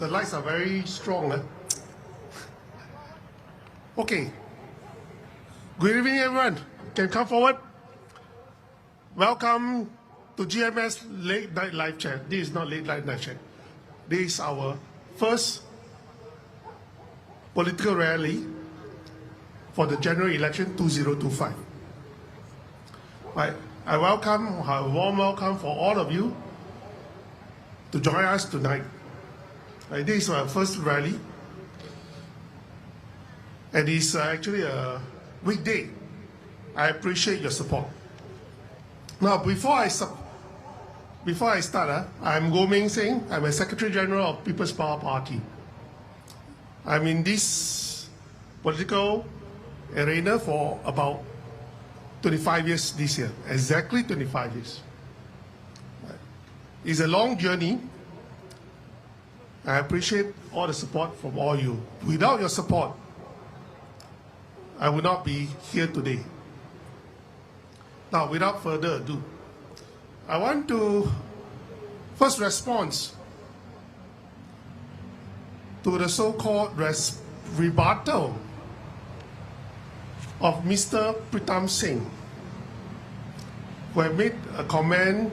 The lights are very strong. Okay. Good evening, everyone. Can come forward. Welcome to GMS Late Night Live Chat. This is not Late Night Live Chat. This is our first political rally for the general election 2025. I welcome, a warm welcome for all of you to join us tonight. This is our first rally, and it's actually a weekday. I appreciate your support. Now, before I start, I'm Goh Meng Seng. I'm a Secretary General of People's Power Party. I'm in this political arena for about 25 years this year, exactly 25 years. It's a long journey. I appreciate all the support from all you. Without your support, I would not be here today. Now, without further ado, I want to first respond to the so-called rebuttal of Mr. Peter Soh, who had made a comment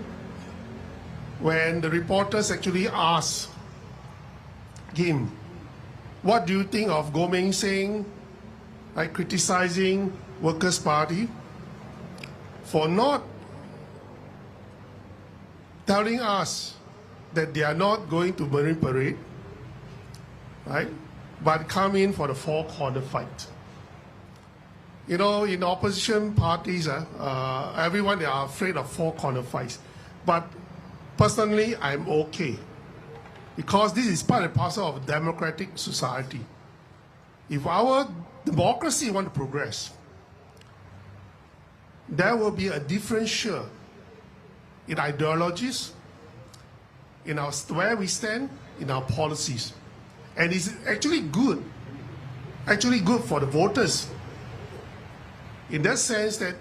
when the reporters actually asked him, what do you think of Goh Meng Seng criticizing Workers' Party for not telling us that they are not going to Marine Parade, right? But come in for the four-corner fight. You know, in opposition parties, everyone, they are afraid of four-corner fights. But personally, I'm okay. Because this is part and parcel of a democratic society. If our democracy wants to progress, there will be a differential in ideologies, in our where we stand, in our policies. And it's actually good for the voters, in that sense that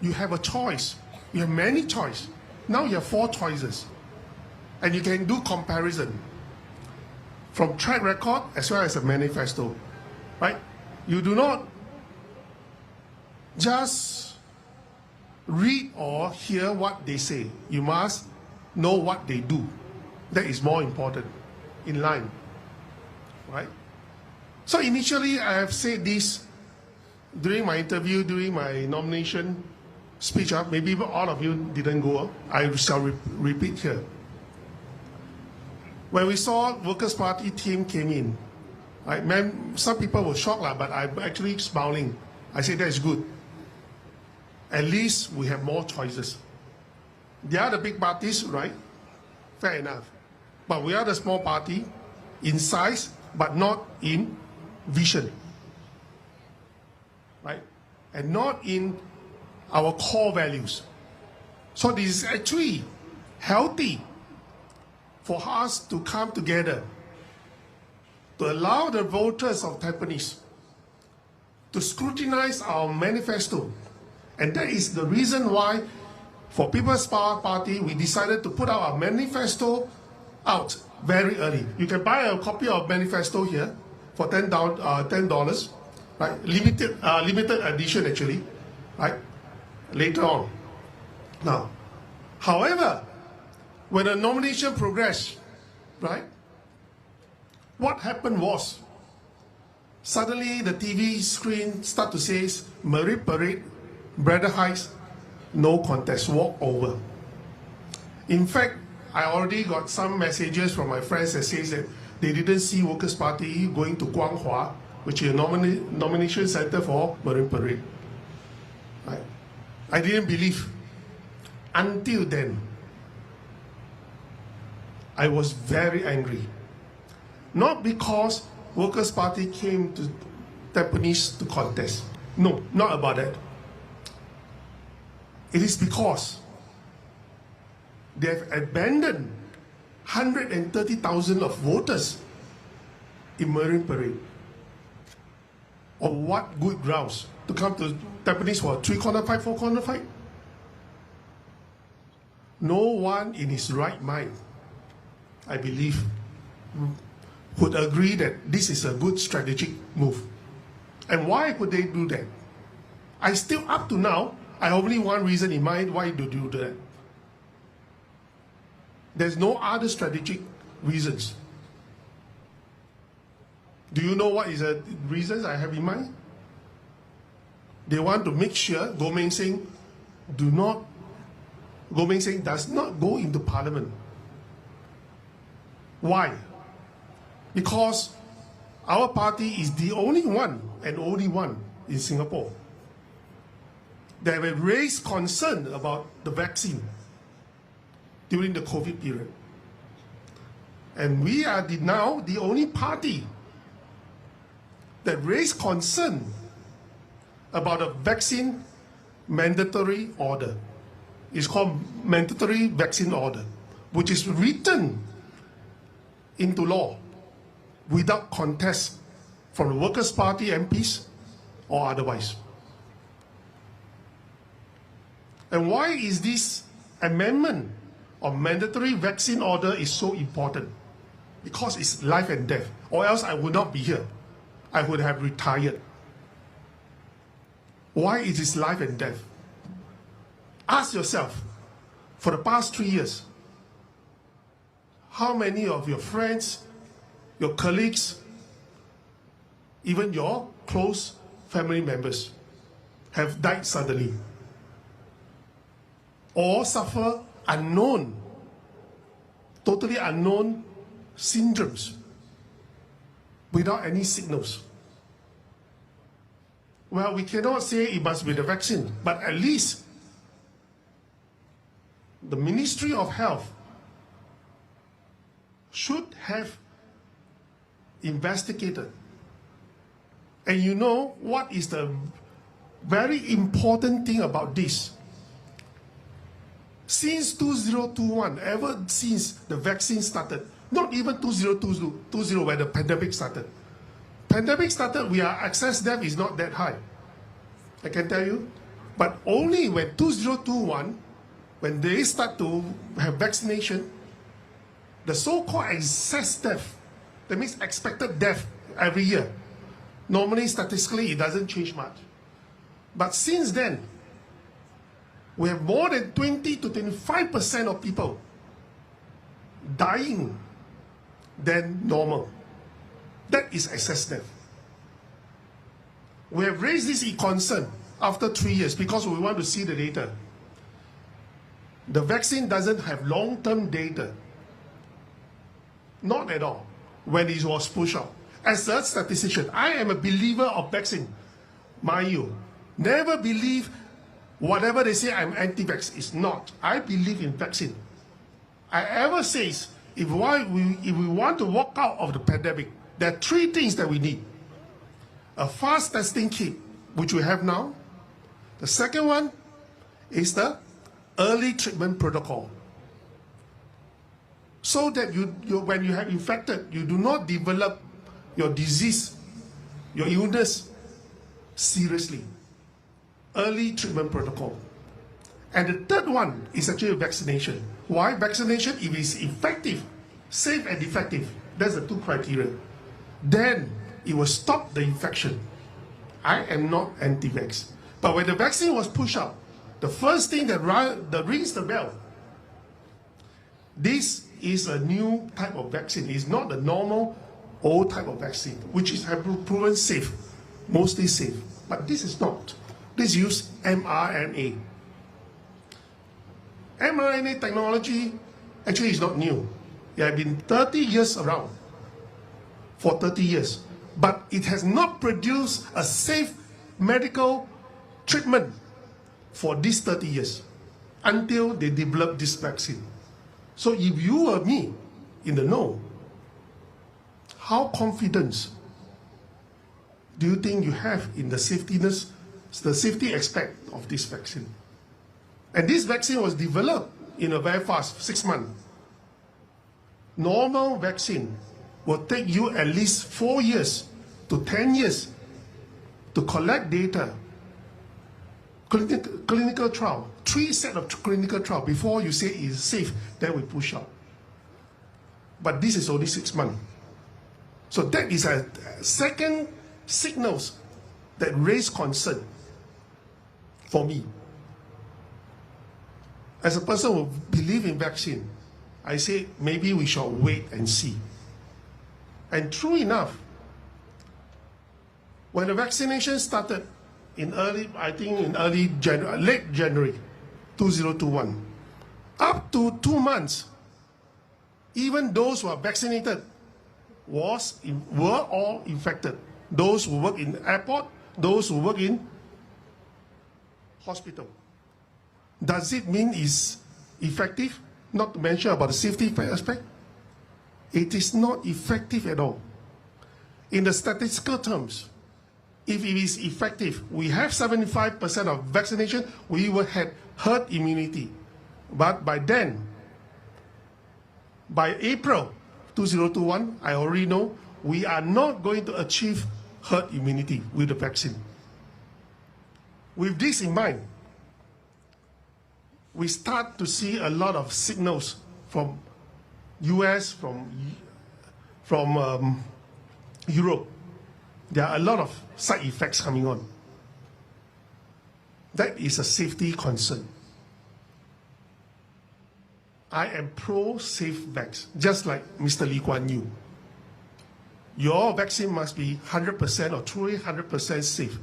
you have a choice. You have many choices. Now you have 4 choices. And you can do comparison from track record as well as a manifesto, right? You do not just read or hear what they say. You must know what they do. That is more important, in line, right? So initially, I have said this during my interview, during my nomination speech. Maybe all of you didn't go. I shall repeat here. When we saw Workers' Party team came in, some people were shocked, but I'm actually smiling. I said, that's good. At least we have more choices. They are the big parties, right? Fair enough. But we are the small party in size, but not in vision, right? And not in our core values. So this is actually healthy for us to come together to allow the voters of Tampines to scrutinize our manifesto. And that is the reason why, for People's Power Party, we decided to put our manifesto out very early. You can buy a copy of manifesto here for $10, right? Limited edition actually, right? Later on. Now, however, when the nomination progressed, right, what happened was, suddenly the TV screen started to say, Marine Parade, Braddell Heights, no contest, walk over. In fact, I already got some messages from my friends that says that they didn't see Workers' Party going to Guanghua, which is a nomination center for Marine Parade. Right? I didn't believe. Until then, I was very angry. Not because Workers' Party came to Tampines to contest. No, not about that. It is because they have abandoned 130,000 of voters in Marine Parade. On what good grounds to come to Tampines for a 3-corner fight, 4-corner fight? No one in his right mind, I believe, would agree that this is a good strategic move. And why would they do that? I still, up to now, I have only one reason in mind why to do that. There's no other strategic reasons. Do you know what is the reasons I have in mind? They want to make sure Goh Meng Seng does not go into parliament. Why? Because our party is the only one and only one in Singapore that have raised concern about the vaccine during the COVID period. And we are now the only party that raised concern about a vaccine mandatory order. It's called mandatory vaccine order, which is written into law without contest from the Workers' Party MPs or otherwise. And why is this amendment of mandatory vaccine order is so important? Because it's life and death, or else I would not be here. I would have retired. Why is it life and death? Ask yourself, for the past 3 years, how many of your friends, your colleagues, even your close family members have died suddenly or suffer unknown, totally unknown syndromes without any signals? Well, we cannot say it must be the vaccine, but at least the Ministry of Health should have investigated. And you know what is the very important thing about this? Since 2021, ever since the vaccine started, not even 2020 when the pandemic started. Pandemic started, our excess death is not that high, I can tell you. But only when 2021, when they start to have vaccination, the so-called excess death, that means expected death every year. Normally, statistically, it doesn't change much. But since then, we have more than 20 to 25% of people dying than normal. That is excess death. We have raised this concern after 3 years because we want to see the data. The vaccine doesn't have long-term data. Not at all when it was pushed out. As a statistician, I am a believer of vaccine. Mind you, never believe whatever they say I'm anti-vax. It's not. I believe in vaccine. I ever says, if we want to walk out of the pandemic, there are 3 things that we need. A fast testing kit, which we have now. The second one is the early treatment protocol. So that when you have infected, you do not develop your disease, your illness seriously. Early treatment protocol. And the third one is actually vaccination. Why? Vaccination, if it's effective, safe and effective, that's the 2 criteria. Then it will stop the infection. I am not anti-vax. But when the vaccine was pushed out, the first thing that rings the bell, this is a new type of vaccine. It's not the normal old type of vaccine, which is have proven safe, mostly safe. But this is not. This use mRNA. mRNA technology actually is not new. It has been 30 years around, for 30 years. But it has not produced a safe medical treatment for these 30 years until they developed this vaccine. So if you or me in the know, how confident do you think you have in the safety aspect of this vaccine? And this vaccine was developed in a very fast, 6 months. Normal vaccine will take you at least 4 years to 10 years to collect data. Clinical trial, 3 sets of clinical trial before you say it's safe, then we push out. but this is only 6 months. So that is a second signals that raise concern for me. As a person who believes in vaccine, I say maybe we shall wait and see. And true enough, when the vaccination started in late January 2021, up to 2 months, even those who are vaccinated were all infected. Those who work in the airport, those who work in hospital. Does it mean it's effective? Not to mention about the safety aspect. It is not effective at all. In the statistical terms, if it is effective, we have 75% of vaccination, we will have herd immunity. But by then, by April 2021, I already know we are not going to achieve herd immunity with the vaccine. With this in mind, we start to see a lot of signals from US, from Europe. There are a lot of side effects coming on. That is a safety concern. I am pro-safe vax, just like Mr. Lee Kuan Yew. Your vaccine must be 100% or truly 100% safe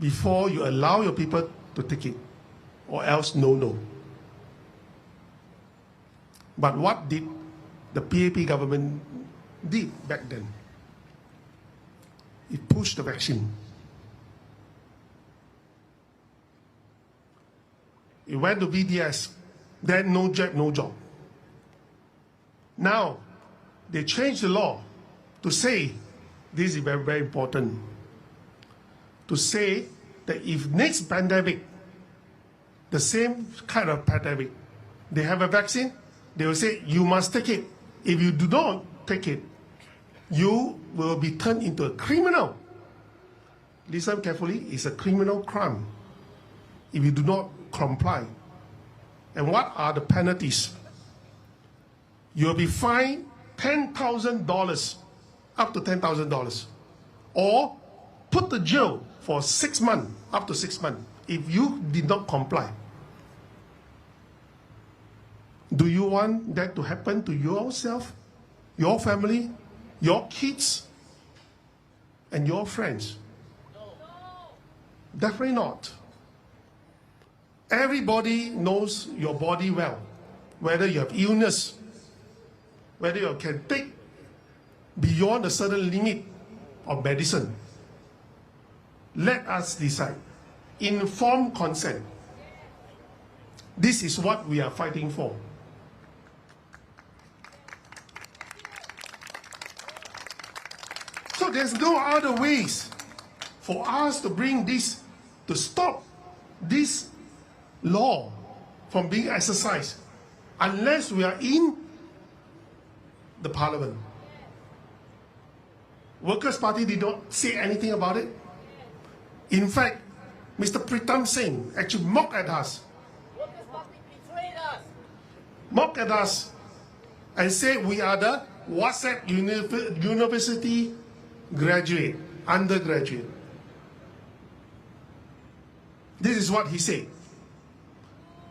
before you allow your people to take it, or else no. But what did the PAP government did back then? It pushed the vaccine. It went to BDS, then no jab, no job. Now, they changed the law to say, this is very, very important, to say that if next pandemic, the same kind of pandemic, they have a vaccine, they will say, you must take it. If you do not take it, you will be turned into a criminal. Listen carefully, it's a criminal crime if you do not comply. And what are the penalties? You'll be fined $10,000, up to $10,000, or put to jail for 6 months, up to 6 months, if you did not comply. Do you want that to happen to yourself, your family, your kids, and your friends? No. Definitely not. Everybody knows your body well, whether you have illness, whether you can take beyond a certain limit of medicine. Let us decide. Informed consent. This is what we are fighting for. So there's no other ways for us to bring this, to stop this law from being exercised, unless we are in the parliament. Workers' Party did not say anything about it. In fact, Mr. Peter Soh actually mocked at us. Workers' Party betrayed us. Mocked at us and said we are the WhatsApp university graduate, undergraduate. This is what he said.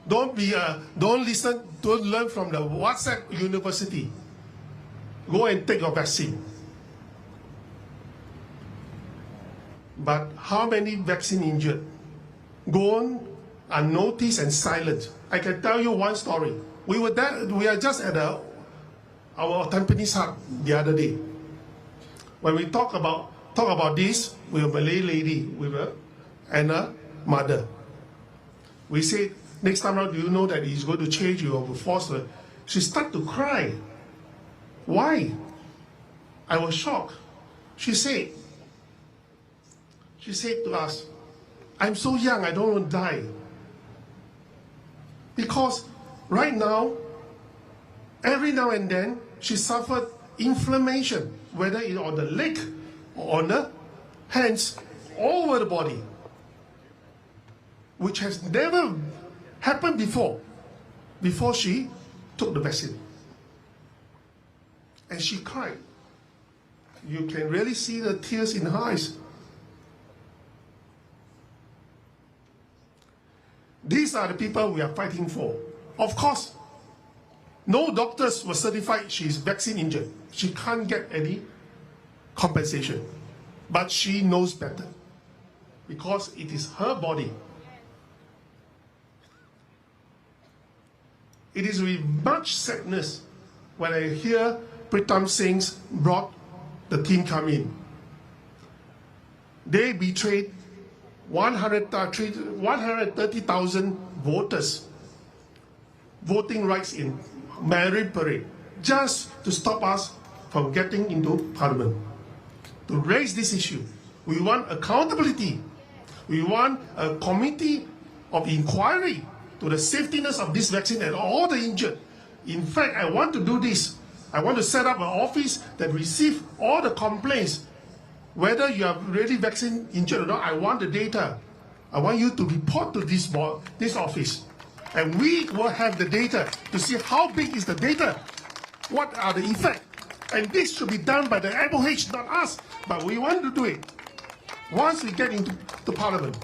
Don't listen, don't learn from the WhatsApp university. Go and take your vaccine. But how many vaccine injured? Gone unnoticed and silent. I can tell you one story. We are just at our Tampines hub the other day. When we talk about this with a Malay lady and a mother, we said, next time around, do you know that he's going to change you or force her? She started to cry. Why? I was shocked. She said to us, I'm so young, I don't want to die. Because right now, every now and then, she suffered inflammation, whether it's on the leg or on the hands, all over the body, which has never happened before she took the vaccine. And she cried. You can really see the tears in her eyes. These are the people we are fighting for. Of course, no doctors were certified she is vaccine injured. She can't get any compensation. But she knows better because it is her body. It is with much sadness when I hear Peter Soh brought the team come in. They betrayed 130,000 voters voting rights in Marine Parade just to stop us from getting into Parliament. To raise this issue, we want accountability. We want a committee of inquiry to the safetiness of this vaccine and all the injured. In fact, I want to do this. I want to set up an office that receives all the complaints. Whether you are really vaccine injured or not, I want the data. I want you to report to this office. And we will have the data to see how big is the data. What are the effects? And this should be done by the MOH, not us. But we want to do it once we get into the Parliament.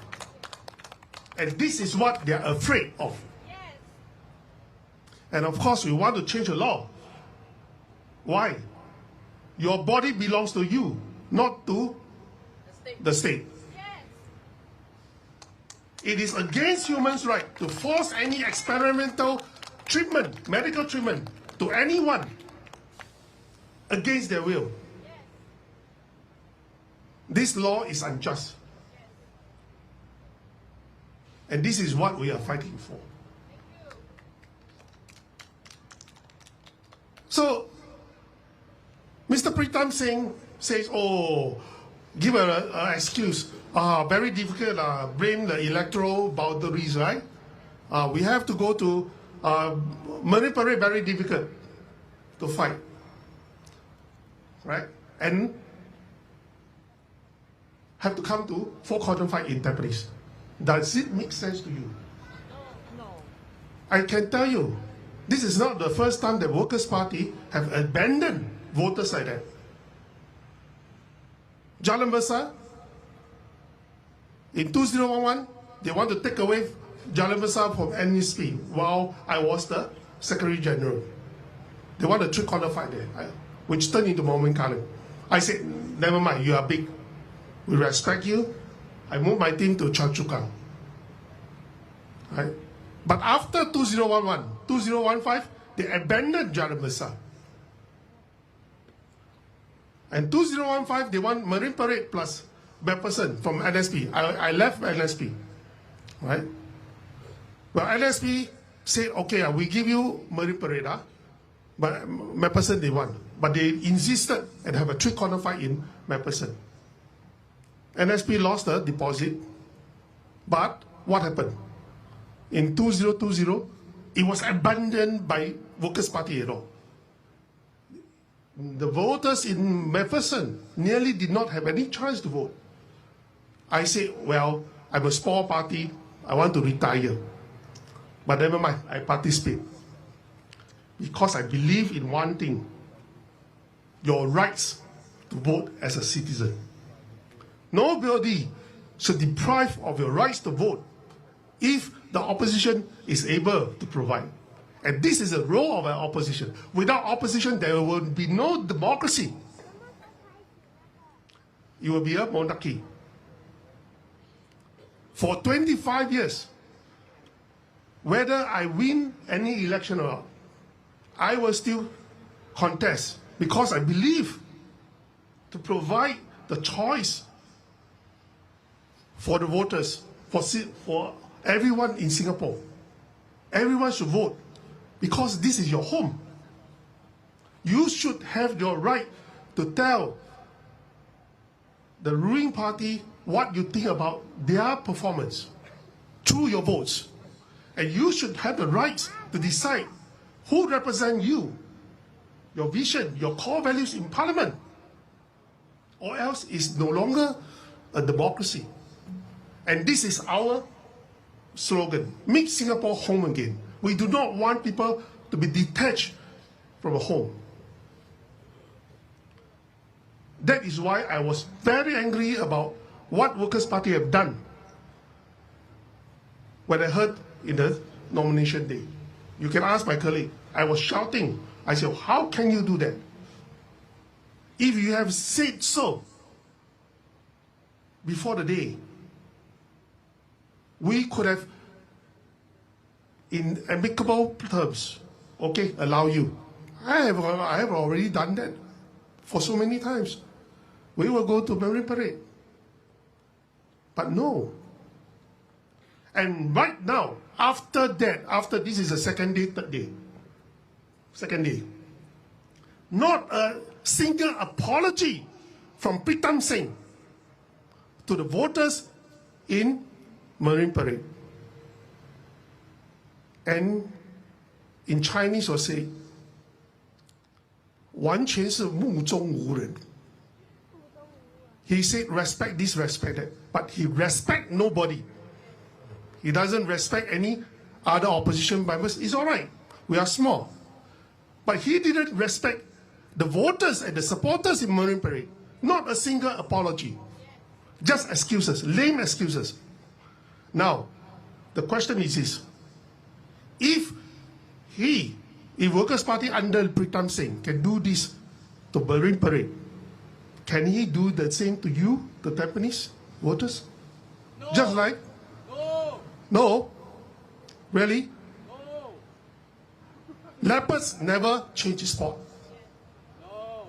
And this is what they are afraid of. And of course, we want to change the law. Why? Your body belongs to you, not to the state. It is against humans' right to force any experimental treatment, medical treatment, to anyone against their will. This law is unjust. And this is what we are fighting for. So, Mr. Peter Soh says, oh, give an excuse. Very difficult, blame the electoral boundaries, right? We have to go to Marine Parade, very difficult to fight, right? And have to come to Four Corner fight in Tampines. Does it make sense to you? No. I can tell you, this is not the first time the Workers' Party have abandoned voters like that. Jalan Besar, in 2011, they want to take away Jalan Besar from NSP while I was the Secretary General. They want a three-corner fight there, which turned into moment column. I said, never mind, you are big. We respect you. I moved my team to Choa Chu Kang. Right? But after 2011, 2015, they abandoned Jalan Besar. And 2015, they want Marine Parade plus McPherson from NSP. I left NSP. Right? Well, NSP said, okay, we give you Marine Parade, but McPherson they want. But they insisted and have a three-corner fight in McPherson. NSP lost the deposit, but what happened? In 2020, it was abandoned by Workers' Party at all. The voters in McPherson nearly did not have any chance to vote. I said, well, I'm a small party, I want to retire. But never mind, I participate. Because I believe in one thing, your rights to vote as a citizen. Nobody should deprive of your rights to vote if the opposition is able to provide. And this is the role of an opposition. Without opposition, there will be no democracy. It will be a monarchy. For 25 years, whether I win any election or not, I will still contest because I believe to provide the choice for the voters, for everyone in Singapore. Everyone should vote because this is your home. You should have your right to tell the ruling party what you think about their performance through your votes. And you should have the right to decide who represents you, your vision, your core values in Parliament. Or else it's no longer a democracy. And this is our slogan, make Singapore home again. We do not want people to be detached from a home. That is why I was very angry about what Workers' Party have done when I heard in the nomination day. You can ask my colleague. I was shouting. I said, how can you do that? If you have said so before the day, we could have, in amicable terms, okay, allow you. I have already done that for so many times. We will go to Marine Parade. But no. And right now, after that, after this is the second day, third day, second day, not a single apology from Peter Seng to the voters in Marine Parade. And in Chinese will say, 完全是目中无人. He said respect this, respect that, but he respect nobody. He doesn't respect any other opposition members. It's all right. We are small. But he didn't respect the voters and the supporters in Marine Parade. Not a single apology. Just excuses, lame excuses. Now, the question is this. If Workers' Party under Pritam Singh can do this to Marine Parade, can he do the same to you, the Tampines voters? No. Just like? No. No? Really? No. Leopards never change spot. No.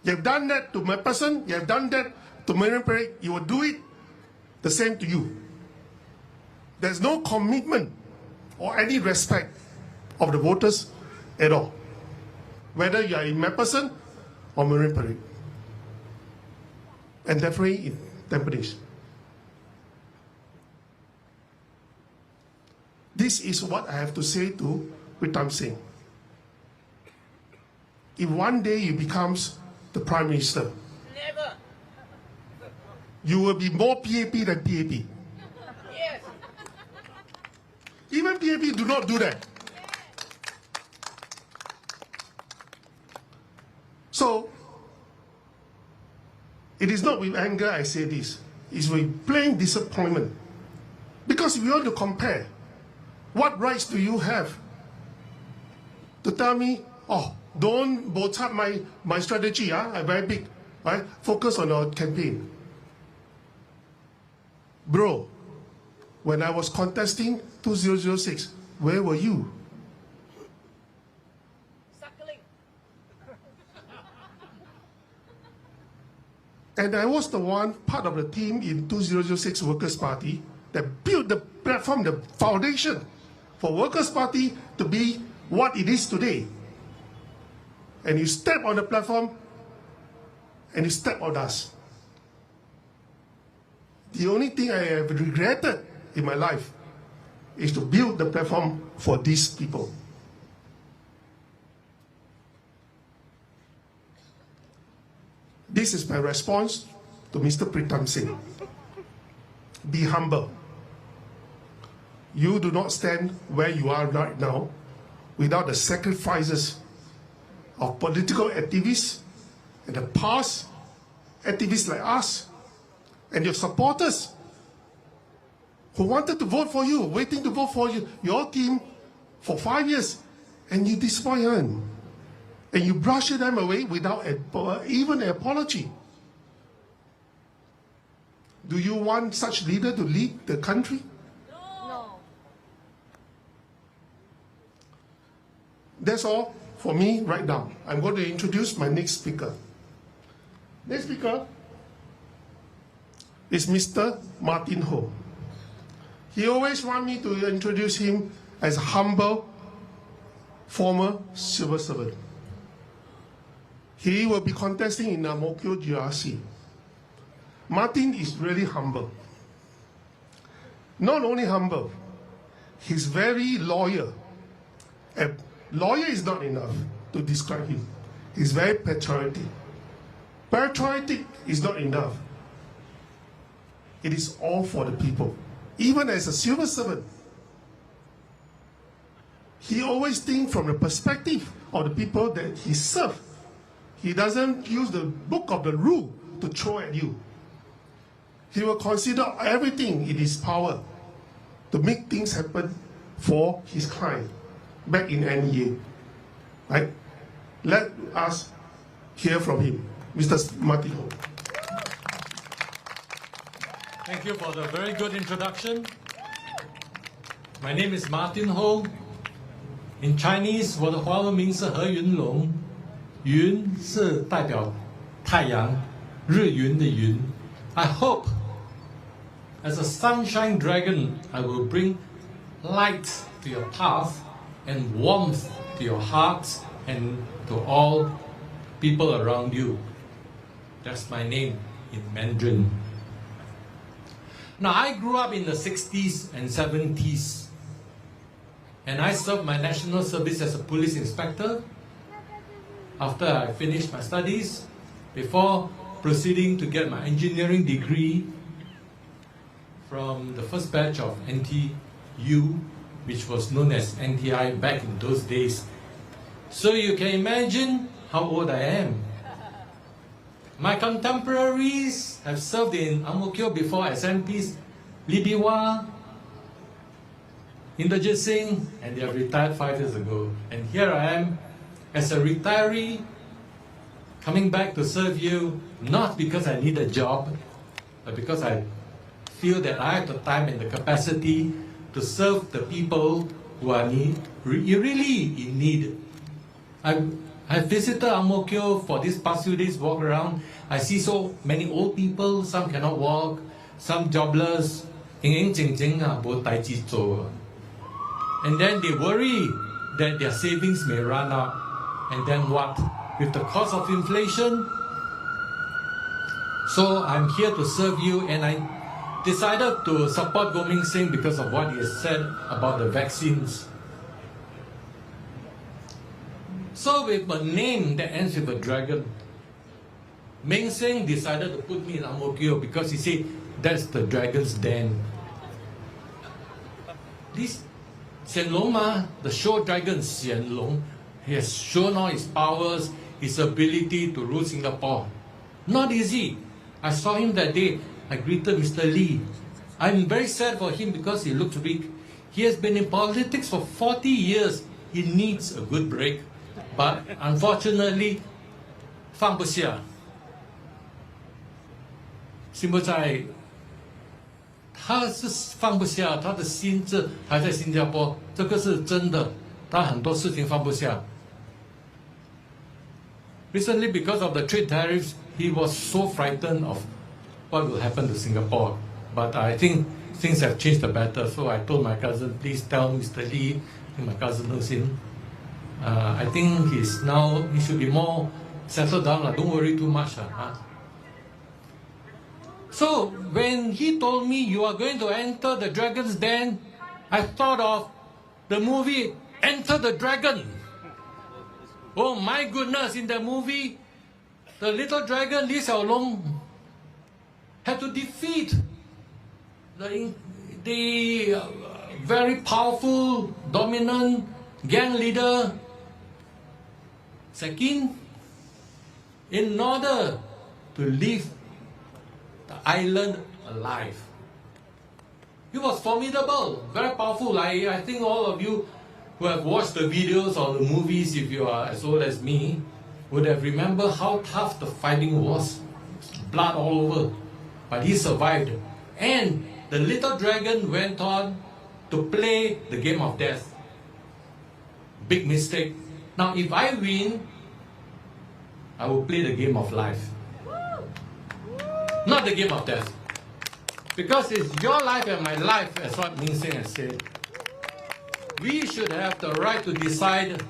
You have done that to my person, you have done that to Marine Parade, you will do it the same to you. There's no commitment or any respect of the voters at all, whether you are in Mapperson or Marine Parade, and definitely in Tampines. This is what I have to say to Pritam Singh. If one day you becomes the Prime Minister, never, you will be more PAP than PAP. Yes. Even PAP do not do that. So, it is not with anger I say this. It's with plain disappointment. Because if you want to compare, what rights do you have to tell me, oh, don't both up my strategy, I'm very big, right? Focus on our campaign. Bro, when I was contesting 2006, where were you? Suckling. And I was the one, part of the team in 2006 Workers' Party that built the platform, the foundation for Workers' Party to be what it is today. And you step on the platform and you step on us. The only thing I have regretted in my life is to build the platform for these people. This is my response to Mr. Pritam Singh. Be humble. You do not stand where you are right now without the sacrifices of political activists and the past activists like us and your supporters who wanted to vote for you, waiting to vote for you, your team for 5 years, and you disappoint them. And you brush them away without even an apology. Do you want such leader to lead the country? No. That's all for me right now. I'm going to introduce my next speaker. Next speaker is Mr. Martin Ho. He always wants me to introduce him as a humble former civil servant. He will be contesting in Tampines GRC. Martin is really humble. Not only humble, he's very loyal. And loyal is not enough to describe him. He's very patriotic. Patriotic is not enough. It is all for the people. Even as a civil servant, he always thinks from the perspective of the people that he serves. He doesn't use the book of the rule to throw at you. He will consider everything in his power to make things happen for his client back in NEA. Right? Let us hear from him, Mr. Martin Ho. Thank you for the very good introduction. My name is Martin Ho. In Chinese, 我的华文名是何云龙，云是代表太阳，日云的云。I hope, as a sunshine dragon, I will bring light to your path and warmth to your hearts and to all people around you. That's my name in Mandarin. Now, I grew up in the 60s and 70s, and I served my national service as a police inspector after I finished my studies, before proceeding to get my engineering degree from the first batch of NTU, which was known as NTI back in those days. So you can imagine how old I am. My contemporaries have served in Ang Mo Kio before as MPs, Libiwa, Inderjit Singh, and they have retired 5 years ago. And here I am, as a retiree, coming back to serve you, not because I need a job, but because I feel that I have the time and the capacity to serve the people who are really in need. I visited Ang Mo Kio for these past few days, walk around. I see so many old people, some cannot walk, some jobless. And then they worry that their savings may run out. And then what? With the cost of inflation? So I'm here to serve you, and I decided to support Goh Meng Seng because of what he has said about the vaccines. So with a name that ends with a dragon, Meng Seng decided to put me in Ang Mo Kio because he said that's the dragon's den. This Xian Long the show dragon Xian Long, he has shown all his powers, his ability to rule Singapore. Not easy. I saw him that day. I greeted Mr. Lee. I'm very sad for him because he looks weak. He has been in politics for 40 years. He needs a good break. But unfortunately, 放不下。心不在，他是放不下，他的心智还在新加坡，这个是真的。他很多事情放不下。Recently, because of the trade tariffs, he was so frightened of what will happen to Singapore. But I think things have changed the better. So I told my cousin, please tell Mr. Lee, and my cousin knows him. I think he should be more settled down. Don't worry too much. So when he told me you are going to enter the dragon's den, I thought of the movie Enter the Dragon. Oh my goodness, in the movie, the little dragon Li Xiaolong had to defeat the very powerful, dominant gang leader Sekin in order to leave the island alive. He was formidable, very powerful. I think all of you who have watched the videos or the movies, if you are as old as me, would have remembered how tough the fighting was. Blood all over. But he survived. And the little dragon went on to play the game of death. Big mistake. Now, if I win, I will play the game of life. Not the game of death. Because it's your life and my life, as what Meng Seng has said. We should have the right to decide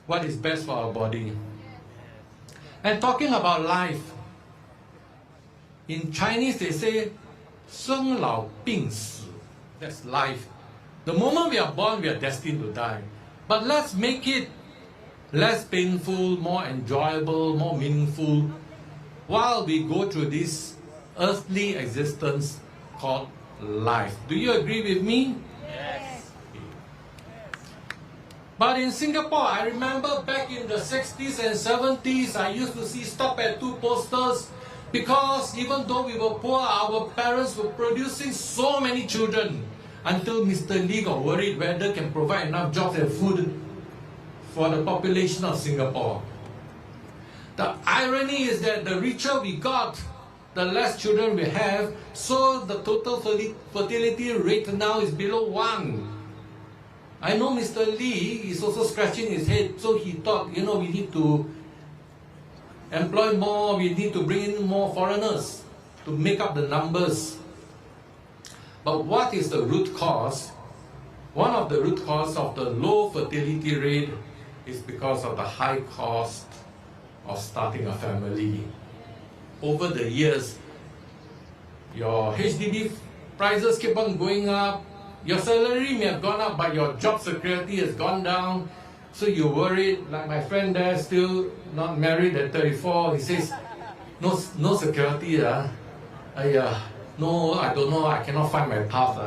what is best for our body. And talking about life, in Chinese they say, 生老病死. That's life. The moment we are born, we are destined to die. But let's make it less painful, more enjoyable, more meaningful, while we go through this earthly existence called life. Do you agree with me? Yes. But in Singapore, I remember back in the 60s and 70s, I used to see stop at 2 posters because even though we were poor, our parents were producing so many children until Mr. Lee got worried whether can provide enough jobs and food for the population of Singapore. The irony is that the richer we got, the less children we have, so the total fertility rate now is below 1. I know Mr. Lee is also scratching his head, so he thought, we need to employ more, we need to bring in more foreigners to make up the numbers. But what is the root cause? One of the root causes of the low fertility rate is because of the high cost of starting a family. Over the years, your HDB prices keep on going up, your salary may have gone up, but your job security has gone down. So you're worried, like my friend there, still not married at 34. He says, no security. No, I don't know, I cannot find my path.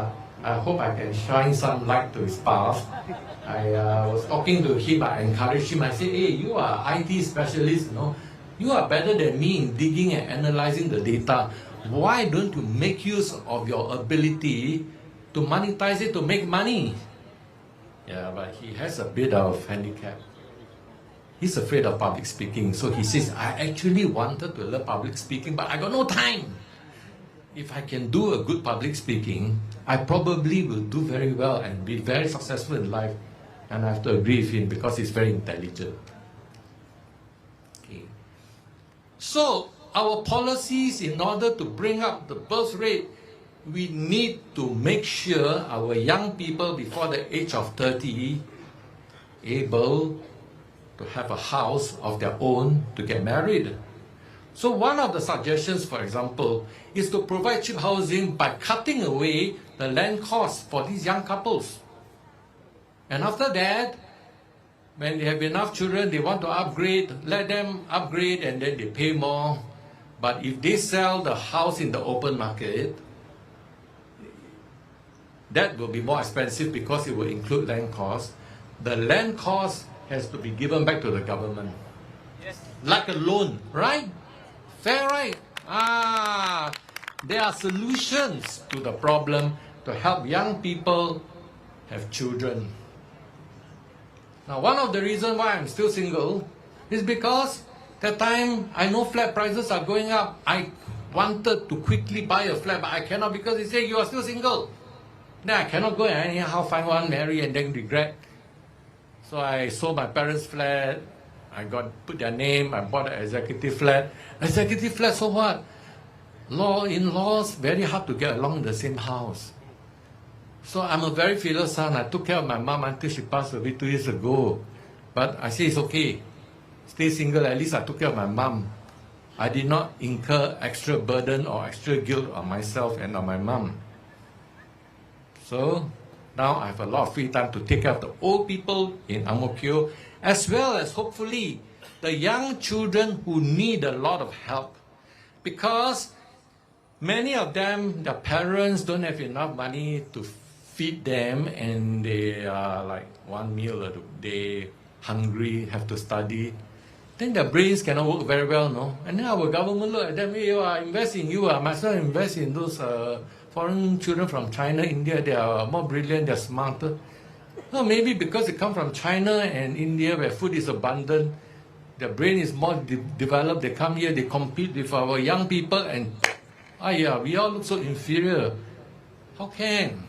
I hope I can shine some light to his path. I was talking to him, I encouraged him. I said, hey, you are IT specialist, you are better than me in digging and analyzing the data. Why don't you make use of your ability to monetize it to make money? Yeah, but he has a bit of handicap. He's afraid of public speaking. So he says, I actually wanted to learn public speaking, but I got no time. If I can do a good public speaking, I probably will do very well and be very successful in life. And I have to agree with him because he's very intelligent. Okay. So our policies, in order to bring up the birth rate, we need to make sure our young people before the age of 30 able to have a house of their own to get married. So one of the suggestions, for example, is to provide cheap housing by cutting away the land costs for these young couples. And after that, when they have enough children, they want to upgrade, let them upgrade and then they pay more. But if they sell the house in the open market, that will be more expensive because it will include land costs. The land cost has to be given back to the government. Yes. Like a loan, right? Fair, right? There are solutions to the problem to help young people have children. Now, one of the reasons why I'm still single is because that time I know flat prices are going up. I wanted to quickly buy a flat, but I cannot because they say you are still single. Then I cannot go and anyhow find one, marry, and then regret. So I sold my parents' flat. I put their name. I bought an executive flat. Executive flat, so what? In-laws, very hard to get along in the same house. So I'm a very filial son. I took care of my mom until she passed away 2 years ago. But I say it's okay. Stay single. At least I took care of my mom. I did not incur extra burden or extra guilt on myself and on my mom. So now I have a lot of free time to take care of the old people in Ang Mo Kio, as well as hopefully the young children who need a lot of help. Because many of them, their parents don't have enough money to feed them and they are like one meal a day, hungry, have to study. Then their brains cannot work very well, no? And then our government look at them, hey, invest in you, might as well invest in those foreign children from China, India. They are more brilliant, they're smarter. Well, maybe because they come from China and India where food is abundant, their brain is more developed, they come here, they compete with our young people and, we all look so inferior. How can?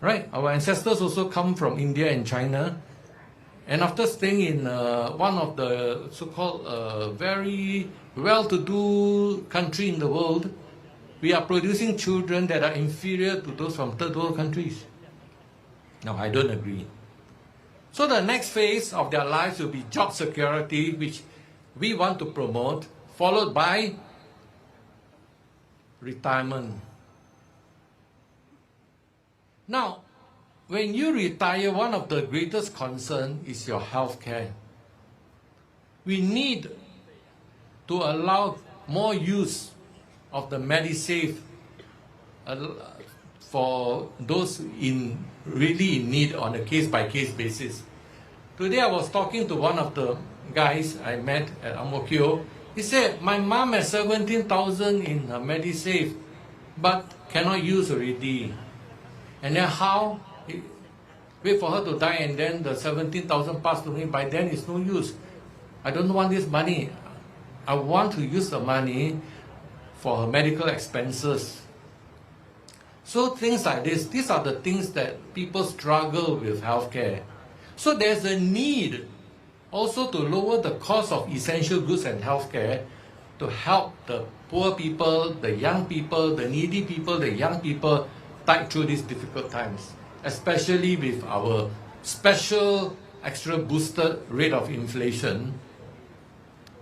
Right? Our ancestors also come from India and China. And after staying in one of the so-called very well-to-do country in the world, we are producing children that are inferior to those from third world countries. No, I don't agree. So the next phase of their lives will be job security, which we want to promote, followed by retirement. Now, when you retire, one of the greatest concerns is your health care. We need to allow more use of the MediSave for those really in need on a case-by-case basis. Today I was talking to one of the guys I met at Ang Mo Kio. He said, my mom has 17,000 in her Medisave, but cannot use already. And then how? Wait for her to die and then the 17,000 passed to me. By then it's no use. I don't want this money. I want to use the money for her medical expenses. So things like this, these are the things that people struggle with healthcare. So there's a need also to lower the cost of essential goods and healthcare to help the poor people, the young people, the needy people, the young people tide through these difficult times, especially with our special extra boosted rate of inflation,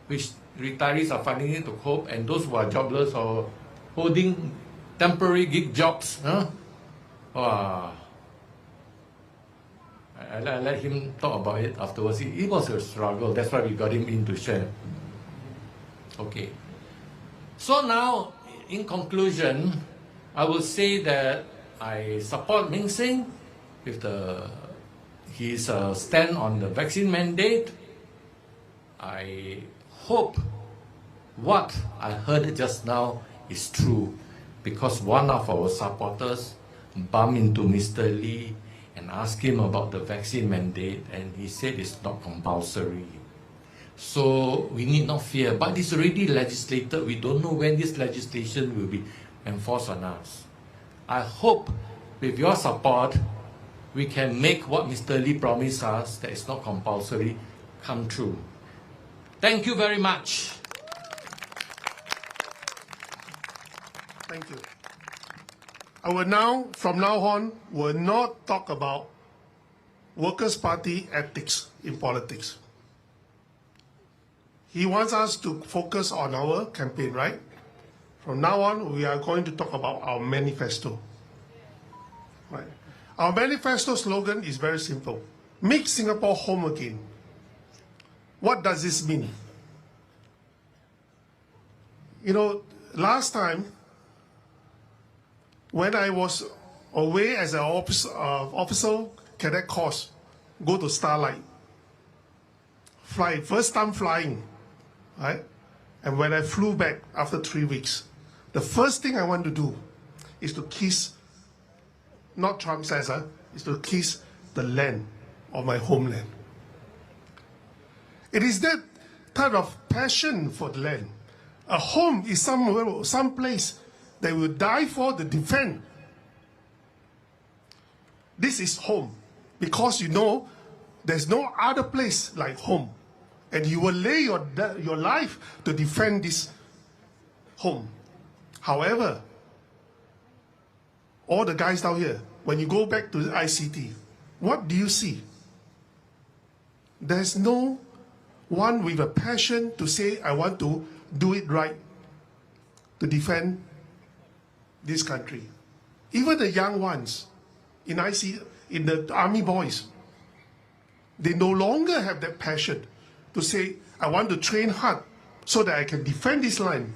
which retirees are finding it to cope, and those who are jobless or holding temporary gig jobs. Wow. I let him talk about it afterwards. It was a struggle. That's why we got him in to share. Okay. So now, in conclusion, I will say that I support Meng Seng with his stand on the vaccine mandate. I hope what I heard just now is true, because one of our supporters bumped into Mr. Lee and asked him about the vaccine mandate, and he said it's not compulsory. So we need not fear, but it's already legislated. We don't know when this legislation will be enforced on us. I hope with your support, we can make what Mr. Lee promised us, that it's not compulsory, come true. Thank you very much. Thank you. I will now, from now on, will not talk about Workers' Party ethics in politics. He wants us to focus on our campaign, right? From now on, we are going to talk about our manifesto. Right. Our manifesto slogan is very simple. Make Singapore home again. What does this mean? You know, last time, when I was away as an officer cadet course, go to Starlight, fly, first time flying, right? And when I flew back after 3 weeks, the first thing I want to do is to kiss, not Trump says, is to kiss the land of my homeland. It is that type of passion for the land. A home is somewhere, some place they will die for to defend. This is home, because you know there's no other place like home, and you will lay your life to defend this home. However, all the guys down here, when you go back to the ICT, what do you see? There's no one with a passion to say, I want to do it right, to defend this country. Even the young ones in the army boys, they no longer have that passion to say, I want to train hard so that I can defend this land.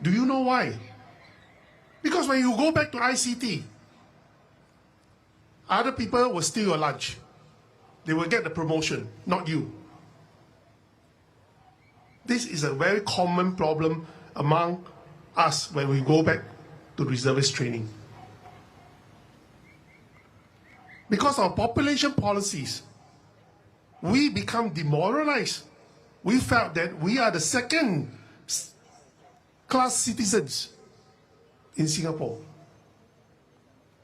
Do you know why? Because when you go back to ICT, other people will steal your lunch. They will get the promotion, not you. This is a very common problem among us when we go back to reservist training. Because of population policies, we become demoralized. We felt that we are the second-class citizens in Singapore.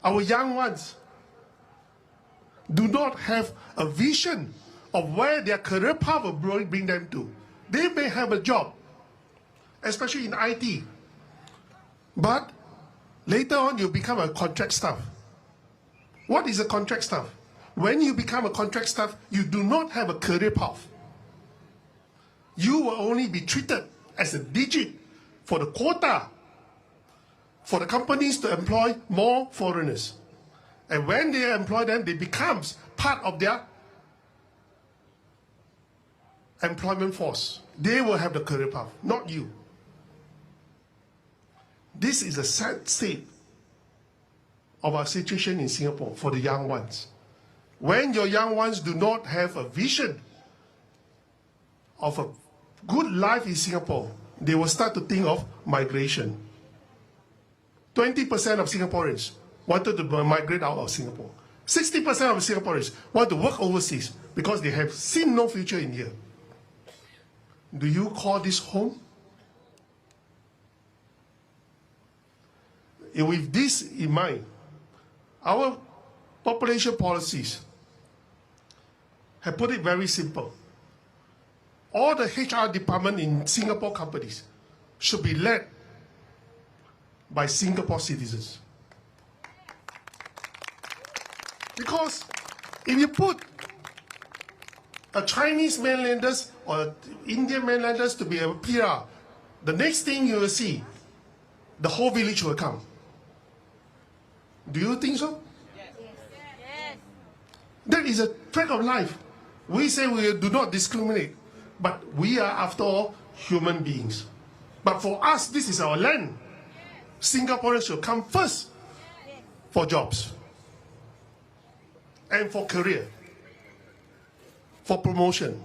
Our young ones do not have a vision of where their career path will bring them to. They may have a job, especially in IT, but later on you become a contract staff. What is a contract staff? When you become a contract staff, you do not have a career path. You will only be treated as a digit for the quota, for the companies to employ more foreigners. And when they employ them, they become part of their employment force. They will have the career path, not you. This is a sad state of our situation in Singapore for the young ones. When your young ones do not have a vision of a good life in Singapore, they will start to think of migration. 20% of Singaporeans wanted to migrate out of Singapore. 60% of Singaporeans want to work overseas because they have seen no future in here. Do you call this home? With this in mind, our population policies have put it very simple. All the HR department in Singapore companies should be led by Singapore citizens. Because if you put a Chinese mainlanders or Indian mainlanders to be a PR, the next thing you will see, the whole village will come. Do you think so? Yes. That is a fact of life. We say we do not discriminate, but we are, after all, human beings. But for us, this is our land. Singaporeans should come first for jobs and for career, for promotion.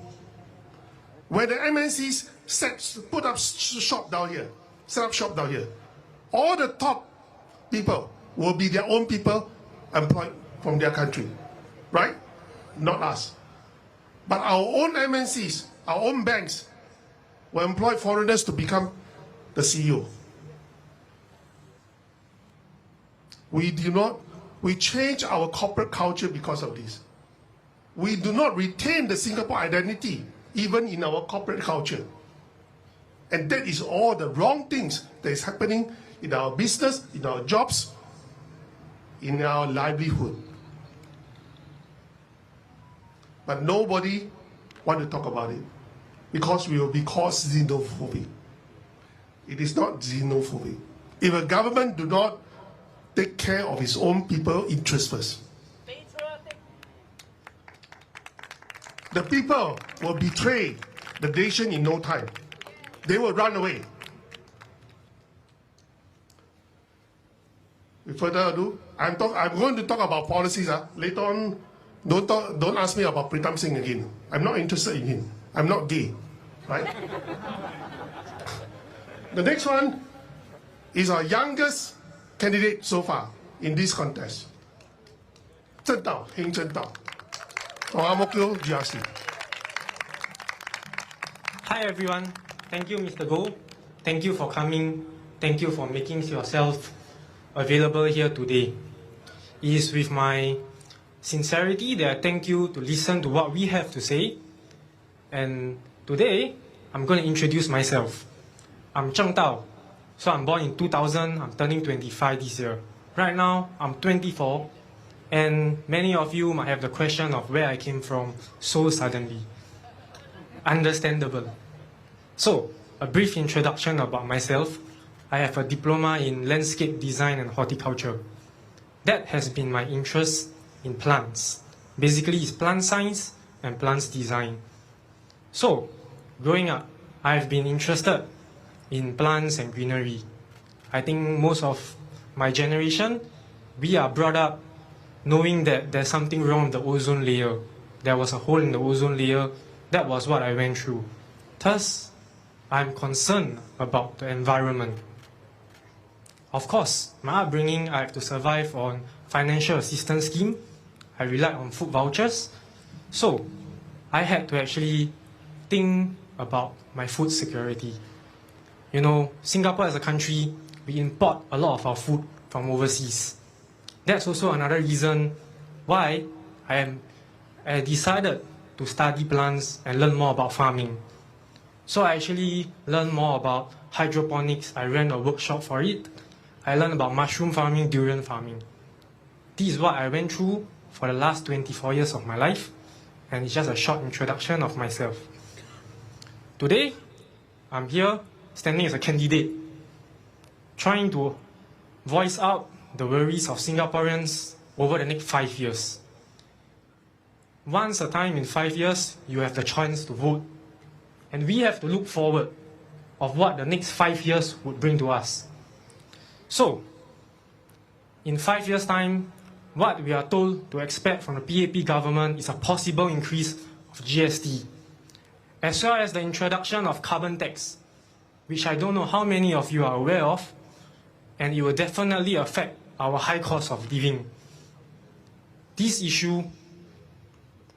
Where the MNCs put up shop down here, set up shop down here, all the top people will be their own people employed from their country, right? Not us. But our own MNCs, our own banks, will employ foreigners to become the CEO. We change our corporate culture because of this. We do not retain the Singapore identity, even in our corporate culture. And that is all the wrong things that is happening in our business, in our jobs, in our livelihood. But nobody want to talk about it because we will be called xenophobic. It is not xenophobic. If a government do not take care of its own people interests first, the people will betray the nation in no time. They will run away. With further ado, I'm going to talk about policies. Later on, don't ask me about Peter Soh again. I'm not interested in him. I'm not gay, right? The next one is our youngest candidate so far in this contest. Heng Zhendao from Ang-Mo-Kio GRC. Hi everyone. Thank you, Mr. Goh. Thank you for coming. Thank you for making yourself available here today. It is with my sincerity that I thank you to listen to what we have to say. And today, I'm going to introduce myself. I'm Zheng Dao. So I'm born in 2000. I'm turning 25 this year. Right now, I'm 24. And many of you might have the question of where I came from so suddenly. Understandable. So, a brief introduction about myself. I have a diploma in landscape design and horticulture. That has been my interest in plants. Basically, it's plant science and plants design. So, growing up, I've been interested in plants and greenery. I think most of my generation, we are brought up knowing that there's something wrong with the ozone layer. There was a hole in the ozone layer. That was what I went through. Thus, I'm concerned about the environment. Of course, my upbringing, I have to survive on financial assistance scheme. I relied on food vouchers. So, I had to actually think about my food security. You know, Singapore as a country, we import a lot of our food from overseas. That's also another reason why I decided to study plants and learn more about farming. So I actually learned more about hydroponics. I ran a workshop for it. I learned about mushroom farming, durian farming. This is what I went through for the last 24 years of my life, and it's just a short introduction of myself. Today, I'm here standing as a candidate, trying to voice out the worries of Singaporeans over the next 5 years. Once a time in 5 years, you have the chance to vote. And we have to look forward of what the next 5 years would bring to us. So, in 5 years' time, what we are told to expect from the PAP government is a possible increase of GST, as well as the introduction of carbon tax, which I don't know how many of you are aware of, and it will definitely affect our high cost of living. This issue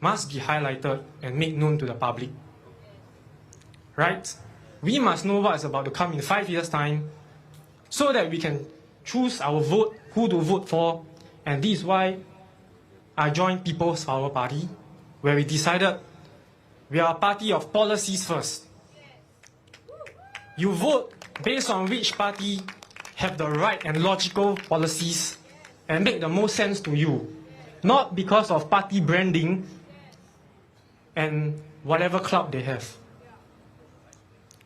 must be highlighted and made known to the public. Right? We must know what is about to come in 5 years' time so that we can choose our vote, who to vote for, and this is why I joined People's Power Party, where we decided we are a party of policies first. You vote based on which party have the right and logical policies and make the most sense to you, not because of party branding and whatever clout they have.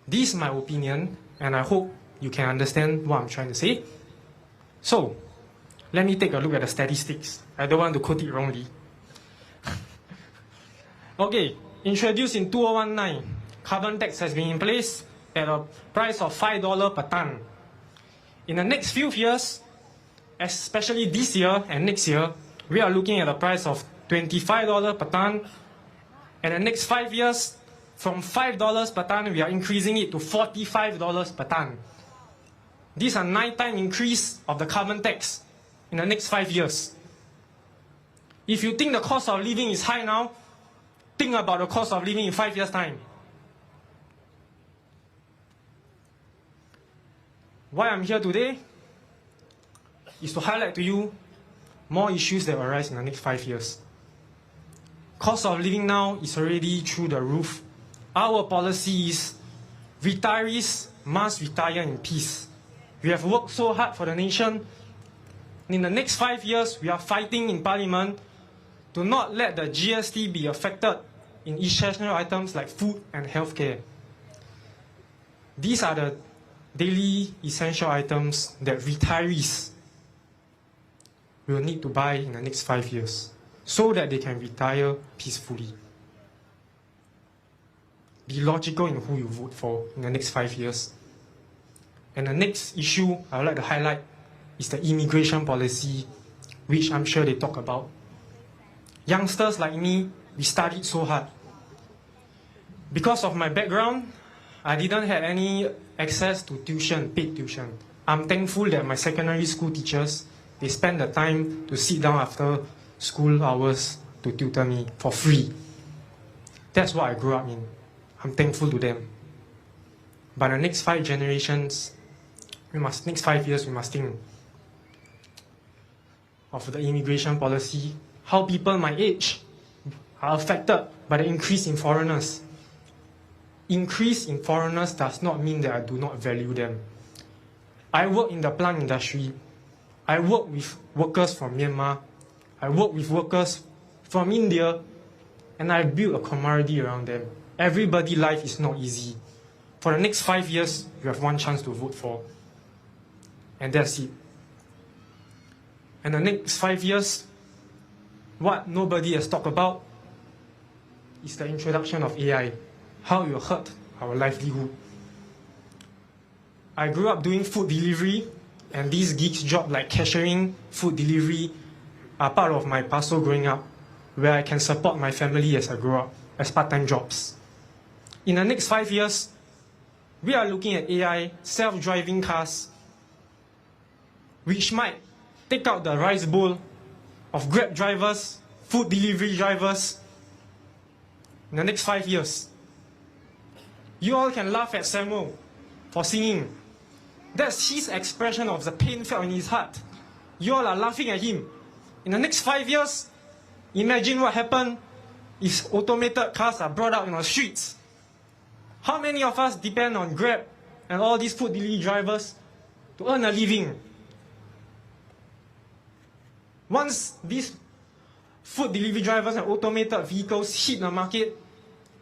This is my opinion, and I hope you can understand what I'm trying to say. So, let me take a look at the statistics. I don't want to quote it wrongly. Okay, introduced in 2019, carbon tax has been in place at a price of $5 per ton. In the next few years, especially this year and next year, we are looking at a price of $25 per ton. And the next 5 years, from $5 per ton, we are increasing it to $45 per ton. This is a 9-time increase of the carbon tax in the next 5 years. If you think the cost of living is high now, think about the cost of living in 5 years' time. Why I'm here today is to highlight to you more issues that will arise in the next 5 years. Cost of living now is already through the roof. Our policy is retirees must retire in peace. We have worked so hard for the nation. In the next 5 years, we are fighting in Parliament to not let the GST be affected in essential items like food and healthcare. These are the daily essential items that retirees will need to buy in the next 5 years so that they can retire peacefully. Be logical in who you vote for in the next 5 years. And the next issue I would like to highlight is the immigration policy, which I'm sure they talk about. Youngsters like me, we studied so hard. Because of my background, I didn't have any access to tuition, paid tuition. I'm thankful that my secondary school teachers, they spend the time to sit down after school hours to tutor me for free. That's what I grew up in. I'm thankful to them. But the next 5 generations, next 5 years, we must think of the immigration policy, how people my age are affected by the increase in foreigners. Increase in foreigners does not mean that I do not value them. I work in the plant industry. I work with workers from Myanmar. I work with workers from India. And I build a camaraderie around them. Everybody's life is not easy. For the next 5 years, you have one chance to vote for. And that's it. And the next 5 years, what nobody has talked about is the introduction of AI. How it will hurt our livelihood. I grew up doing food delivery, and these gigs jobs like cashiering, food delivery, are part of my puzzle growing up, where I can support my family as I grow up, as part-time jobs. In the next 5 years, we are looking at AI, self-driving cars, which might take out the rice bowl of Grab drivers, food delivery drivers, in the next 5 years. You all can laugh at Samuel for singing. That's his expression of the pain felt in his heart. You all are laughing at him. In the next 5 years, imagine what happened if automated cars are brought out in the streets. How many of us depend on Grab and all these food delivery drivers to earn a living? Once these food delivery drivers and automated vehicles hit the market,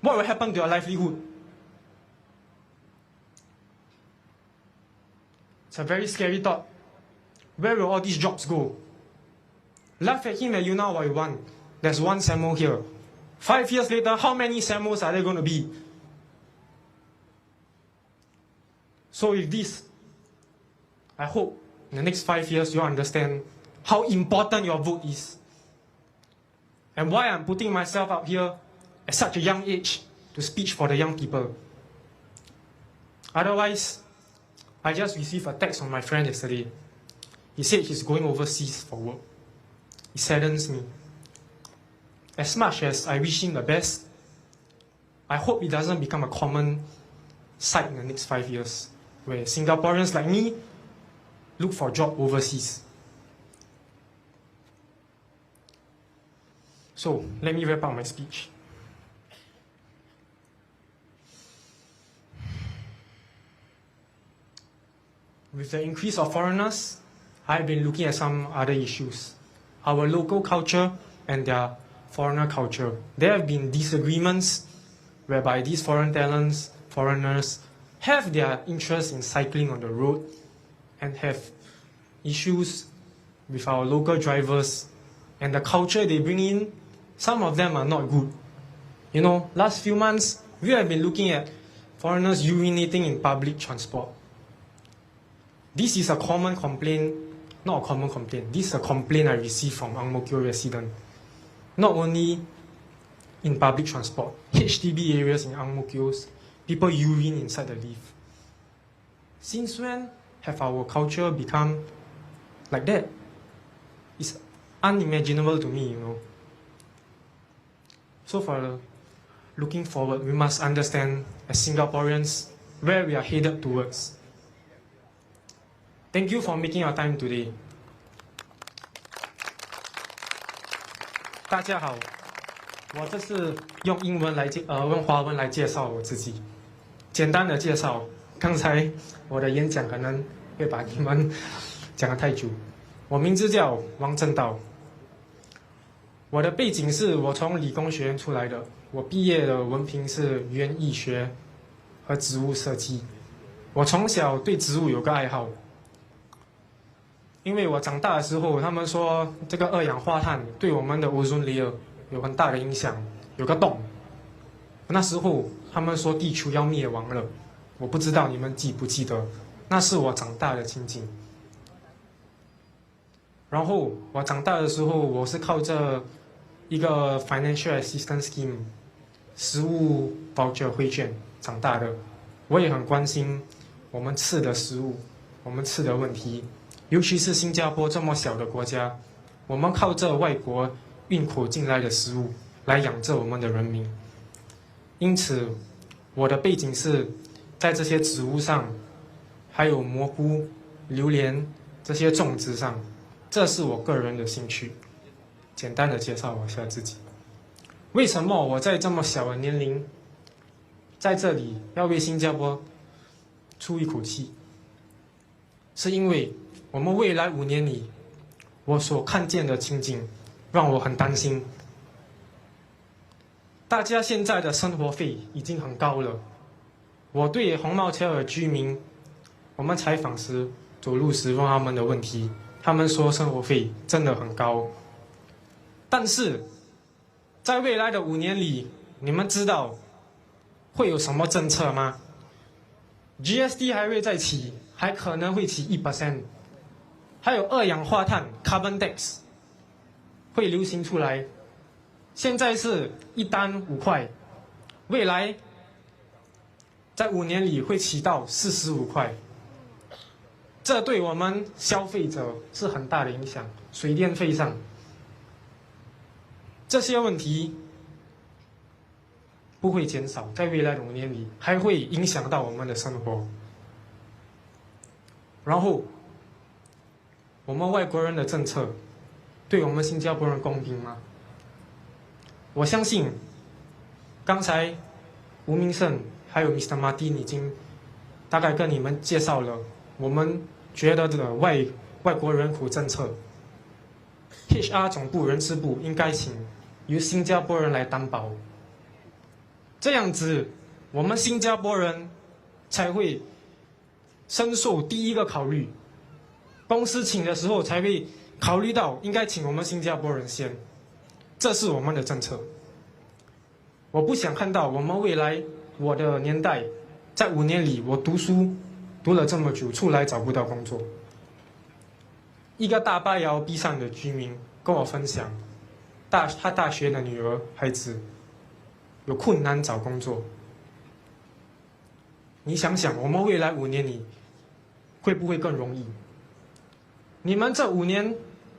what will happen to your livelihood? It's a very scary thought. Where will all these jobs go? Laugh at him and you know what you want. There's one Samuel here. 5 years later, how many Samuels are there going to be? So with this, I hope in the next 5 years you'll understand how important your vote is, and why I'm putting myself out here at such a young age to speak for the young people. Otherwise, I just received a text from my friend yesterday. He said he's going overseas for work. It saddens me. As much as I wish him the best, I hope it doesn't become a common sight in the next 5 years, where Singaporeans like me look for a job overseas. So, let me wrap up my speech. With the increase of foreigners, I've been looking at some other issues. Our local culture and their foreigner culture. There have been disagreements whereby these foreign talents, foreigners, have their interest in cycling on the road and have issues with our local drivers and the culture they bring in. Some of them are not good. You know, last few months, we have been looking at foreigners urinating in public transport. This is a common complaint, not a common complaint, this is a complaint I received from Ang Mo Kio residents. Not only in public transport, HDB areas in Ang Mo Kio's, people urine inside the lift. Since when have our culture become like that? It's unimaginable to me, you know. So for looking forward, we must understand as Singaporeans where we are headed towards. Thank you for making your time today. 大家好，我这次用华文来介绍我自己。简单的介绍，刚才我的演讲可能会把你们讲得太久。我名字叫王正道，我的背景是我从理工学院出来的，我毕业的文凭是园艺学和植物设计。我从小对植物有个爱好。因为我长大的时候，他们说这个二氧化碳对我们的 ozone layer 有很大的影响，有个洞。那时候他们说地球要灭亡了，我不知道你们记不记得，那是我长大的情景。然后我长大的时候，我是靠着一个 financial assistance scheme 食物 voucher 汇券长大的。我也很关心我们吃的食物，我们吃的问题。尤其是新加坡这么小的国家，我们靠着外国运口进来的食物来养着我们的人民。因此，我的背景是在这些植物上，还有蘑菇、榴莲这些种植上，这是我个人的兴趣。简单的介绍一下自己，为什么我在这么小的年龄，在这里要为新加坡出一口气？是因为我们未来5年里，我所看见的情景让我很担心。大家现在的生活费已经很高了。我对红帽桥的居民，我们采访时、走路时问他们的问题，他们说生活费真的很高。但是，在未来的5年里，你们知道会有什么政策吗？ GST 还会再起，还可能会起1%。还有二氧化碳 （carbon tax） 会流行出来。现在是1单5块，未来在5年里会起到45块。这对我们消费者是很大的影响。水电费上，这些问题不会减少，在未来的5年里还会影响到我们的生活。然后，我们外国人的政策对我们新加坡人公平吗？我相信，刚才吴明胜还有 Mr. Martin 已经大概跟你们介绍了我们觉得的外国人口政策。HR 总部人事部应该请由新加坡人来担保，这样子我们新加坡人才会深受第一个考虑。公司请的时候才会考虑到应该请我们新加坡人先，这是我们的政策。我不想看到我们未来我的年代，在5年里我读书读了这么久，出来找不到工作。一个大巴窑壁上的居民跟我分享，他大学的女儿孩子有困难找工作。你想想，我们未来5年里会不会更容易？你们这5年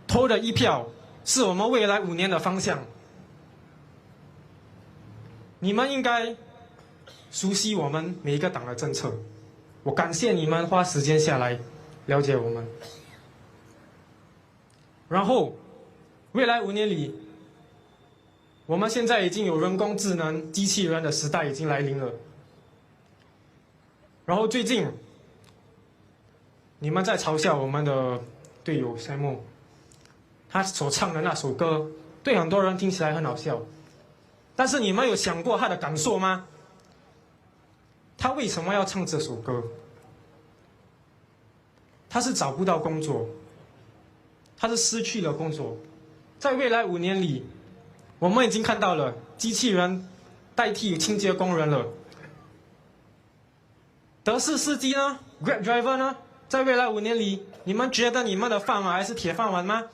投的一票，是我们未来5年的方向。你们应该熟悉我们每一个党的政策。我感谢你们花时间下来了解我们。然后，未来5年里，我们现在已经有人工智能、机器人的时代已经来临了。然后最近，你们在嘲笑我们的队友塞莫，他所唱的那首歌，对很多人听起来很好笑。但是你们有想过他的感受吗？他为什么要唱这首歌？他是找不到工作，他是失去了工作。在未来5年里，我们已经看到了机器人代替清洁工人了。德士司机呢 ？Grab driver 呢？在未来5年里，你们觉得你们的饭碗还是铁饭碗吗？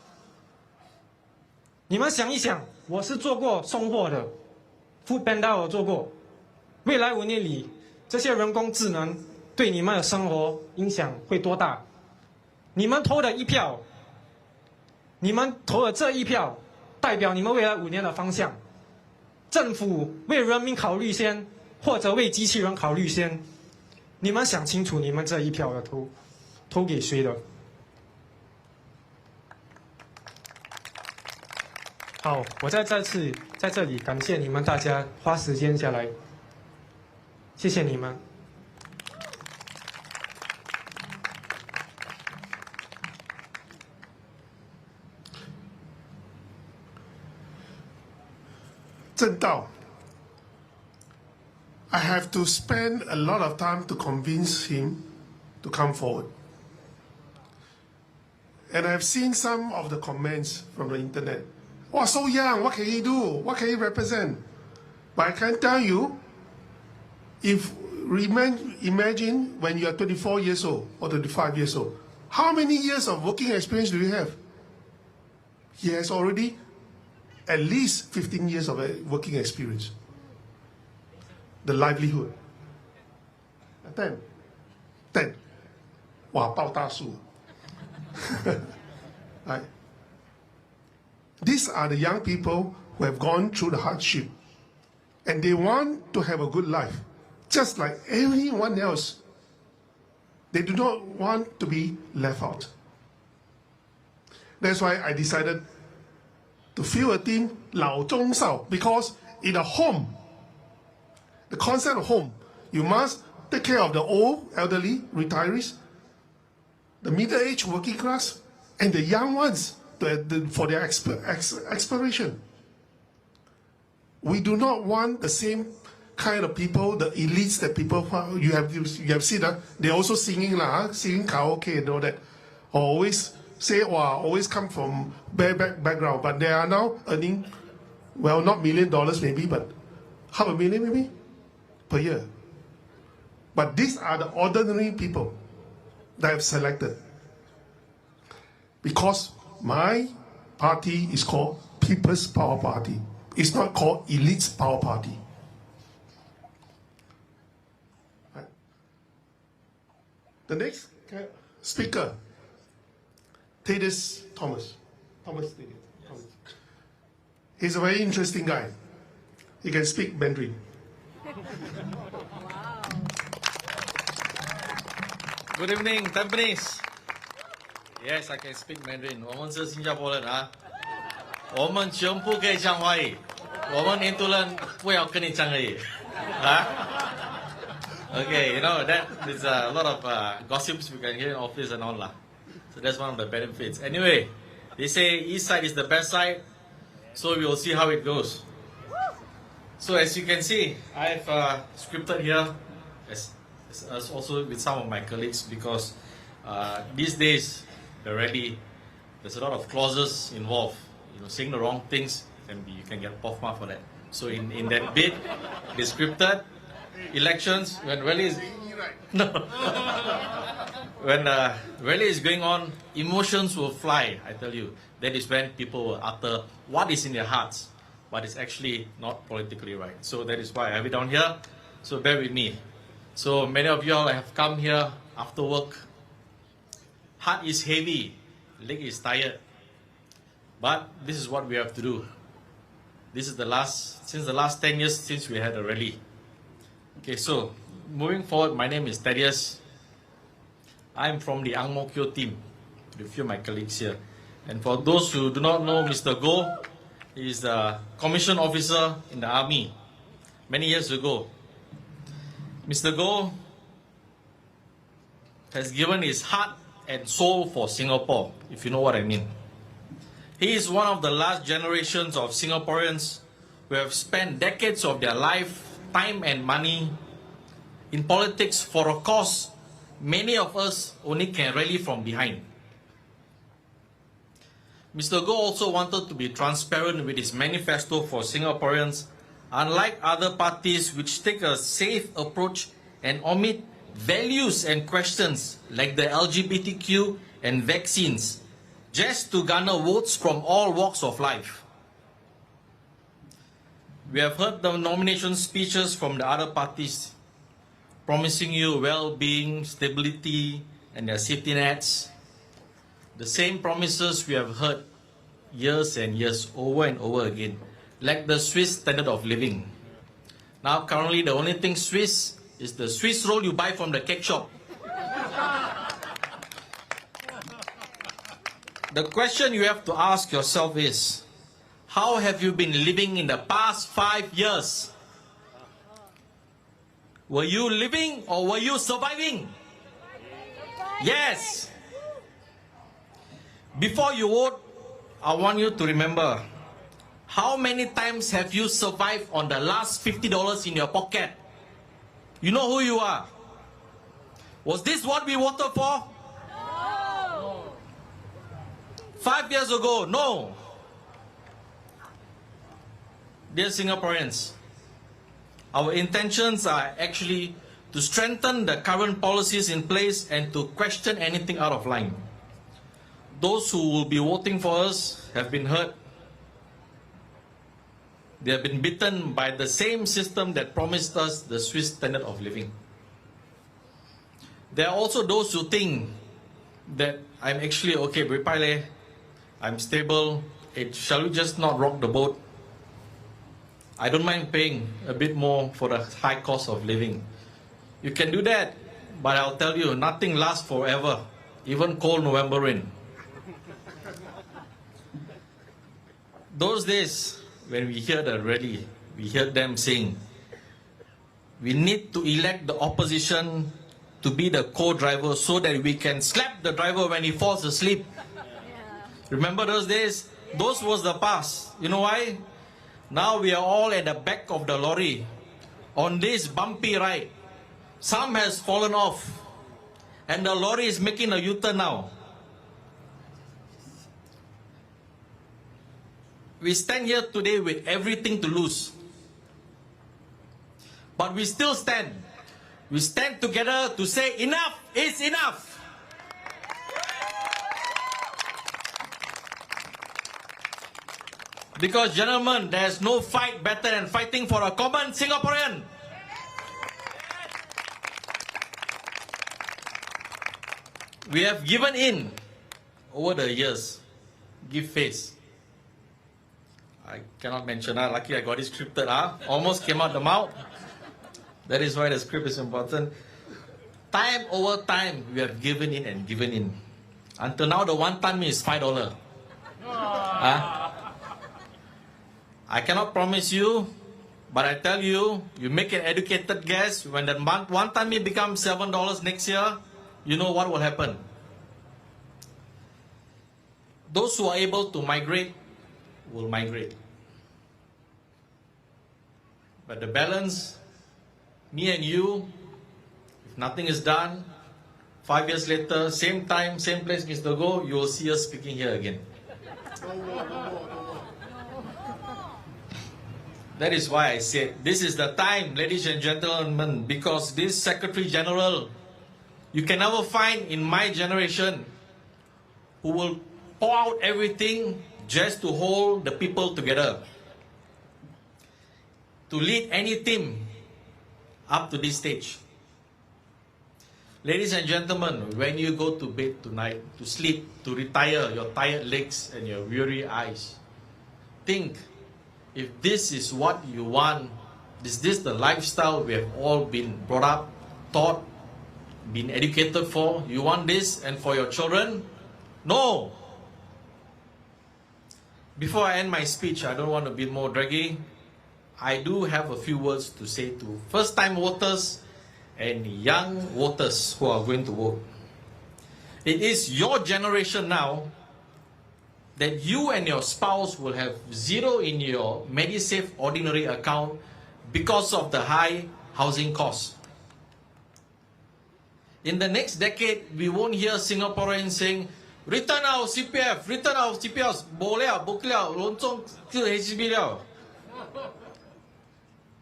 你们想一想，我是做过送货的 ，Food Panda 我做过。未来5年里，这些人工智能对你们的生活影响会多大？你们投的一票，你们投的这一票，代表你们未来5年的方向。政府为人民考虑先，或者为机器人考虑先？你们想清楚，你们这一票的投给谁的？好，我再次在这里感谢你们大家花时间下来，谢谢你们。正道 I have to spend a lot of time to convince him to come forward. And I've seen some of the comments from the internet. Oh, so young, what can he do? What can he represent? But I can tell you, if imagine when you are 24 years old or 25 years old, how many years of working experience do you have? He has already at least 15 years of working experience. The livelihood. 10. 哇，抱大树。Right. These are the young people who have gone through the hardship, and they want to have a good life, just like everyone else. They do not want to be left out. That's why I decided to fill a team 老中少 because in a home, the concept of home, you must take care of the old, elderly, retirees, the middle-aged working class, and the young ones for their exploration. We do not want the same kind of people, the elites that people you have seen. They're also singing singing karaoke and all that. Always say, always come from background, but they are now earning, well, not $1 million maybe, but $500,000 maybe per year. But these are the ordinary people that I've selected. Because my party is called People's Power Party. It's not called Elite's Power Party. Right. The next speaker, Thomas. Thomas. He's a very interesting guy. He can speak Mandarin. Good evening, Tampines. Yes, I can speak Mandarin. 我们是新加坡人啊，我们全部可以讲华语，我们印度人不要跟你讲而已啊。Okay, you know that there's a lot of gossips we can hear in office and all lah. So that's one of the benefits. Anyway, they say east side is the best side, so we will see how it goes. So as you can see, I've scripted here, as also with some of my colleagues, because these days the rally, there's a lot of clauses involved. You know, saying the wrong things, you can get off mark for that. So in that bit, they scripted elections when rallies. No. when the rally is going on, emotions will fly, I tell you. That is when people will utter what is in their hearts, but it's actually not politically right. So that is why I have it down here. So bear with me. So many of you all have come here after work. Heart is heavy, leg is tired. But this is what we have to do. This is since the last 10 years since we had a rally. Okay, so moving forward, my name is Thaddeus. I'm from the Ang Mo Kio team, with a few of my colleagues here. And for those who do not know Mr. Goh, he is the commission officer in the army many years ago. Mr. Goh has given his heart and soul for Singapore, if you know what I mean. He is one of the last generations of Singaporeans who have spent decades of their life, time and money in politics for a cause many of us only can rally from behind. Mr. Goh also wanted to be transparent with his manifesto for Singaporeans, unlike other parties which take a safe approach and omit values and questions like the LGBTQ and vaccines, just to garner votes from all walks of life. We have heard the nomination speeches from the other parties, promising you well-being, stability, and their safety nets. The same promises we have heard years and years over and over again, like the Swiss standard of living. Now currently the only thing Swiss is the Swiss roll you buy from the cake shop. The question you have to ask yourself is, how have you been living in the past 5 years? Were you living or were you surviving? Yes. Before you vote, I want you to remember, how many times have you survived on the last $50 in your pocket? You know who you are. Was this what we voted for? No. 5 years ago, no. Dear Singaporeans, our intentions are actually to strengthen the current policies in place and to question anything out of line. Those who will be voting for us have been hurt. They have been bitten by the same system that promised us the Swiss standard of living. There are also those who think that I'm actually okay, Bripale, I'm stable, shall we just not rock the boat? I don't mind paying a bit more for the high cost of living. You can do that, but I'll tell you, nothing lasts forever, even cold November rain. Those days, when we hear the rally, we hear them saying, we need to elect the opposition to be the co-driver so that we can slap the driver when he falls asleep. Remember those days? Those was the past. You know why? Now we are all at the back of the lorry on this bumpy ride. Some has fallen off and the lorry is making a U-turn now. We stand here today with everything to lose. But we still stand. We stand together to say enough is enough. Because, gentlemen, there's no fight better than fighting for a common Singaporean. We have given in over the years. Give face. I cannot mention, lucky I got it scripted, almost came out the mouth. That is why the script is important. Time over time, we have given in and given in. Until now, the one-time is $5. I cannot promise you, but I tell you, you make an educated guess, when the one-time becomes $7 next year, you know what will happen. Those who are able to migrate will migrate. But the balance, me and you, if nothing is done, 5 years later, same time, same place, Mr. Goh, you will see us speaking here again. That is why I said, this is the time, ladies and gentlemen, because this Secretary General You can never find in my generation who will pour out everything just to hold the people together, to lead any team up to this stage. Ladies and gentlemen, when you go to bed tonight, to sleep, to retire your tired legs and your weary eyes, think, if this is what you want, is this the lifestyle we have all been brought up, taught, been educated for? You want this and for your children? No! Before I end my speech, I don't want to be more draggy. I do have a few words to say to first-time voters and young voters who are going to vote. It is your generation now that you and your spouse will have zero in your MediSave ordinary account because of the high housing costs. In the next decade, we won't hear Singaporeans saying, return our CPF, return our CPF, boleh, book liao, loncong ke HDB liao.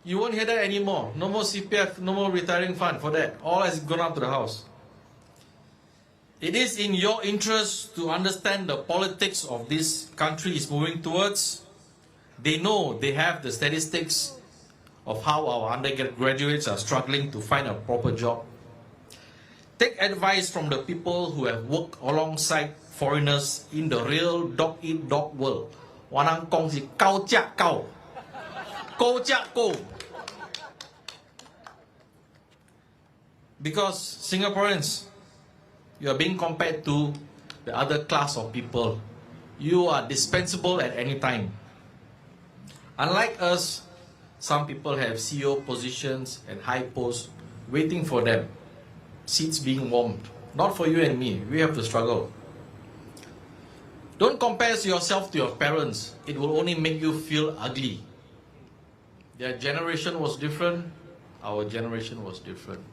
You won't hear that anymore. No more CPF, no more retiring fund for that. All has gone up to the house. It is in your interest to understand the politics of this country is moving towards. They know they have the statistics of how our undergraduates are struggling to find a proper job. Take advice from the people who have worked alongside foreigners in the real dog-eat-dog world. Wanang kong si kau jiak kau. Kau jiak kau. Because Singaporeans, you are being compared to the other class of people. You are dispensable at any time. Unlike us, some people have CEO positions and high posts waiting for them. Seats being warmed. Not for you and me. We have to struggle. Don't compare yourself to your parents. It will only make you feel ugly. Their generation was different. Our generation was different.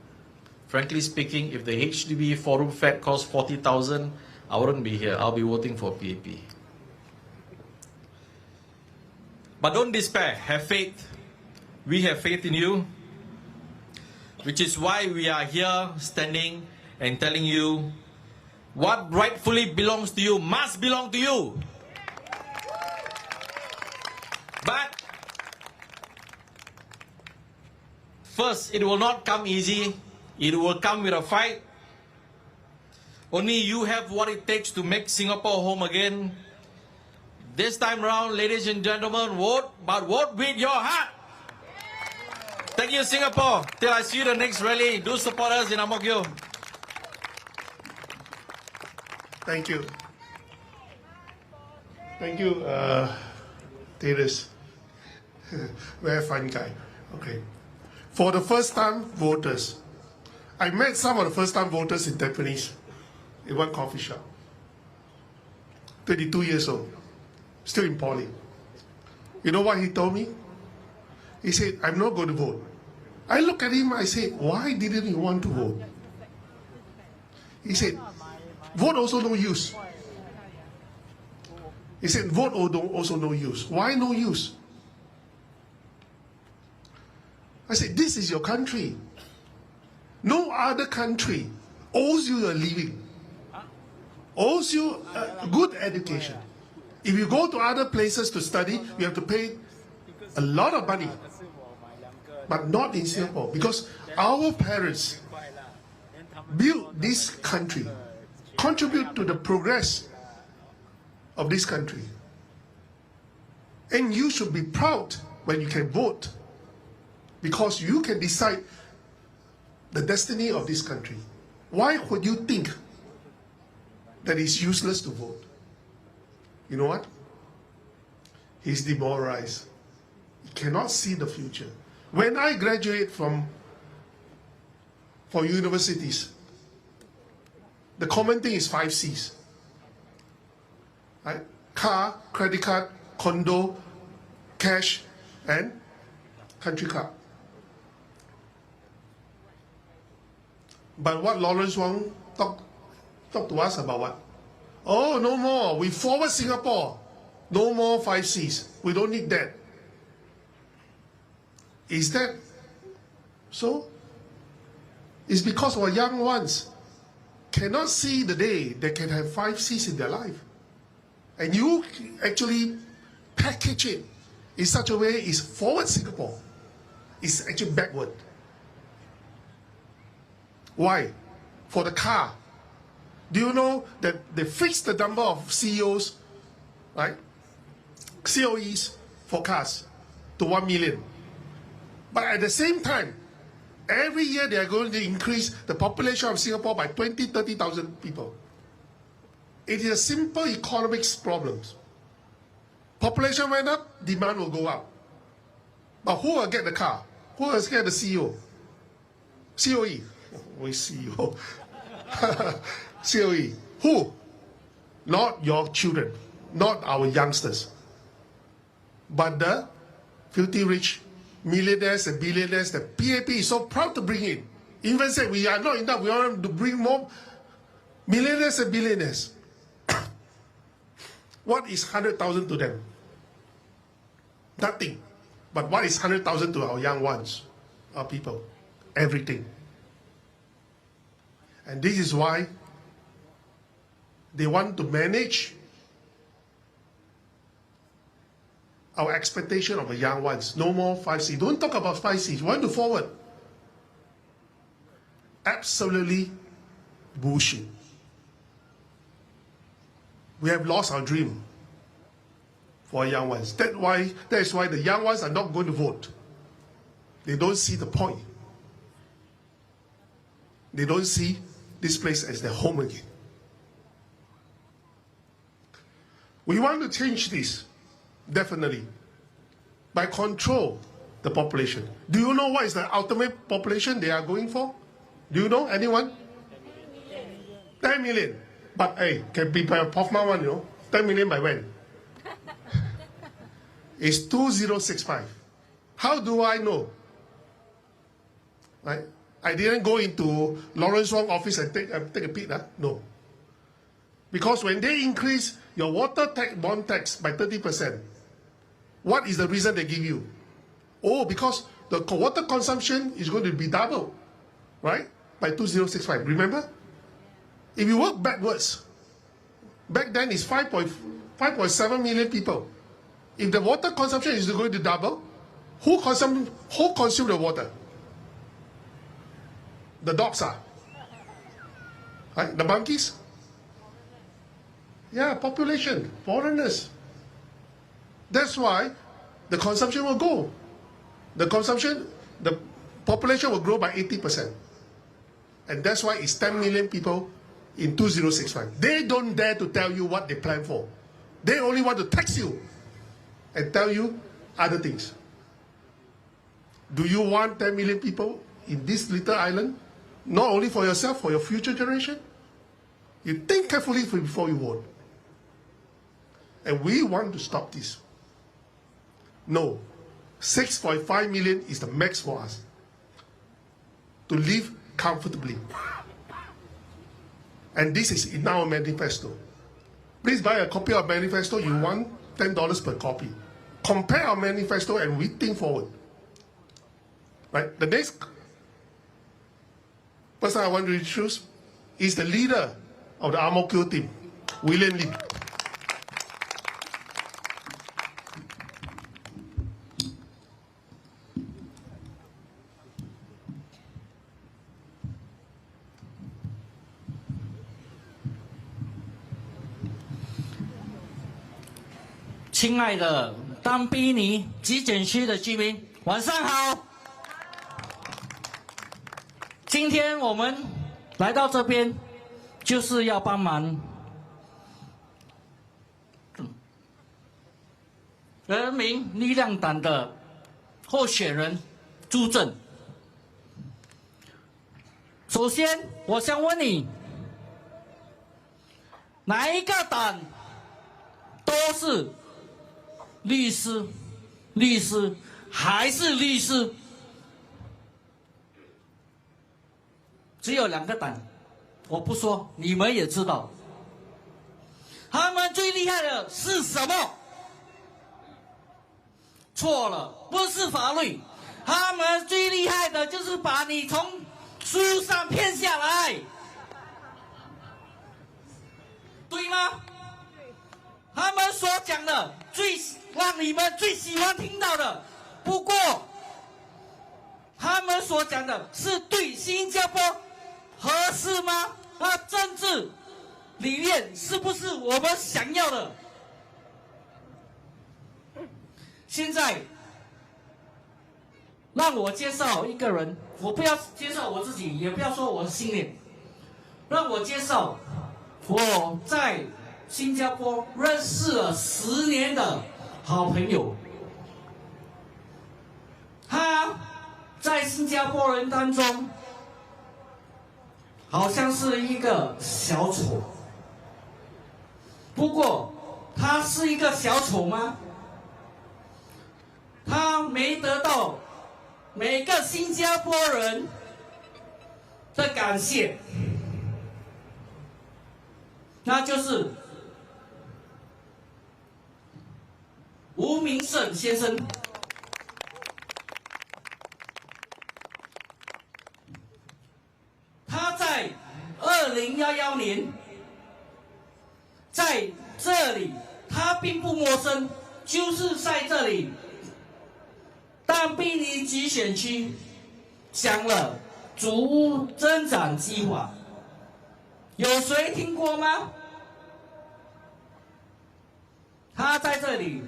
Frankly speaking, if the HDB 4-room flat cost 40,000, I wouldn't be here. I'll be voting for PAP. But don't despair. Have faith. We have faith in you, which is why we are here standing and telling you what rightfully belongs to you must belong to you. But first, it will not come easy. It will come with a fight. Only you have what it takes to make Singapore home again. This time around, ladies and gentlemen, vote, but vote with your heart. Thank you, Singapore. Till I see you the next rally, do support us in Ang Mo Kio. Thank you. Thank you, Teres. Very fun guy. Okay. For the first-time voters, I met some of the first-time voters in Tampines, in one coffee shop. 22 years old, still in poly. You know what he told me? He said, I'm not going to vote. I looked at him, I said, why didn't you want to vote? He said, vote also no use. He said, vote also no use. Why no use? I said, this is your country. No other country owes you a living, owes you a good education. If you go to other places to study, you have to pay a lot of money. But not in Singapore, because our parents built this country, contribute to the progress of this country. And you should be proud when you can vote, because you can decide the destiny of this country. Why would you think that it's useless to vote? You know what? He's demoralized. He cannot see the future. When I graduate from universities, the common thing is 5 C's. Right? Car, credit card, condo, cash, and country club. But what Lawrence Wong talk to us about what? Oh, no more. We forward Singapore. No more 5 C's. We don't need that. Is that so? It's because our young ones cannot see the day they can have 5 Cs in their life. And you actually package it in such a way it's forward Singapore. It's actually backward. Why? For the car. Do you know that they fixed the number of CEOs, right? COEs for cars to 1 million. But at the same time, every year they are going to increase the population of Singapore by 30,000 people. It is a simple economics problem. Population went up, demand will go up. But who will get the car? Who will get the CEO? COE. We CEO. COE. Who? Not your children, not our youngsters, but the filthy rich, millionaires and billionaires that PAP is so proud to bring in. Even said we are not enough, we want to bring more millionaires and billionaires. What is 100,000 to them? Nothing. But what is 100,000 to our young ones, our people? Everything. And this is why they want to manage our expectation of the young ones. No more 5C. Don't talk about 5C. You want to forward. Absolutely bullshit. We have lost our dream for young ones. That is why the young ones are not going to vote. They don't see the point. They don't see this place as their home again. We want to change this, definitely, by control the population. Do you know what is the ultimate population they are going for? Do you know, anyone? 10 million. But hey, can be by a Pofma one, you know. 10 million by when? It's 2065. How do I know? Right? I didn't go into Lawrence Wong's office and take a peek. No. Because when they increase your water tax, bond tax by 30%, what is the reason they give you? Oh, because the water consumption is going to be double, right? By 2065. Remember? If you work backwards, back then it's 5.7 million people. If the water consumption is going to double, who consume the water? The dogs are. Right? The monkeys? Yeah, population, foreigners. That's why the consumption will go. The population will grow by 80%. And that's why it's 10 million people in 2065. They don't dare to tell you what they plan for. They only want to tax you and tell you other things. Do you want 10 million people in this little island? Not only for yourself, for your future generation? You think carefully before you vote. And we want to stop this. No. 6.5 million is the max for us to live comfortably. And this is in our manifesto. Please buy a copy of manifesto. You want $10 per copy. Compare our manifesto and we think forward. Right? The next person I want to introduce is the leader of the Ang Mo Kio team, William Lim.亲爱的当比尼集检区的居民，晚上好。今天我们来到这边，就是要帮忙人民力量党的候选人朱正。首先，我想问你，哪一个党都是律师，律师还是律师？只有2个党，我不说，你们也知道。他们最厉害的是什么？错了，不是法律，他们最厉害的就是把你从书上骗下来。吗？他们所讲的让你们最喜欢听到的，不过他们所讲的是对新加坡合适吗？政治理念是不是我们想要的？现在让我介绍一个人，我不要介绍我自己，也不要说我的信念，让我介绍我在新加坡认识了10年的好朋友。他在新加坡人当中好像是一个小丑，不过他是一个小丑吗？他没得到每个新加坡人的感谢，那就是吴明胜先生。他在2011年在这里，他并不陌生，就是在这里但槟尼集选区讲了祖屋增长计划，有谁听过吗？他在这里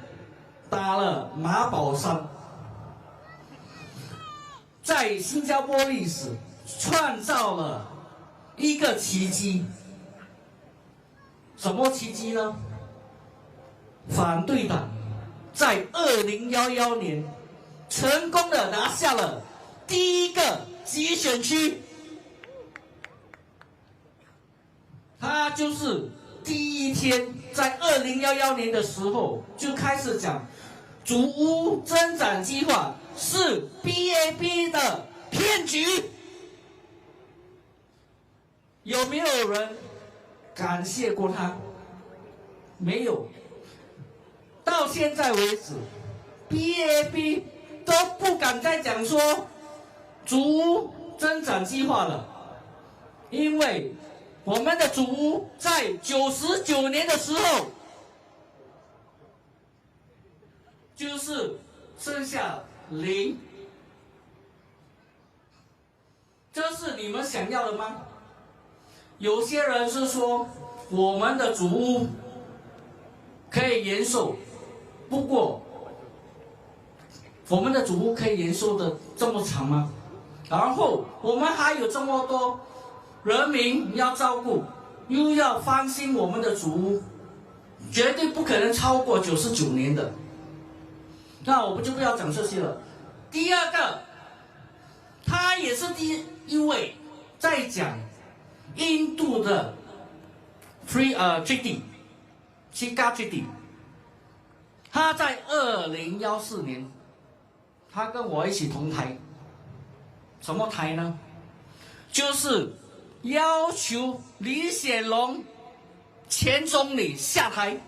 打了马宝山，在新加坡历史创造了一个奇迹。什么奇迹呢？反对党在2011年成功的拿下了第一个集选区，他就是第一天在2011年的时候就开始讲祖屋增长计划是 BAP 的骗局。有没有人感谢过他？没有。到现在为止 BAP 都不敢再讲说祖屋增长计划了，因为我们的祖屋在99年的时候就是剩下0，这是你们想要的吗？有些人是说我们的祖屋可以延寿，不过我们的祖屋可以延寿的这么长吗？然后我们还有这么多人民要照顾，又要翻新我们的祖屋，绝对不可能超过99年的。那我们就不要讲这些了。第二个，他也是第一位在讲印度的 Treaty Chica Treaty。他在2014年，他跟我一起同台。什么台呢？就是要求李显龙前总理下台。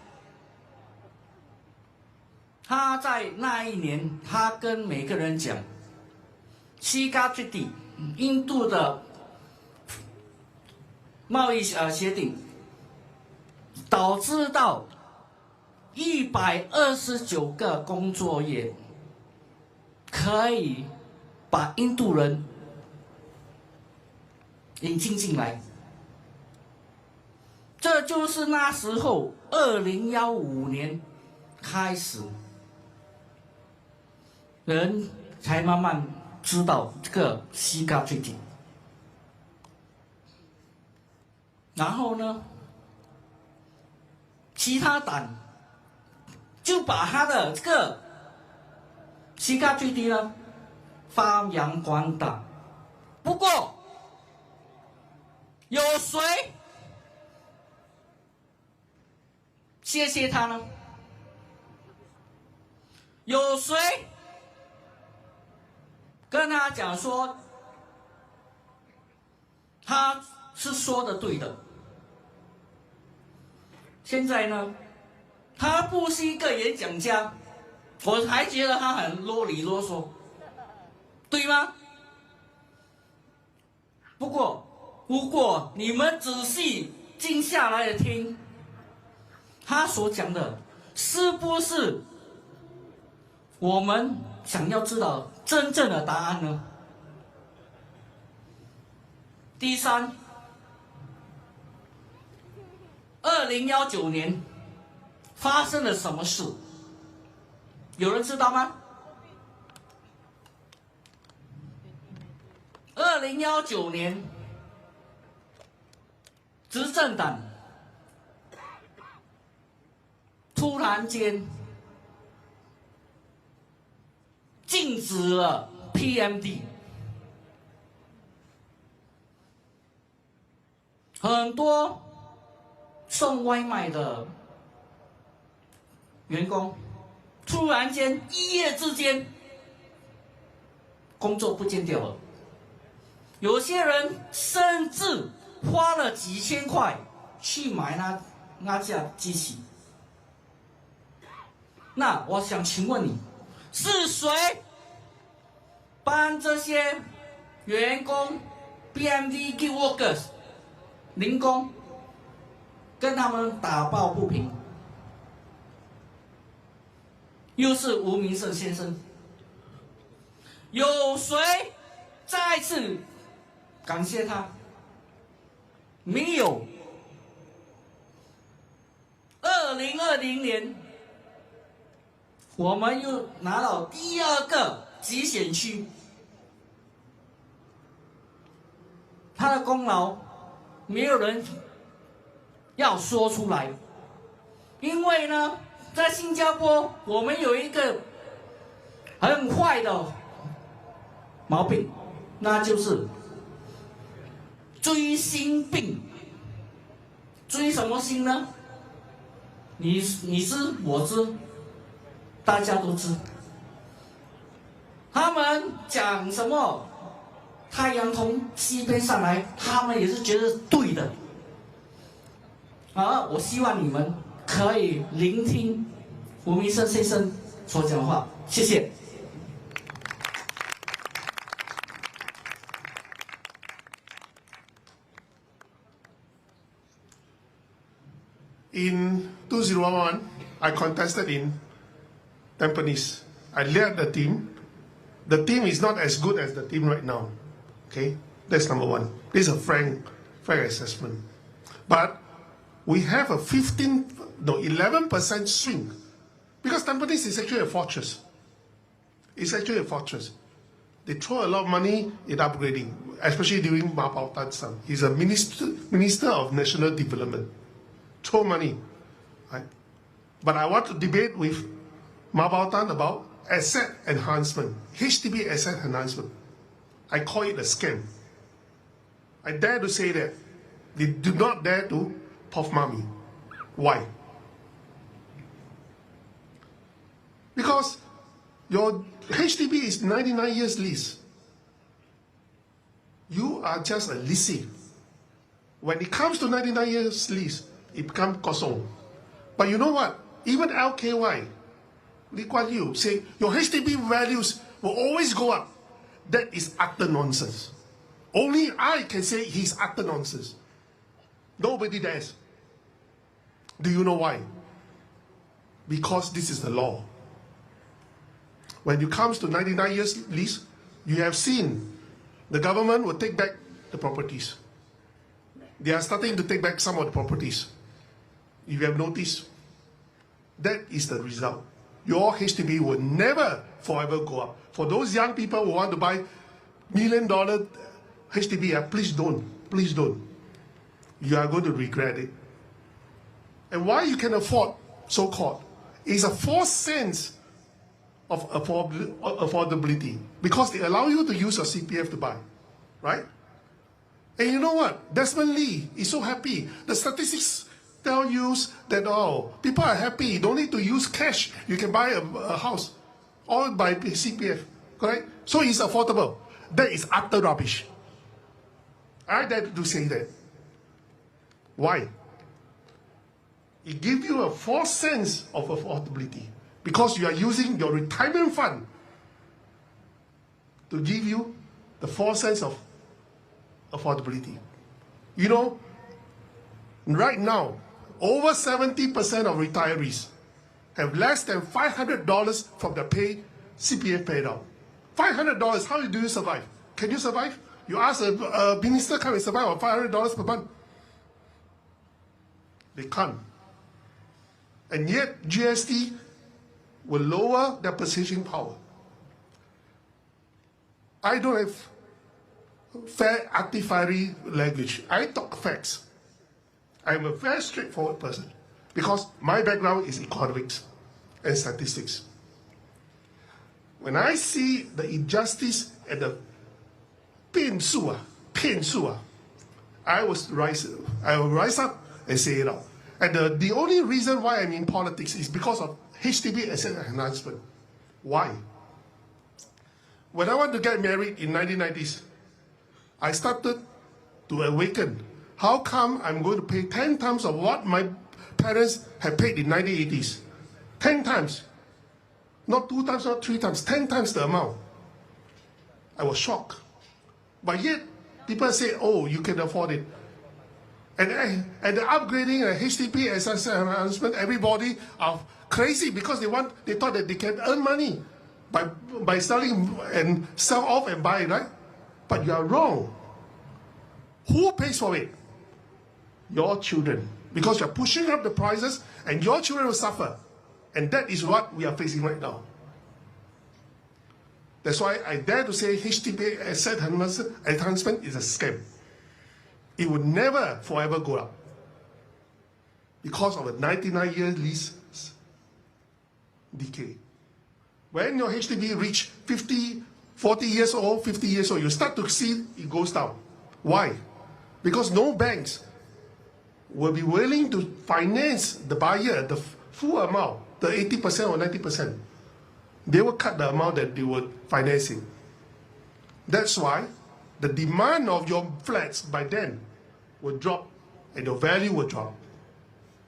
他在那一年，他跟每个人讲 Chica Treaty 印度的贸易协定，导致到129个工作业可以把印度人引进来。这就是那时候2015年开始，人才慢慢知道这个西嘎最近。然后呢，其他党就把他的这个西嘎最低呢发扬光大。不过有谁谢谢他呢？有谁跟他讲说他是说的对的？现在呢，他不是一个演讲家，我还觉得他很啰里啰嗦，对吗？不过如果你们仔细静下来的听，他所讲的是不是我们想要知道真正的答案呢？第三，2019年发生了什么事？有人知道吗？2019年，执政党突然间禁止了 PMD， 很多送外卖的员工突然间一夜之间工作不见掉了，有些人甚至花了几千块去买那架机器。那我想请问你，是谁帮这些员工 BMD Gig Workers 零工跟他们打抱不平？又是吴明胜先生，有谁再次感谢他？没有。2020年，我们又拿到第2个集选区，他的功劳没有人要说出来，因为呢，在新加坡我们有一个很坏的毛病，那就是追星病。追什么星呢？你知我知，大家都知。他们讲什么太阳从西边上来，他们也是觉得对的。我希望你们可以聆听吴明胜先生所讲的话，谢谢。In 2011, I contested in Tampines. I led the team. The team is not as good as the team right now. Okay, that's number one. This is a frank assessment. But we have a 11% swing because Tampines is actually a fortress. It's actually a fortress. They throw a lot of money in upgrading, especially during Ma Bao Tan's time. He's a minister of national development. Throw money, right? But I want to debate with Ma Bao Tan about asset enhancement, HDB asset enhancement. I call it a scam. I dare to say that. They do not dare to puff mommy. Why? Because your HDB is 99 years lease. You are just a lessee. When it comes to 99 years lease, it becomes kosong. But you know what? Even LKY, Lee Kuan Yew, say your HDB values will always go up. That is utter nonsense. Only I can say he's utter nonsense. Nobody dares. Do you know why? Because this is the law. When it comes to 99 years lease, you have seen the government will take back the properties. They are starting to take back some of the properties. If you have noticed, that is the result. Your HDB will never forever go up. For those young people who want to buy $1 million HDB, please don't. Please don't. You are going to regret it. And why you can afford so-called is a false sense of affordability because they allow you to use your CPF to buy, right? And you know what? Desmond Lee is so happy. The statistics tell you that, people are happy. You don't need to use cash. You can buy a house all by CPF, correct? So it's affordable. That is utter rubbish. I dare to say that. Why? It gives you a false sense of affordability because you are using your retirement fund to give you the false sense of affordability. You know, right now, over 70% of retirees have less than $500 from the pay CPF paid out. $500, how do you survive? Can you survive? You ask a minister, can we survive on $500 per month? They can't. And yet, GST will lower their purchasing power. I don't have fair artificial language. I talk facts. I'm a very straightforward person because my background is economics and statistics. When I see the injustice and the 骗术, I will rise up and say it out. And the only reason why I'm in politics is because of HDB asset enhancement. Why? When I want to get married in 1990s, I started to awaken. How come I'm going to pay 10 times of what my parents have paid in 1980s? 10 times. Not 2 times, not 3 times, 10 times the amount. I was shocked. But yet, people say, oh, you can afford it. And the upgrading and HDP asset enhancement, everybody are crazy because they thought that they can earn money by selling and sell off and buy, right? But you are wrong. Who pays for it? Your children. Because you're pushing up the prices and your children will suffer. And that is what we are facing right now. That's why I dare to say HDB asset enhancement is a scam. It would never forever go up because of a 99-year lease decay. When your HDB reach 40 years old, 50 years old, you start to see it goes down. Why? Because no banks will be willing to finance the buyer the full amount, the 80% or 90%. They will cut the amount that they were financing. That's why the demand of your flats by then will drop and your value will drop.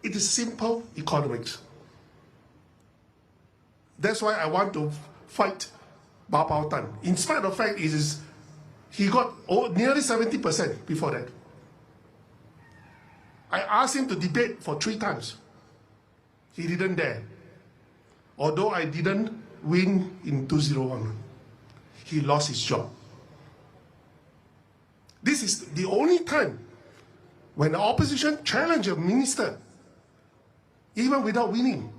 It is simple economics. That's why I want to fight Arbaah Haroun. In spite of the fact he got nearly 70% before that. I asked him to debate for 3 times. He didn't dare. Although I didn't win in 2011. He lost his job. This is the only time when the opposition challenged a minister, even without winning,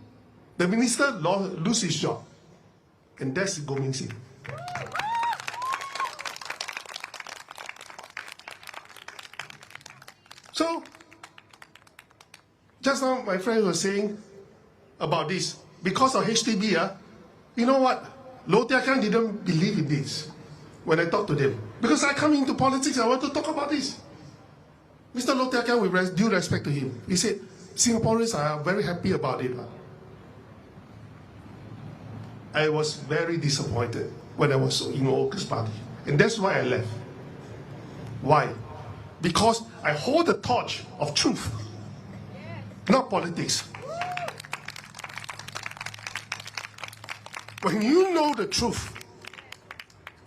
the minister loses his job. And that's Goh Meng Seng. So, just now my friend was saying about this. Because of HDB, you know what? Low Tia Kiang didn't believe in this when I talked to them. Because I come into politics, I want to talk about this. Mr. Low Tia Kiang, with due respect to him, he said, Singaporeans are very happy about it. I was very disappointed when I was in the Workers' Party. And that's why I left. Why? Because I hold the torch of truth, not politics. When you know the truth,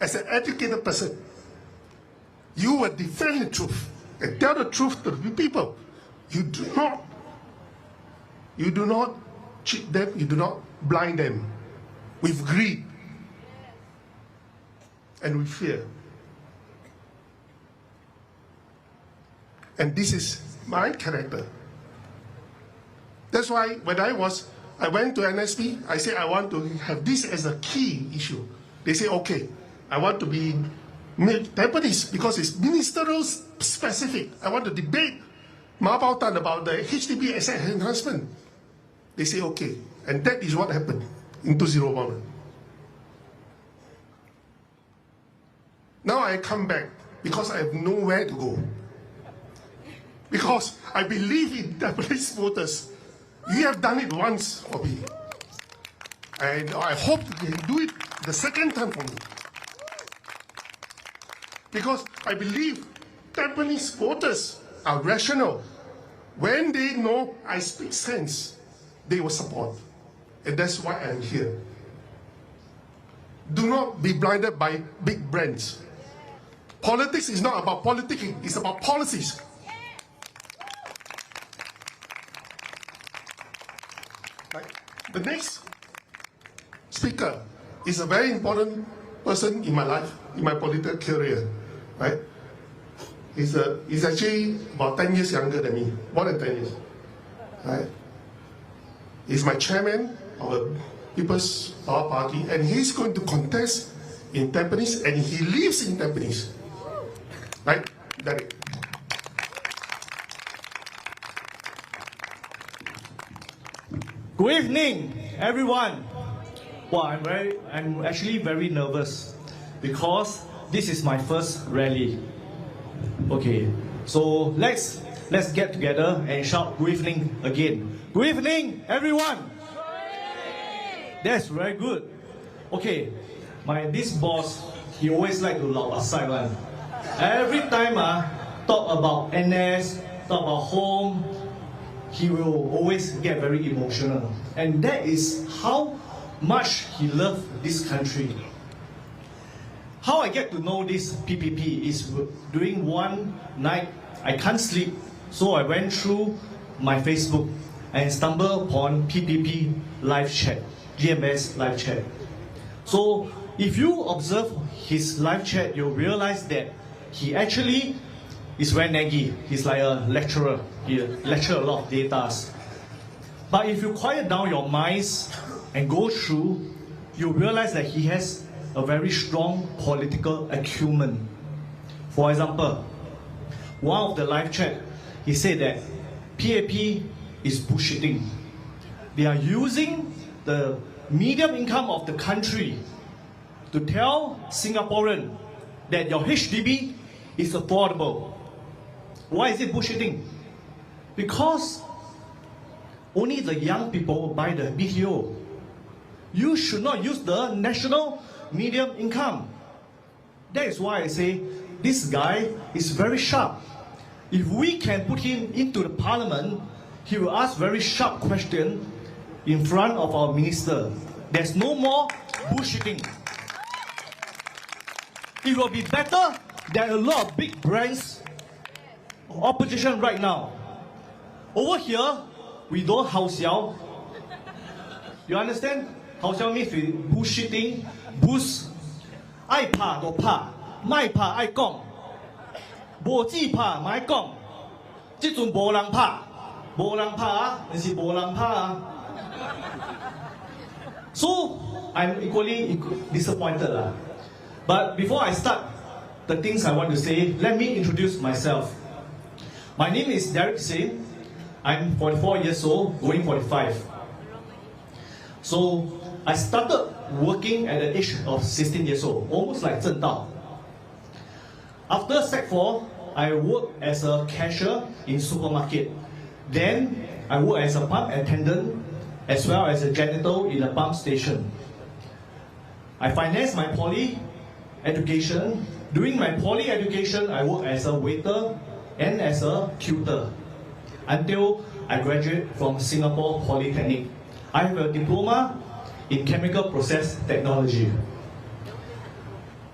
as an educated person, you will defend the truth and tell the truth to the people. You do not cheat them, you do not blind them with greed and with fear. And this is my character. That's why when I went to NSP, I said I want to have this as a key issue. They say, okay, I want to be Tampines because it's ministerial specific. I want to debate Arbaah Haroun about the HDB asset enhancement. They say, okay. And that is what happened in 2011. Now I come back because I have nowhere to go. Because I believe in Tampines voters. You have done it once for me. And I hope you can do it the second time for me. Because I believe Tampines voters are rational. When they know I speak sense, they will support. And that's why I'm here. Do not be blinded by big brands. Politics is not about politicking, it's about policies. The next speaker is a very important person in my life, in my political career, right? He's actually about 10 years younger than me, more than 10 years, right? He's my chairman of the People's Power Party, and he's going to contest in Tampines, and he lives in Tampines, right, Derrick? Good evening, everyone. Well, I'm actually very nervous because this is my first rally. Okay, so let's get together and shout good evening again. Good evening, everyone. That's very good. Okay, this boss, he always like to loud aside one. Every time talk about NS, talk about home, he will always get very emotional. And that is how much he loves this country. How I get to know this PPP is during one night, I can't sleep, so I went through my Facebook and stumbled upon PPP live chat, GMS live chat. So if you observe his live chat, you'll realize that he actually is very naggy. He's like a lecturer. He lectures a lot of data. But if you quiet down your minds and go through, you realize that he has a very strong political acumen. For example, one of the live chat, he said that PAP is bullshitting. They are using the medium income of the country to tell Singaporean that your HDB is affordable. Why is it bullshitting? Because only the young people buy the BTO. You should not use the national medium income. That is why I say this guy is very sharp. If we can put him into the parliament, he will ask very sharp questions in front of our minister. There's no more bullshitting. It will be better than a lot of big brands opposition right now. Over here, we don't 好笑. You understand? 好笑 means we bullshitting, boost. 愛拍就拍，唔拍愛講。無止拍唔愛講，這陣無人拍，無人拍啊，但是無人拍啊。So I'm equally disappointed lah. But before I start the things I want to say, let me introduce myself. My name is Derrick Sim. I'm 44 years old, going 45. So I started working at the age of 16 years old, almost like Zheng Dao. After Sec 4, I worked as a cashier in supermarket. Then I worked as a pump attendant as well as a janitor in a pump station. I financed my poly education. During my poly education, I worked as a waiter and as a tutor until I graduated from Singapore Polytechnic. I have a diploma in chemical process technology.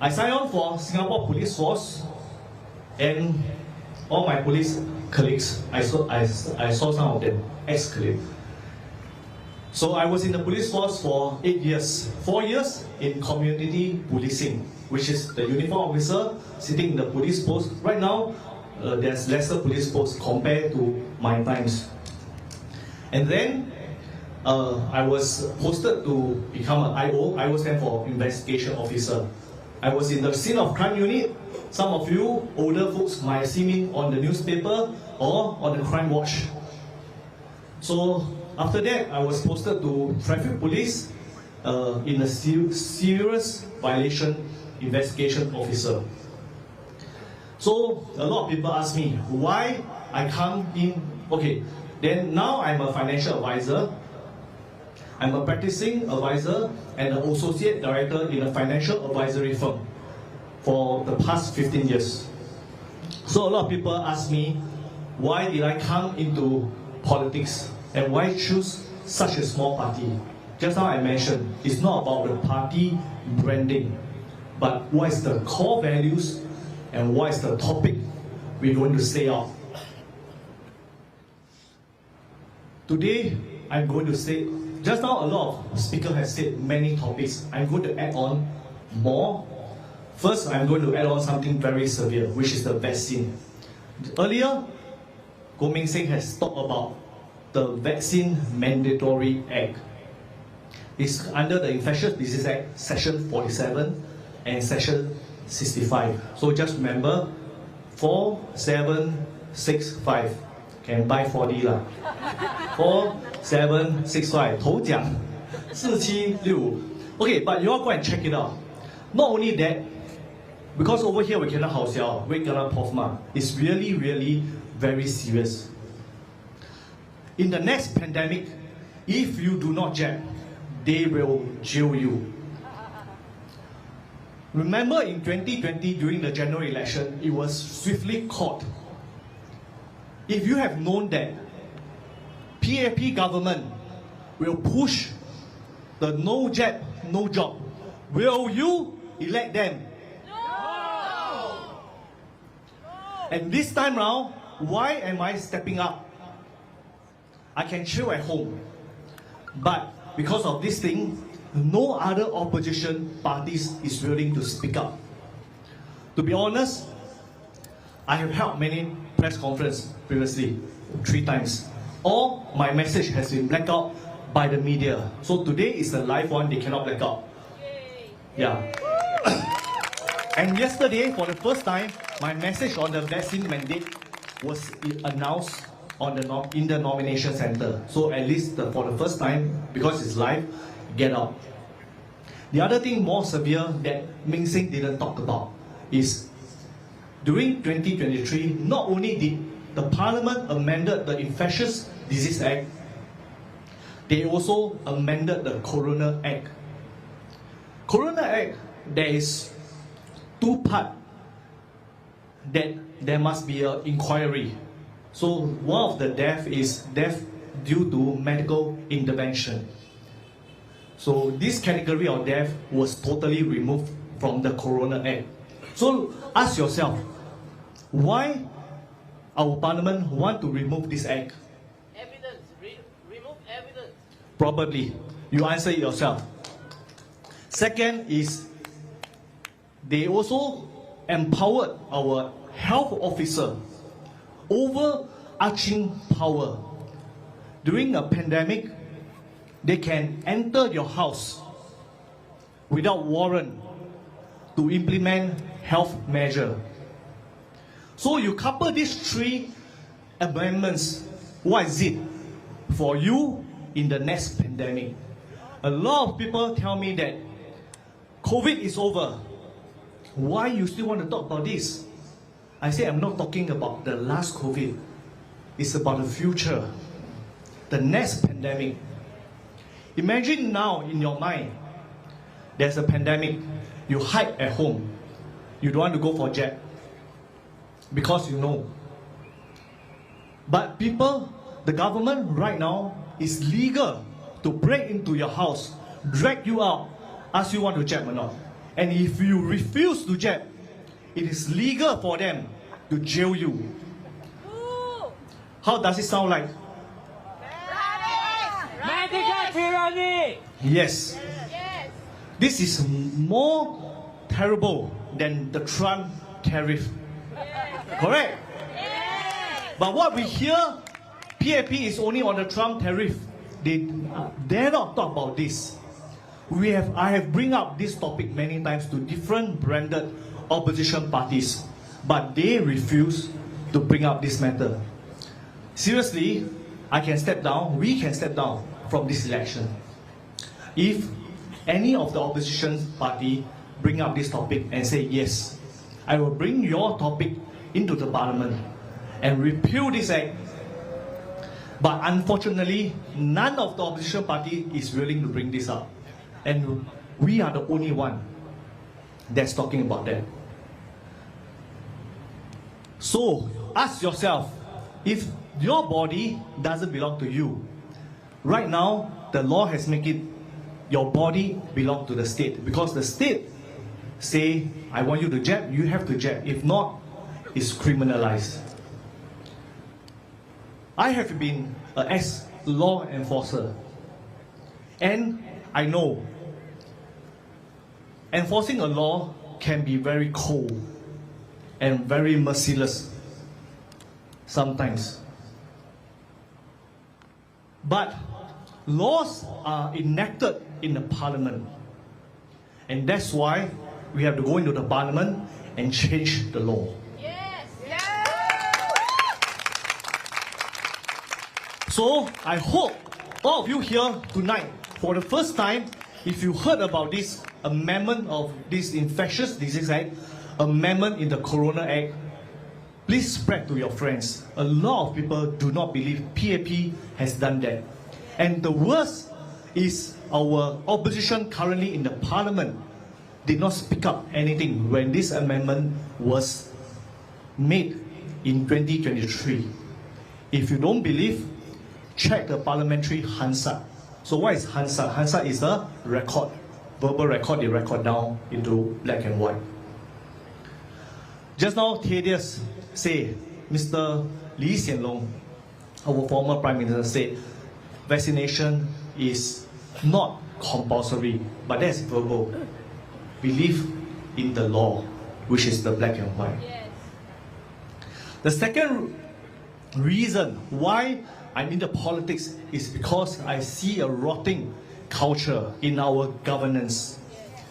I signed on for Singapore Police Force, and all my police colleagues, I saw some of them, ex-colleagues. So I was in the police force for 8 years, 4 years in community policing, which is the uniform officer sitting in the police post. Right now, there's lesser police posts compared to my times. And then I was posted to become an IO. IO stands for Investigation Officer. I was in the Scene of Crime Unit. Some of you older folks might see me on the newspaper or on the Crime Watch. So after that, I was posted to Traffic Police in a serious violation investigation officer. So a lot of people ask me why I come in. Okay, then now I'm a financial advisor. I'm a practicing advisor and an associate director in a financial advisory firm for the past 15 years. So a lot of people ask me, why did I come into politics and why choose such a small party? Just now I mentioned, it's not about the party branding, but what is the core values and what is the topic we're going to say out. Today, I'm going to say just now a lot of speakers have said many topics. I'm going to add on more. First, I'm going to add on something very severe, which is the vaccine. Earlier, Goh Meng Seng has talked about the Vaccine Mandatory Act. It's under the Infectious Disease Act, Section 47 and Section 65. So just remember, 4765. Can buy 4D lah. 4765. 头奖4765. Okay, but you all go and check it out. Not only that, because over here we cannot 好笑, we cannot POFMA. It's really, really very serious. In the next pandemic, if you do not jab, they will jail you. Remember in 2020 during the general election, it was swiftly caught. If you have known that PAP government will push the no jab, no job, will you elect them? No! And this time round, why am I stepping up? I can chill at home. But because of this thing, no other opposition parties is willing to speak up. To be honest, I have held many press conferences previously, 3 times. All my message has been blacked out by the media. So today is the live one, they cannot black out. Yeah. And yesterday, for the first time, my message on the vaccine mandate was announced in the nomination center. So at least for the first time, because it's live, get out. The other thing more severe that Meng Seng didn't talk about is during 2023, not only did the Parliament amended the Infectious Disease Act, they also amended the Corona Act. Corona Act, there is 2 parts that there must be an inquiry. So one of the death is death due to medical intervention. So this category of death was totally removed from the Corona Act. So ask yourself, why our parliament want to remove this act? Evidence. Remove evidence. Probably. You answer it yourself. Second is, they also empowered our health officer, overarching power. During a pandemic, they can enter your house without warrant to implement health measure. So you couple these 3 amendments, what is it for you in the next pandemic? A lot of people tell me that COVID is over. Why you still want to talk about this? I say I'm not talking about the last COVID. It's about the future, the next pandemic. Imagine now in your mind, there's a pandemic, you hide at home, you don't want to go for jab, because you know. But people, the government right now is legal to break into your house, drag you out, ask you want to jab or not. And if you refuse to jab, it is legal for them to jail you. How does it sound like? Medical tyranny. Yes. This is more terrible than the Trump tariff. Correct? But what we hear, PAP is only on the Trump tariff. They dare not talk about this. I have bring up this topic many times to different branded opposition parties, but they refuse to bring up this matter. Seriously, I can step down, we can step down from this election if any of the opposition party bring up this topic and say, yes, I will bring your topic into the parliament and repeal this act. But unfortunately, none of the opposition party is willing to bring this up. And we are the only one that's talking about that. So, ask yourself, if your body doesn't belong to you, right now, the law has made it your body belong to the state, because the state say, I want you to jab, you have to jab. If not, it's criminalized. I have been an ex-law enforcer. And I know enforcing a law can be very cold and very merciless sometimes. But laws are enacted in the parliament. And that's why we have to go into the parliament and change the law. Yes. So I hope all of you here tonight, for the first time, if you heard about this amendment of this Infectious Disease Act, amendment in the Corona Act, please spread to your friends. A lot of people do not believe PAP has done that. And the worst is our opposition currently in the parliament did not speak up anything when this amendment was made in 2023. If you don't believe, check the parliamentary Hansard. So what is Hansard? Hansard is a record, verbal record, they record down into black and white. Just now, Thaddeus said, Mr. Lee Hsien Loong, our former Prime Minister, said vaccination is not compulsory, but that's verbal. Believe in the law, which is the black and white. Yes. The second reason why I'm in the politics is because I see a rotting culture in our governance.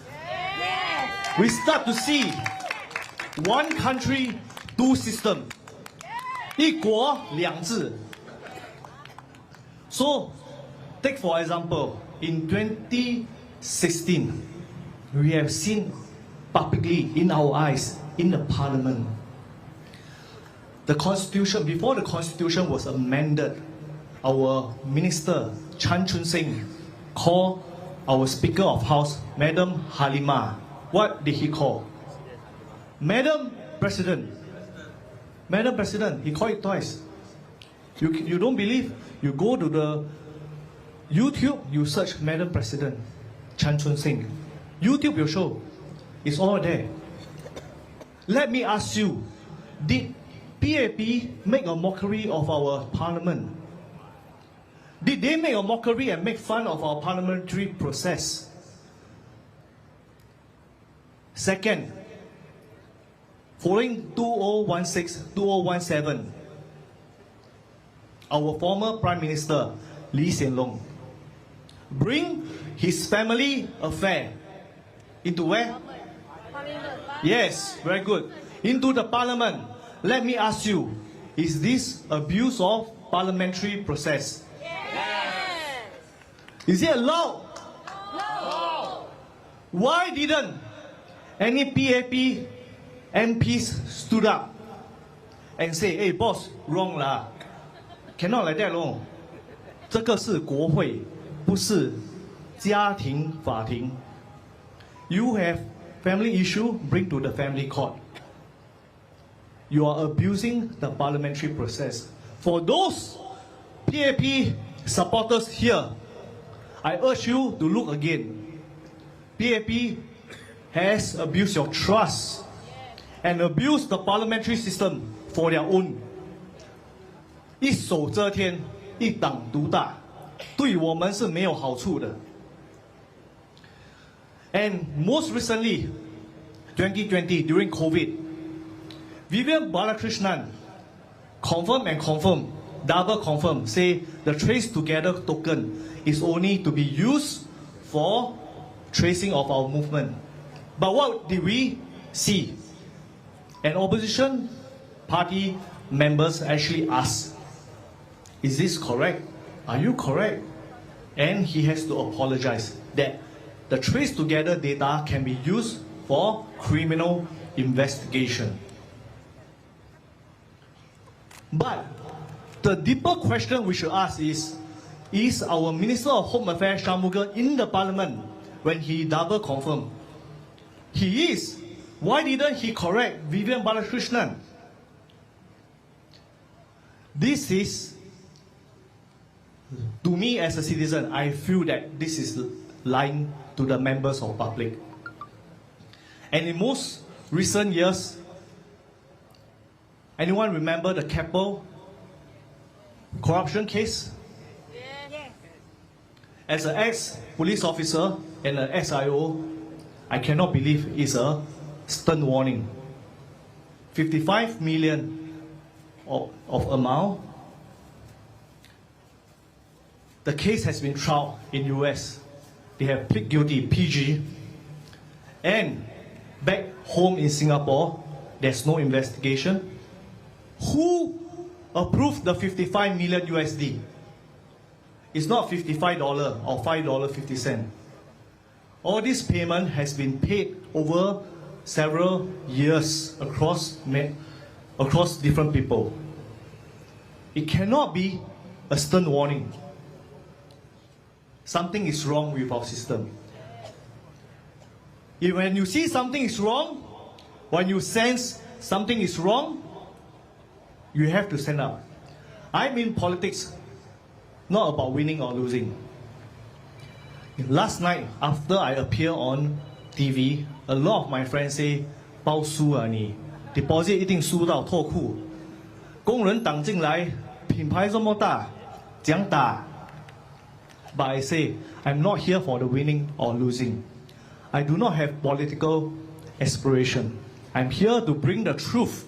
Yes. We start to see one country, two systems. 一国两制. So, take for example, in 2016, we have seen publicly in our eyes, in the parliament, the constitution, before the constitution was amended, our minister, Chan Chun Sing, called our Speaker of House, Madam Halima. What did he call? Madam President. Madam President, he called it twice. You don't believe? You go to the YouTube, you search Madam President, Chan Chun Sing. YouTube will show. It's all there. Let me ask you, did PAP make a mockery of our parliament? Did they make a mockery and make fun of our parliamentary process? Second, following 2016-2017, our former Prime Minister, Lee Hsien Loong, bring his family affair into where? Yes, very good. Into the parliament. Let me ask you, is this abuse of parliamentary process? Yes. Is it allowed? No. Why didn't any PAP MPs stood up and say, hey boss, wrong lah. Cannot like that, no. 这个是国会，不是家庭法庭。You have family issue, bring to the family court. You are abusing the parliamentary process. For those PAP supporters here, I urge you to look again. PAP has abused your trust and abused the parliamentary system for their own. 一手遮天，一党独大，对我们是没有好处的。And most recently, 2020, during COVID, Vere Balakrishnan double confirm, say the Trace Together token is only to be used for tracing of our movement. But what did we see? An opposition party members actually asked, is this correct? Are you correct? And he has to apologize that the Trace Together data can be used for criminal investigation. But the deeper question we should ask is our Minister of Home Affairs, Shanmugam, in the parliament when he double confirmed? He is. Why didn't he correct Vere Balakrishnan? This is, to me as a citizen, I feel that this is lying to the members of public. And in most recent years, anyone remember the Keppel corruption case? Yes. As an ex-police officer and an SIO, I cannot believe it's a stern warning. 55 million of amount. The case has been tried in US. They have plead guilty, PG. And back home in Singapore, there's no investigation. Who approved the 55 million USD? It's not $55 or $5.50. All this payment has been paid over several years across different people. It cannot be a stern warning. Something is wrong with our system. When you see something is wrong, when you sense something is wrong, you have to stand up. I'm in politics not about winning or losing. Last night, after I appear on TV, a lot of my friends say, 包输啊你 deposit 一定输到脱裤，工人党进来，品牌这么大，讲打。But I say, I'm not here for the winning or losing. I do not have political aspiration. I'm here to bring the truth.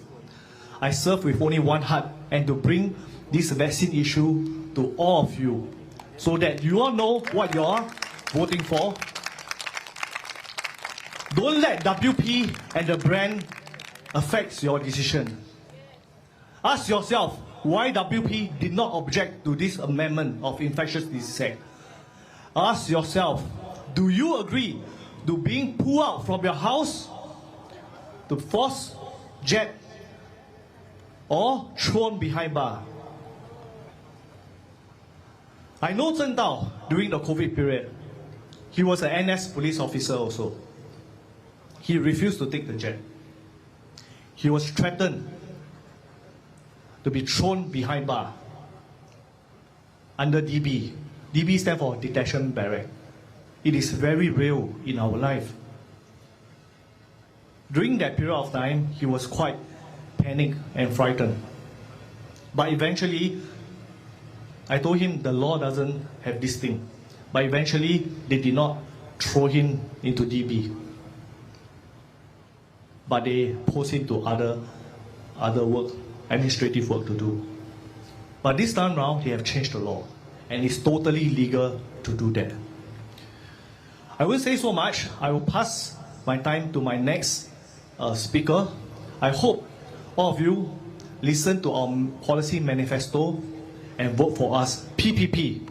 I serve with only one heart and to bring this vaccine issue to all of you so that you all know what you are voting for. Don't let WP and the brand affect your decision. Ask yourself why WP did not object to this amendment of Infectious Disease Act. Ask yourself, do you agree to being pulled out from your house, to force jet, or thrown behind bar? I know Zheng Dao during the COVID period. He was an NS police officer also. He refused to take the jet. He was threatened to be thrown behind bar under DB. DB stands for Detention Barrack. It is very real in our life. During that period of time, he was quite panicked and frightened. But eventually, I told him the law doesn't have this thing. But eventually, they did not throw him into DB. But they post him to other work, administrative work to do. But this time round, they have changed the law. And it's totally legal to do that. I won't say so much. I will pass my time to my next speaker. I hope all of you listen to our policy manifesto and vote for us, PPP.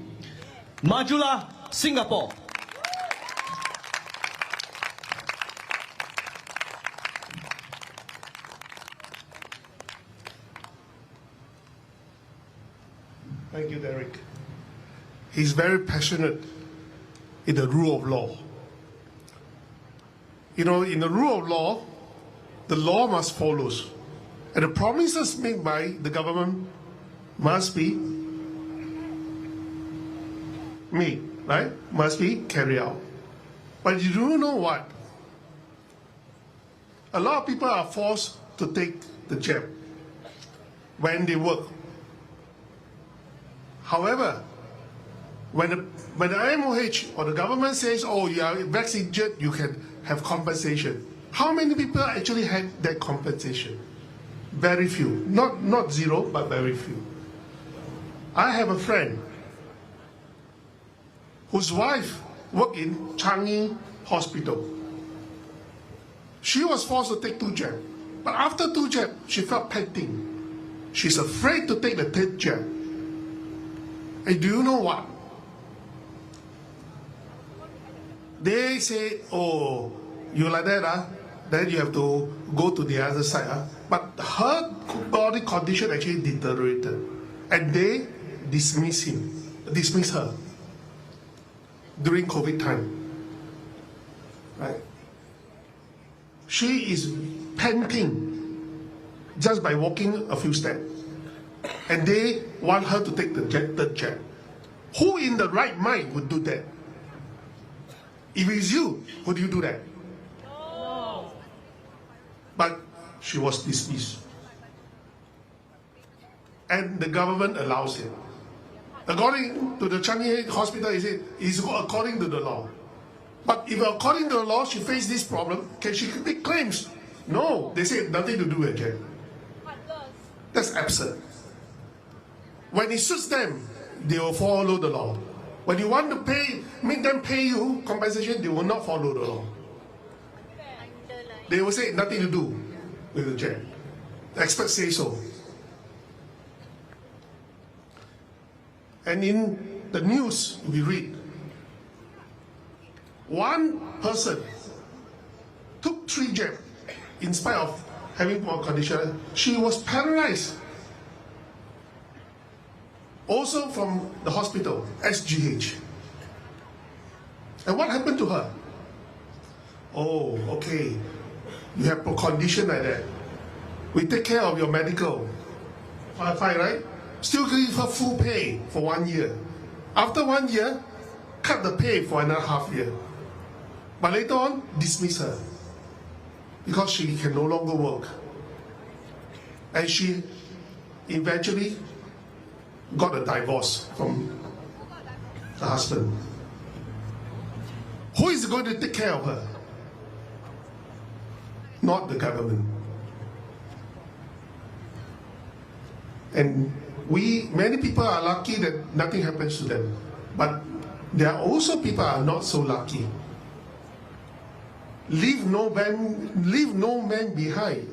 Majulah Singapore. Thank you, Derrick. He's very passionate in the rule of law. You know, in the rule of law, the law must follow. And the promises made by the government must be made, right? Must be carried out. But you do know what? A lot of people are forced to take the jab when they work. However, when the MOH or the government says, oh, you are vaccine jet, you can have compensation. How many people actually had that compensation? Very few. Not zero, but very few. I have a friend whose wife worked in Changi Hospital. She was forced to take 2 jabs. But after 2 jabs, she felt panting. She's afraid to take the 3rd jab. And do you know what? They say, oh, you like that, then you have to go to the other side. But her body condition actually deteriorated. And they dismiss her during COVID time. Right? She is panting just by walking a few steps. And they want her to take the 3rd jab. Who in the right mind would do that? If it's you, would you do that? No. But she was dismissed. And the government allows it. According to the Changi Hospital, he said it's according to the law. But if according to the law she faced this problem, can she make claims? No, they said nothing to do with it. That's absurd. When it suits them, they will follow the law. When you want to pay, make them pay you compensation, they will not follow the law. They will say nothing to do with the jet. The experts say so. And in the news we read, one person took 3 jabs in spite of having poor condition. She was paralyzed. Also from the hospital, SGH. And what happened to her? Oh, okay. You have a condition like that. We take care of your medical. Fine, right? Still give her full pay for 1 year. After 1 year, cut the pay for another half year. But later on, dismiss her. Because she can no longer work. And she eventually got a divorce from the husband. Who is going to take care of her? Not the government. And many people are lucky that nothing happens to them. But there are also people who are not so lucky. Leave no man behind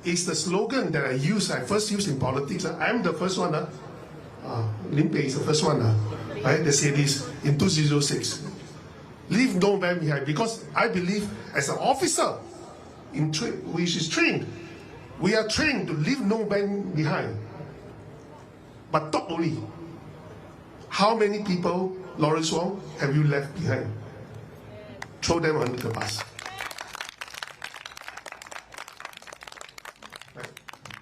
is the slogan that I first used in politics. I'm the first one. Lim Pei is the first one. Right? They say this in 2006. Leave no man behind, because I believe as an officer which is trained, we are trained to leave no man behind. But talk only. How many people, Lawrence Wong, have you left behind? Throw them under the bus. Right.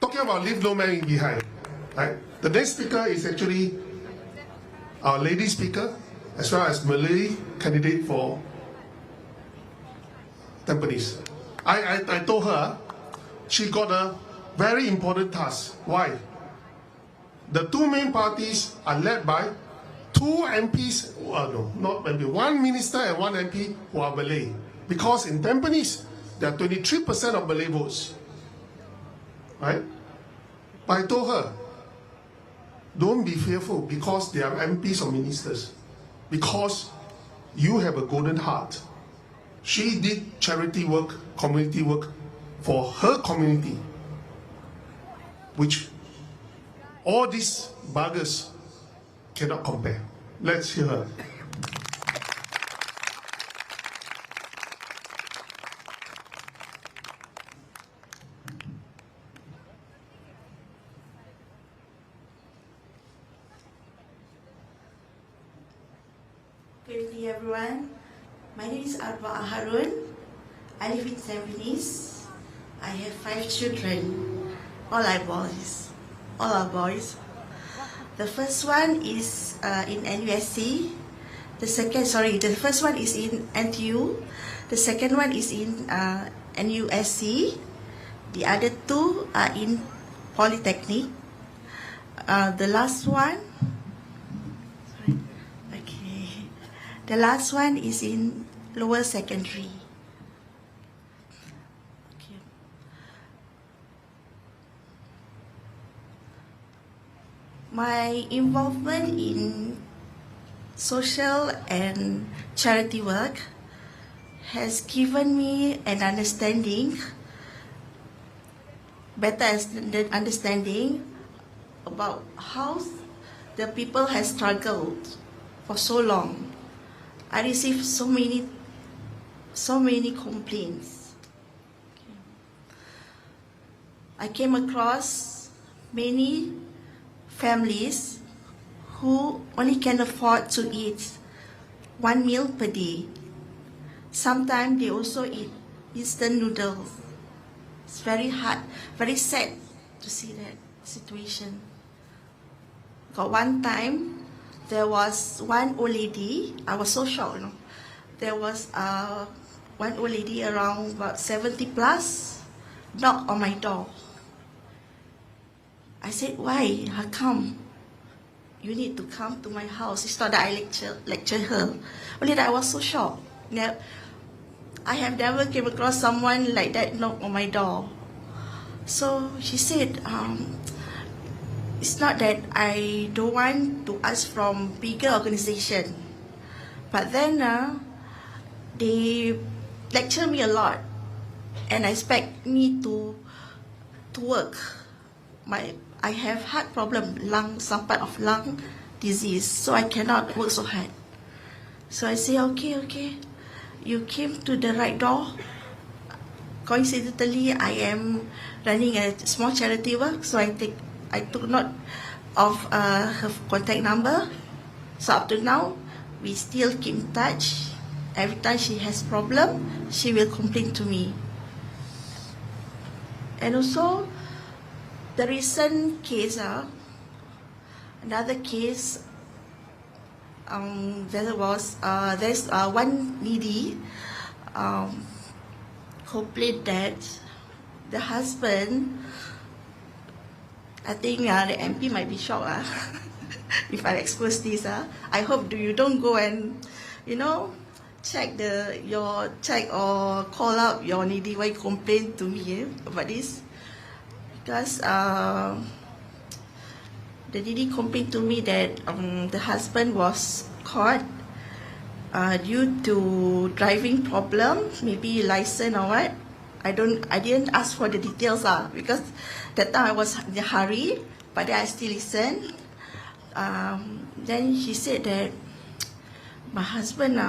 Talking about leave no man behind. Right? The next speaker is actually our lady speaker, as well as Malay candidate for Tampines. I told her she got a very important task. Why? The 2 main parties are led by 2 MPs, one minister and 1 MP who are Malay. Because in Tampines, there are 23% of Malay votes. Right? But I told her, don't be fearful because they are MPs or ministers. Because you have a golden heart. She did charity work, community work for her community, which all these buggers cannot compare. Let's hear her. Good evening, everyone. My name is Arbaah Haroun. I live in Tampines. I have 5 children. All are boys. The first one is in NUSC. The first one is in NTU. The second one is in NUSC. The other 2 are in Polytechnic. The last one is in lower secondary. Okay. My involvement in social and charity work has given me an better understanding about how the people has struggled for so long. I received so many complaints. I came across many families who only can afford to eat 1 meal per day. Sometimes they also eat instant noodles. It's very hard, very sad to see that situation. Got one time, there was one old lady. I was so shocked. There was one old lady around about 70 plus knocked on my door. I said, why? How come? you need to come to my house. It's not that I lecture her. Only that I was so shocked. I have never came across someone like that knock on my door. So she said, it's not that I don't want to ask from bigger organization, but then they lecture me a lot and expect me to work. I have heart problem, some part of lung disease, so I cannot work so hard. So I say, okay, you came to the right door. Coincidentally, I am running a small charity work, so I took note of her contact number. So up to now, we still keep in touch. Every time she has problem, she will complain to me. And also, the recent case, another case, there's one needy complained that the husband, I think the MP might be shocked if I expose this. I hope you don't go and, check or call up your needy wife complain to me about this. Because the needy complained to me that the husband was caught due to driving problem, maybe license or what. I didn't ask for the details because that time I was in a hurry, but then I still listened. Then she said that my husband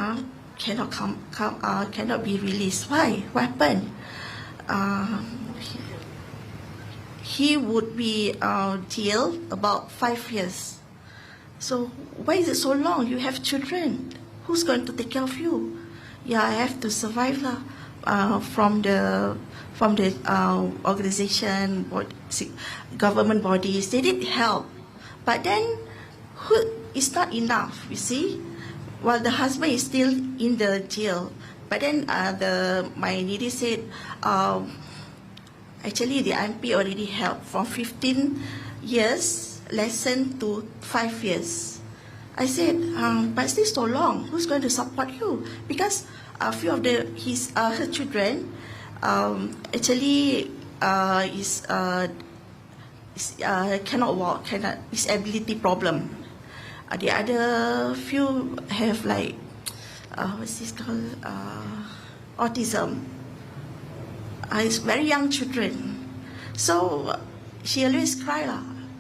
cannot be released. Why? What happened? He would be jailed about 5 years. So why is it so long? You have children. Who's going to take care of you? Yeah, I have to survive from the organization, government bodies. They did help, but then it's not enough. You see, while the husband is still in the jail, but then my needy said, actually the MP already helped from 15 years lesson to 5 years. I said, but still so long. Who's going to support you? Because a few of her children actually cannot walk, disability problem. The other few have what's this called? Autism. It's very young children. So she always cry.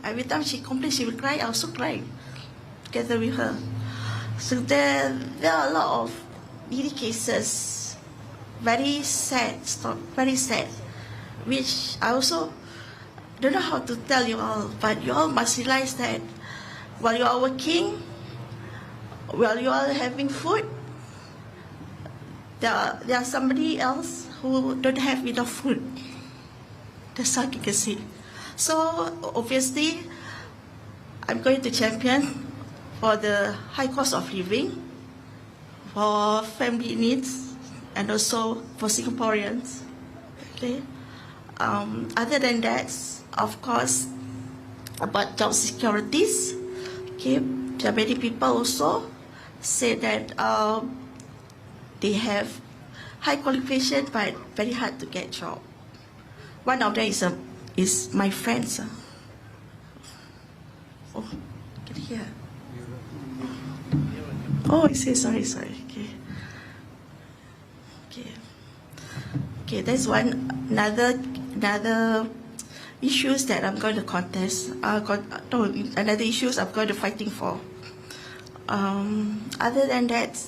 Every time she complains, she will cry. I also cry together with her. So there are a lot of needy cases, very sad, which I also don't know how to tell you all, but you all must realize that while you are working, while you are having food, there are somebody else who don't have enough food. That's how you can see. So obviously, I'm going to champion for the high cost of living, for family needs, and also for Singaporeans. Okay. Other than that, of course, about job securities. Okay, there are many people also say that they have high qualification but very hard to get job. One of them is my friend. Oh, can you hear? Oh, I say sorry. Okay, that's another issues that I'm going to contest. Another issues I'm going to fighting for. Other than that,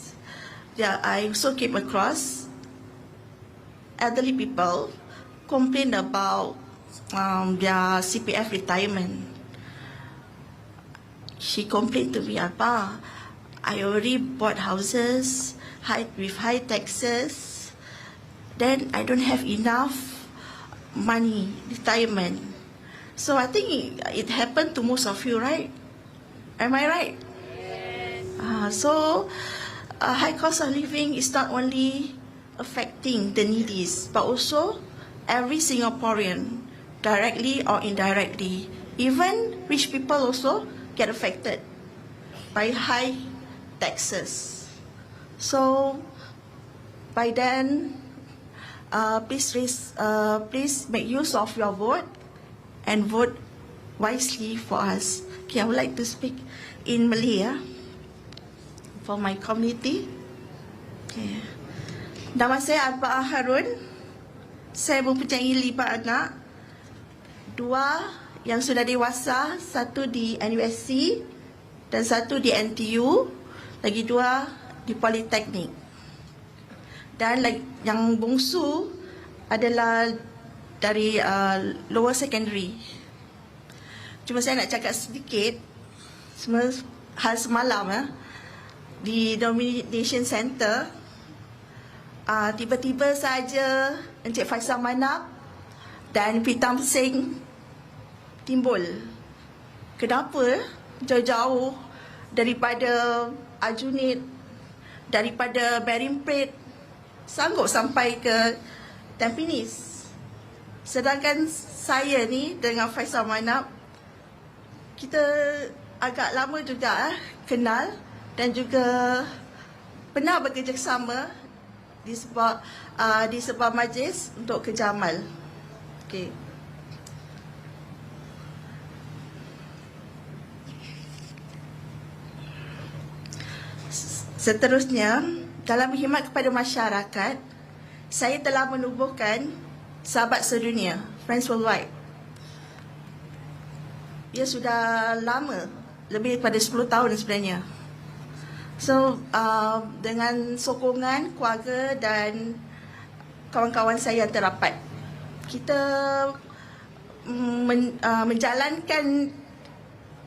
I also came across elderly people complain about their CPF retirement. She complained to me, Arbaah, I already bought houses with high taxes. Then I don't have enough money, retirement. So I think it happened to most of you, right? Am I right? Yes. High cost of living is not only affecting the needies, but also every Singaporean, directly or indirectly. Even rich people also get affected. by high taxes. So by then, please make use of your vote and vote wisely for us. Okay, I would like to speak in Malay for my community. Okay. Nama saya Arbaah Haroun. Saya mempunyai 5 anak. 2 yang sudah dewasa, 1 di NUSC dan 1 di NTU, lagi 2 di Politeknik. Dan yang bungsu adalah dari lower secondary. Cuma saya nak cakap sedikit hal semalam di Nomination Center. Tiba-tiba saja Encik Faisal Manap dan Peter Seng timbul. Kenapa? Jauh-jauh daripada Aljunied, daripada Berimprit, sanggup sampai ke Tampines. Sedangkan saya ni dengan Faisal Manap, kita agak lama juga kenal dan juga pernah bekerjasama di sebuah majlis untuk kerja amal. Okay. Seterusnya, dalam khidmat kepada masyarakat, saya telah menubuhkan Sahabat Sedunia, Friends Worldwide. Ia sudah lama, lebih daripada 10 tahun sebenarnya. So, dengan sokongan keluarga dan kawan-kawan saya yang terapat, kita menjalankan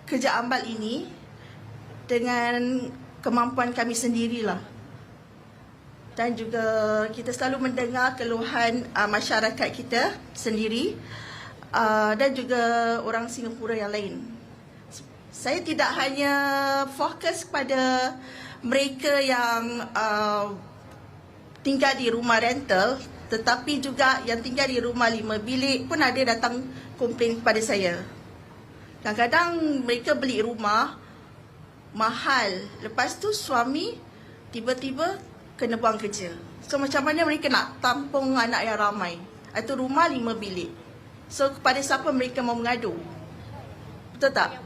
kerja amal ini dengan kemampuan kami sendirilah. Dan juga kita selalu mendengar keluhan masyarakat kita sendiri dan juga orang Singapura yang lain. Saya tidak hanya fokus kepada mereka yang tinggal di rumah rental, tetapi juga yang tinggal di rumah 5 bilik pun ada datang komplain kepada saya. Kadang-kadang mereka beli rumah mahal, lepas tu suami tiba-tiba kena buang kerja. So macam mana mereka nak tampung anak yang ramai? Itu rumah 5 bilik. So kepada siapa mereka mau mengadu? Betul tak?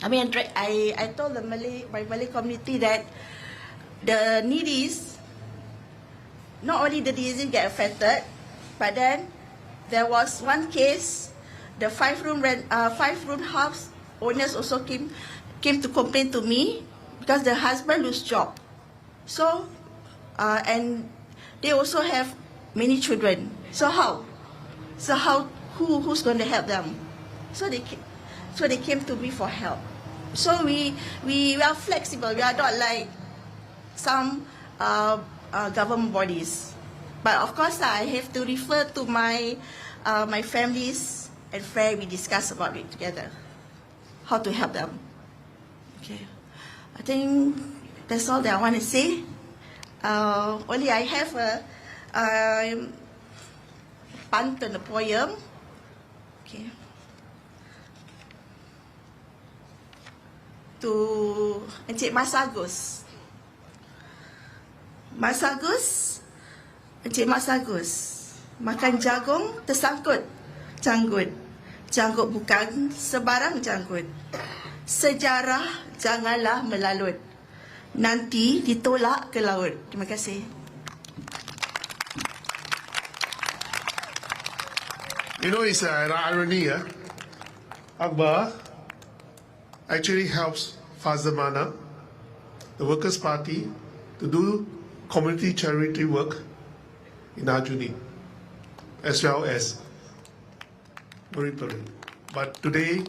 I told my Malay community that the needies, not only the needies get affected, but then there was one case, the 5-room house owners also came to complain to me because the husband lose job. So, and they also have many children. So how? Who's going to help them? So they came to me for help. So we are flexible. We are not like some government bodies. But of course, I have to refer to my families and friends. We discuss about it together, how to help them. Okay, I think that's all that I want to say. Only I have a pantun, a poem. Okay. To Encik Mas Agus. Mas Agus, Encik Mas Agus, makan jagung tersangkut janggut. Janggut bukan sebarang janggut. Sejarah janganlah melalut, nanti ditolak ke laut. Terima kasih. You know, it's an irony, Arbaah actually helps Fazal Manap, the Workers' Party, to do community charity work in Aljunied, as well as Maripuri. But today,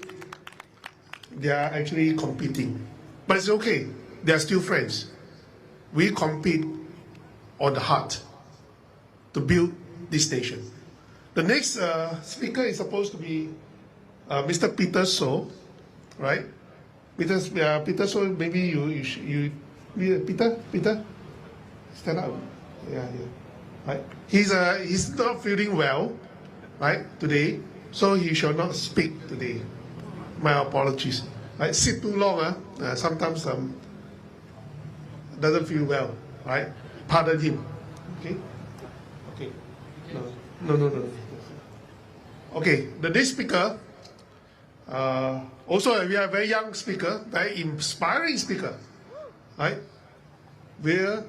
they are actually competing. But it's okay, they are still friends. We compete on the heart to build this nation. The next speaker is supposed to be Mr. Peter Soh, right? Peter Soh, maybe you Peter, stand up. Yeah. Right. He's not feeling well, right, today, so he shall not speak today. My apologies. right? Sit too long, sometimes doesn't feel well, right? Pardon him. Okay? Okay. No. Okay, the next speaker, also we are a very young speaker, very inspiring speaker, right? Vere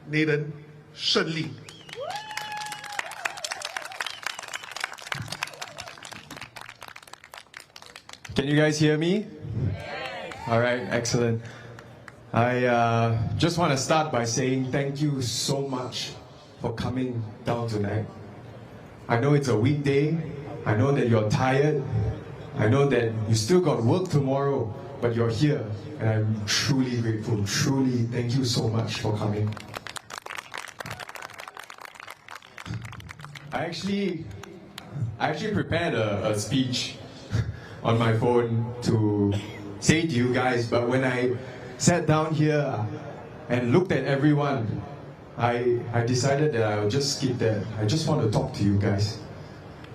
Nathan, Shengli. Can you guys hear me? All right, excellent. I just want to start by saying thank you so much for coming down tonight. I know it's a weekday. I know that you're tired. I know that you still got work tomorrow, but you're here, and I'm truly grateful. Truly, thank you so much for coming. I actually prepared a speech on my phone to say to you guys, but when I sat down here and looked at everyone, I decided that I would just skip that. I just want to talk to you guys.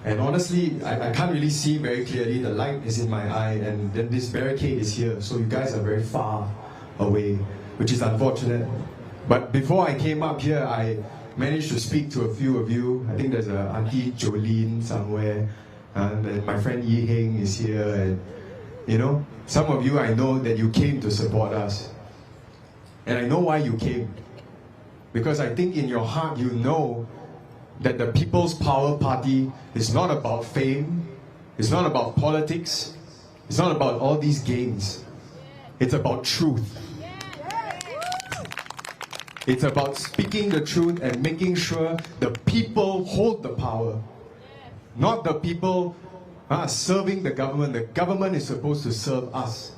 And honestly, I can't really see very clearly. The light is in my eye, and then this barricade is here, so you guys are very far away, which is unfortunate. But before I came up here, I managed to speak to a few of you. I think there's a Auntie Jolene somewhere, and my friend Yi Heng is here, and you know, some of you I know that you came to support us. And I know why you came. Because I think in your heart you know that the People's Power Party is not about fame, it's not about politics, it's not about all these games. It's about truth. It's about speaking the truth and making sure the people hold the power. Not the people serving the government. The government is supposed to serve us.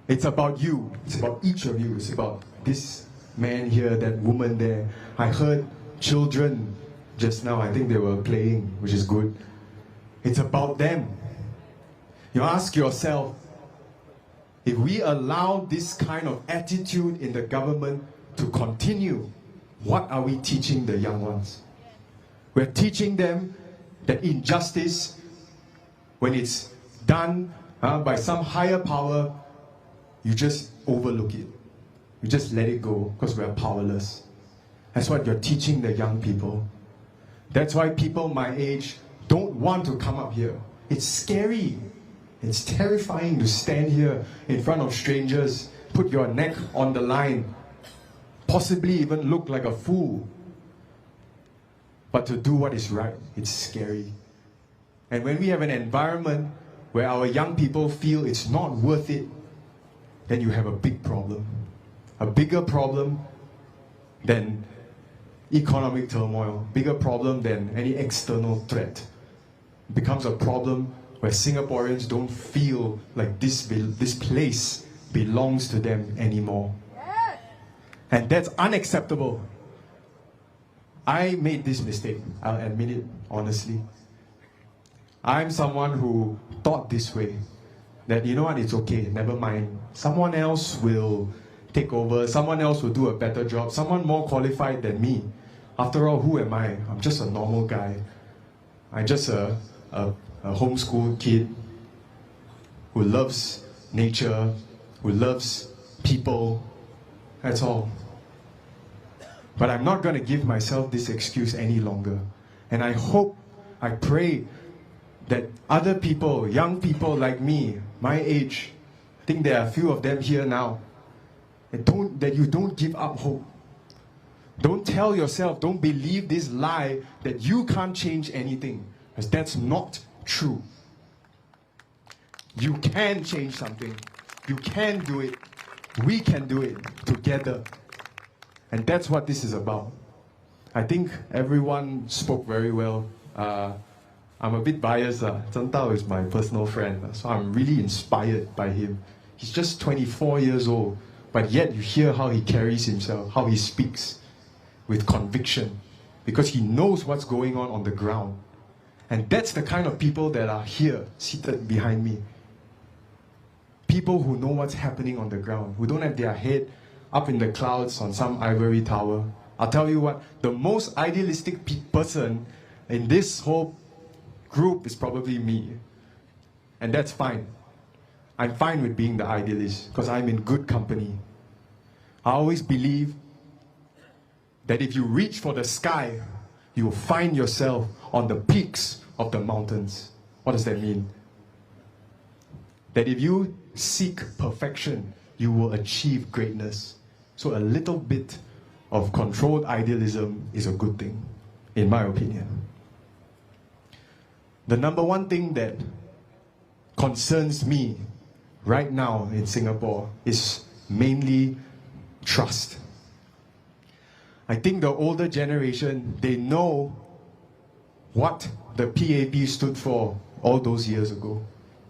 It's about you. It's about each of you. It's about this man here, that woman there. I heard children just now. I think they were playing, which is good. It's about them. You ask yourself, if we allow this kind of attitude in the government to continue, what are we teaching the young ones? We're teaching them that injustice, when it's done by some higher power, you just overlook it. You just let it go because we're powerless. That's what you're teaching the young people. That's why people my age don't want to come up here. It's scary. It's terrifying to stand here in front of strangers, put your neck on the line, possibly even look like a fool. But to do what is right, it's scary. And when we have an environment where our young people feel it's not worth it, then you have a big problem. A bigger problem than economic turmoil, bigger problem than any external threat. It becomes a problem where Singaporeans don't feel like this place belongs to them anymore. And that's unacceptable. I made this mistake, I'll admit it honestly. I'm someone who thought this way, that you know what, it's okay, never mind. Someone else will take over, someone else will do a better job, someone more qualified than me. After all, who am I? I'm just a normal guy. I'm just a homeschool kid who loves nature, who loves people, that's all. But I'm not going to give myself this excuse any longer. And I hope, I pray that other people, young people like me, my age, I think there are a few of them here now, that you don't give up hope. Don't tell yourself, don't believe this lie that you can't change anything, because that's not true. You can change something. You can do it. We can do it together. And that's what this is about. I think everyone spoke very well. I'm a bit biased. Zheng Tao is my personal friend, so I'm really inspired by him. He's just 24 years old, but yet you hear how he carries himself, how he speaks with conviction, because he knows what's going on the ground. And that's the kind of people that are here, seated behind me. People who know what's happening on the ground, who don't have their head up in the clouds on some ivory tower. I'll tell you what, the most idealistic person in this whole group is probably me. And that's fine. I'm fine with being the idealist because I'm in good company. I always believe that if you reach for the sky, you will find yourself on the peaks of the mountains. What does that mean? That if you seek perfection, you will achieve greatness. So a little bit of controlled idealism is a good thing, in my opinion. The number one thing that concerns me right now in Singapore is mainly trust. I think the older generation, they know what the PAP stood for all those years ago.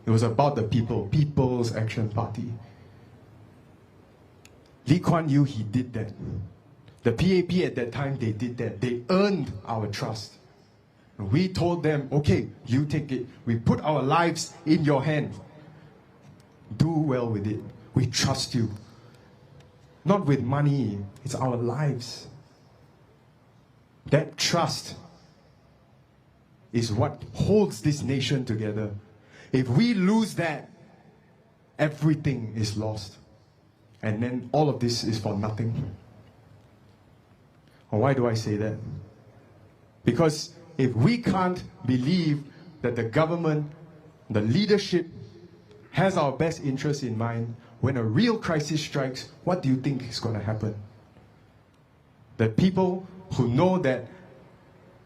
It was about the people, People's Action Party. Lee Kuan Yew, he did that. The PAP at that time, they did that. They earned our trust. We told them, okay, you take it. We put our lives in your hand. Do well with it. We trust you. Not with money, it's our lives. That trust is what holds this nation together. If we lose that, everything is lost. And then all of this is for nothing. Why do I say that? Because if we can't believe that the government, the leadership, has our best interests in mind, when a real crisis strikes, what do you think is going to happen? The people who know that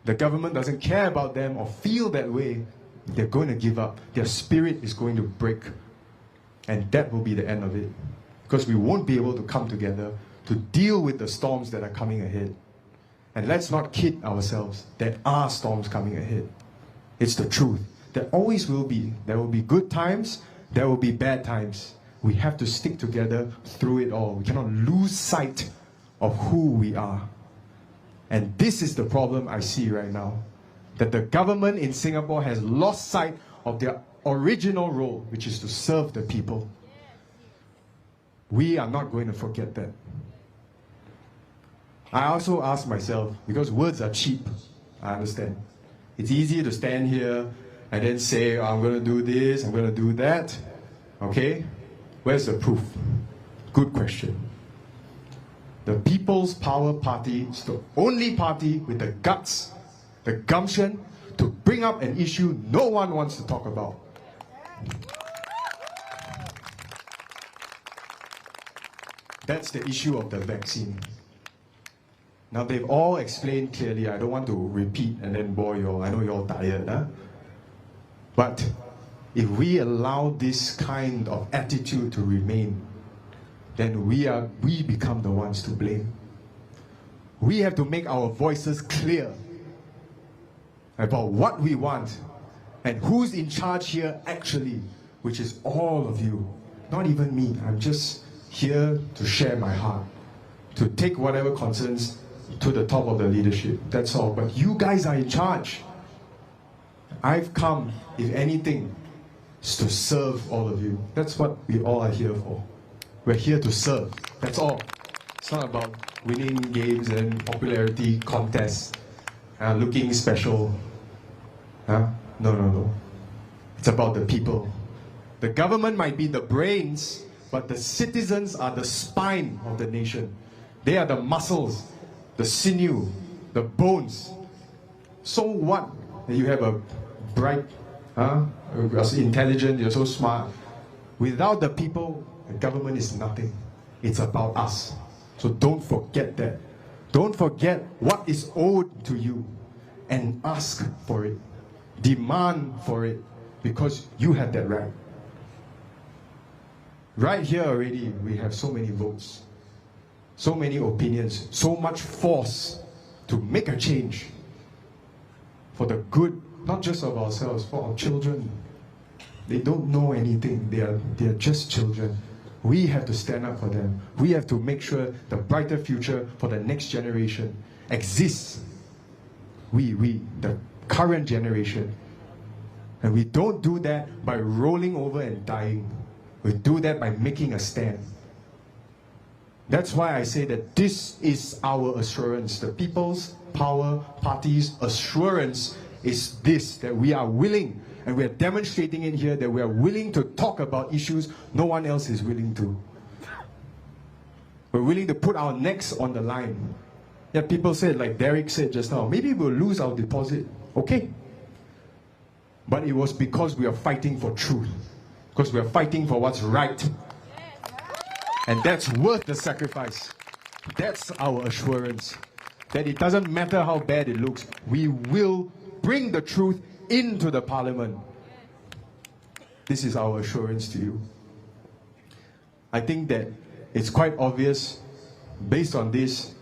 the government doesn't care about them or feel that way, they're going to give up. Their spirit is going to break. And that will be the end of it. Because we won't be able to come together to deal with the storms that are coming ahead. And let's not kid ourselves. There are storms coming ahead. It's the truth. There always will be. There will be good times. There will be bad times. We have to stick together through it all. We cannot lose sight of who we are. And this is the problem I see right now. That the government in Singapore has lost sight of their original role, which is to serve the people. We are not going to forget that. I also ask myself, because words are cheap, I understand. It's easy to stand here and then say, I'm going to do this, I'm going to do that. Okay? Where's the proof? Good question. The People's Power Party is the only party with the guts, the gumption, to bring up an issue no one wants to talk about. That's the issue of the vaccine. Now they've all explained clearly. I don't want to repeat and then bore you all. I know you're all tired. Huh? But if we allow this kind of attitude to remain, then we become the ones to blame. We have to make our voices clear about what we want and who's in charge here actually, which is all of you. Not even me. I'm just here to share my heart, to take whatever concerns to the top of the leadership. That's all. But you guys are in charge. I've come, if anything, is to serve all of you. That's what we all are here for. We're here to serve. That's all. It's not about winning games and popularity contests, looking special. No. It's about the people. The government might be the brains, but the citizens are the spine of the nation. They are the muscles, the sinew, the bones. So what? You have a bright, you're intelligent, you're so smart. Without the people, the government is nothing. It's about us. So don't forget that. Don't forget what is owed to you and ask for it. Demand for it, because you have that right. Right here already, we have so many votes, so many opinions, so much force to make a change for the good, not just of ourselves, for our children. They don't know anything. They are just children. We have to stand up for them. We have to make sure the brighter future for the next generation exists. We, the current generation. And we don't do that by rolling over and dying. We do that by making a stand. That's why I say that this is our assurance. The People's Power Party's assurance is this, that we are willing and we are demonstrating it here that we are willing to talk about issues no one else is willing to. We're willing to put our necks on the line. Yeah, people said, like Derrick said just now, maybe we'll lose our deposit. Okay. But it was because we are fighting for truth. Because we are fighting for what's right. And that's worth the sacrifice. That's our assurance. That it doesn't matter how bad it looks, we will bring the truth into the parliament. This is our assurance to you. I think that it's quite obvious, based on this,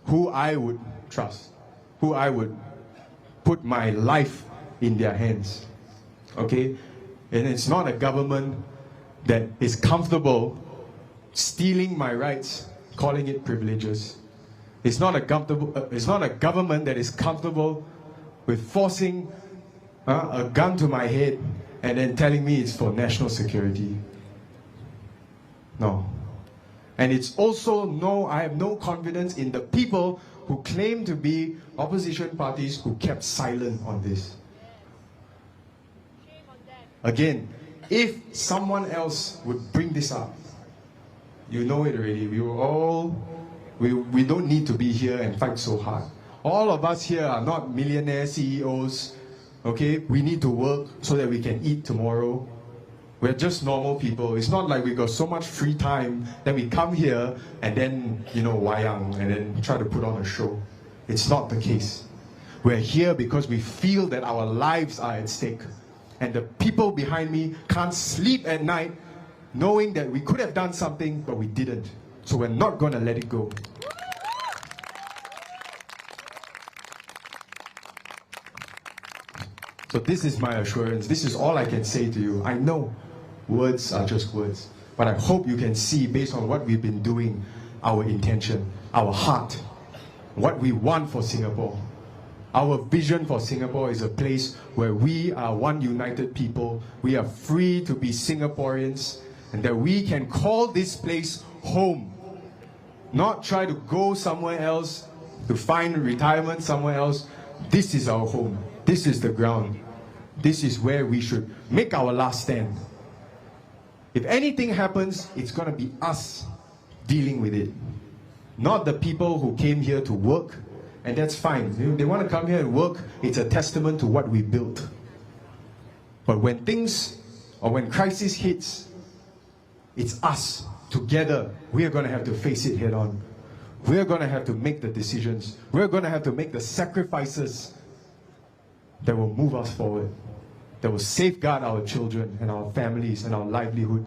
who I would trust, who I would put my life in their hands. Okay? And it's not a government that is comfortable stealing my rights, calling it privileges. It's not a government that is comfortable with forcing a gun to my head and then telling me it's for national security. No. And it's also no, I have no confidence in the people who claim to be opposition parties who kept silent on this. Again, if someone else would bring this up, you know it already. We don't need to be here and fight so hard. All of us here are not millionaire CEOs. Okay, we need to work so that we can eat tomorrow. We're just normal people. It's not like we got so much free time that we come here and then, wayang and then try to put on a show. It's not the case. We're here because we feel that our lives are at stake. And the people behind me can't sleep at night knowing that we could have done something, but we didn't. So we're not going to let it go. So this is my assurance. This is all I can say to you. I know words are just words, but I hope you can see, based on what we've been doing, our intention, our heart, what we want for Singapore. Our vision for Singapore is a place where we are one united people. We are free to be Singaporeans, and that we can call this place home. Not try to go somewhere else, to find retirement somewhere else. This is our home. This is the ground. This is where we should make our last stand. If anything happens, it's going to be us dealing with it. Not the people who came here to work, and that's fine. They want to come here and work, it's a testament to what we built. But when when crisis hits, it's us. Together, we are going to have to face it head on. We are going to have to make the decisions. We're going to have to make the sacrifices that will move us forward, that will safeguard our children and our families and our livelihood.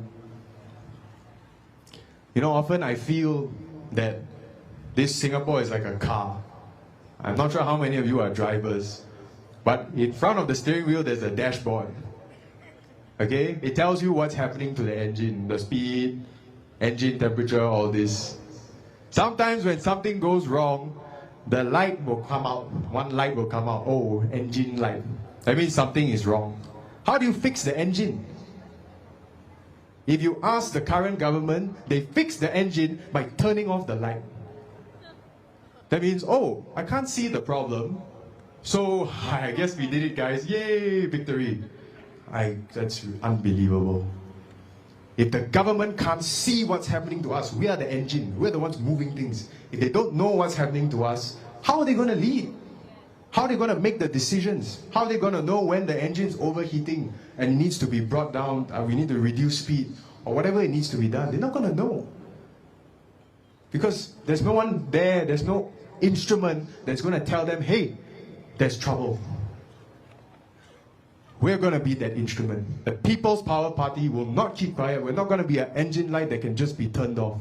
Often I feel that this Singapore is like a car. I'm not sure how many of you are drivers, but in front of the steering wheel there's a dashboard. Okay? It tells you what's happening to the engine, the speed, engine temperature, all this. Sometimes when something goes wrong, the light will come out. One light will come out. Oh, engine light. That means something is wrong. How do you fix the engine? If you ask the current government, they fix the engine by turning off the light. That means, oh, I can't see the problem, so I guess we did it, guys. Yay, victory. That's unbelievable. If the government can't see what's happening to us, we are the engine. We're the ones moving things. If they don't know what's happening to us, how are they going to lead? How are they going to make the decisions? How are they going to know when the engine's overheating and needs to be brought down, we need to reduce speed, or whatever it needs to be done? They're not going to know. Because there's no one there, there's no instrument that's going to tell them, hey, there's trouble. We're going to be that instrument. The People's Power Party will not keep quiet. We're not going to be an engine light that can just be turned off.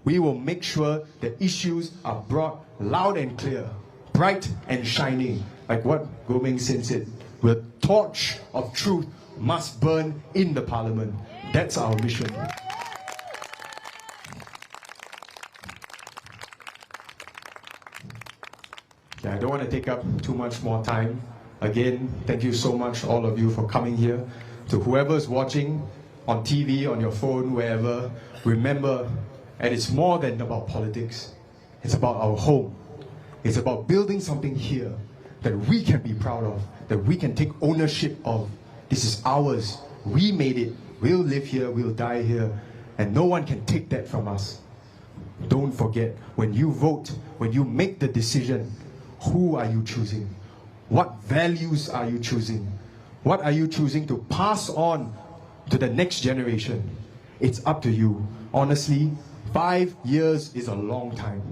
We will make sure that issues are brought loud and clear, bright and shining, like what Goh Meng Seng said. The torch of truth must burn in the parliament. That's our mission. I don't want to take up too much more time. Again, thank you so much, all of you, for coming here. To whoever's watching on TV, on your phone, wherever, remember, and it's more than about politics. It's about our home. It's about building something here that we can be proud of, that we can take ownership of. This is ours. We made it. We'll live here, we'll die here, and no one can take that from us. Don't forget, when you vote, when you make the decision, who are you choosing? What values are you choosing? What are you choosing to pass on to the next generation? It's up to you. Honestly, 5 years is a long time.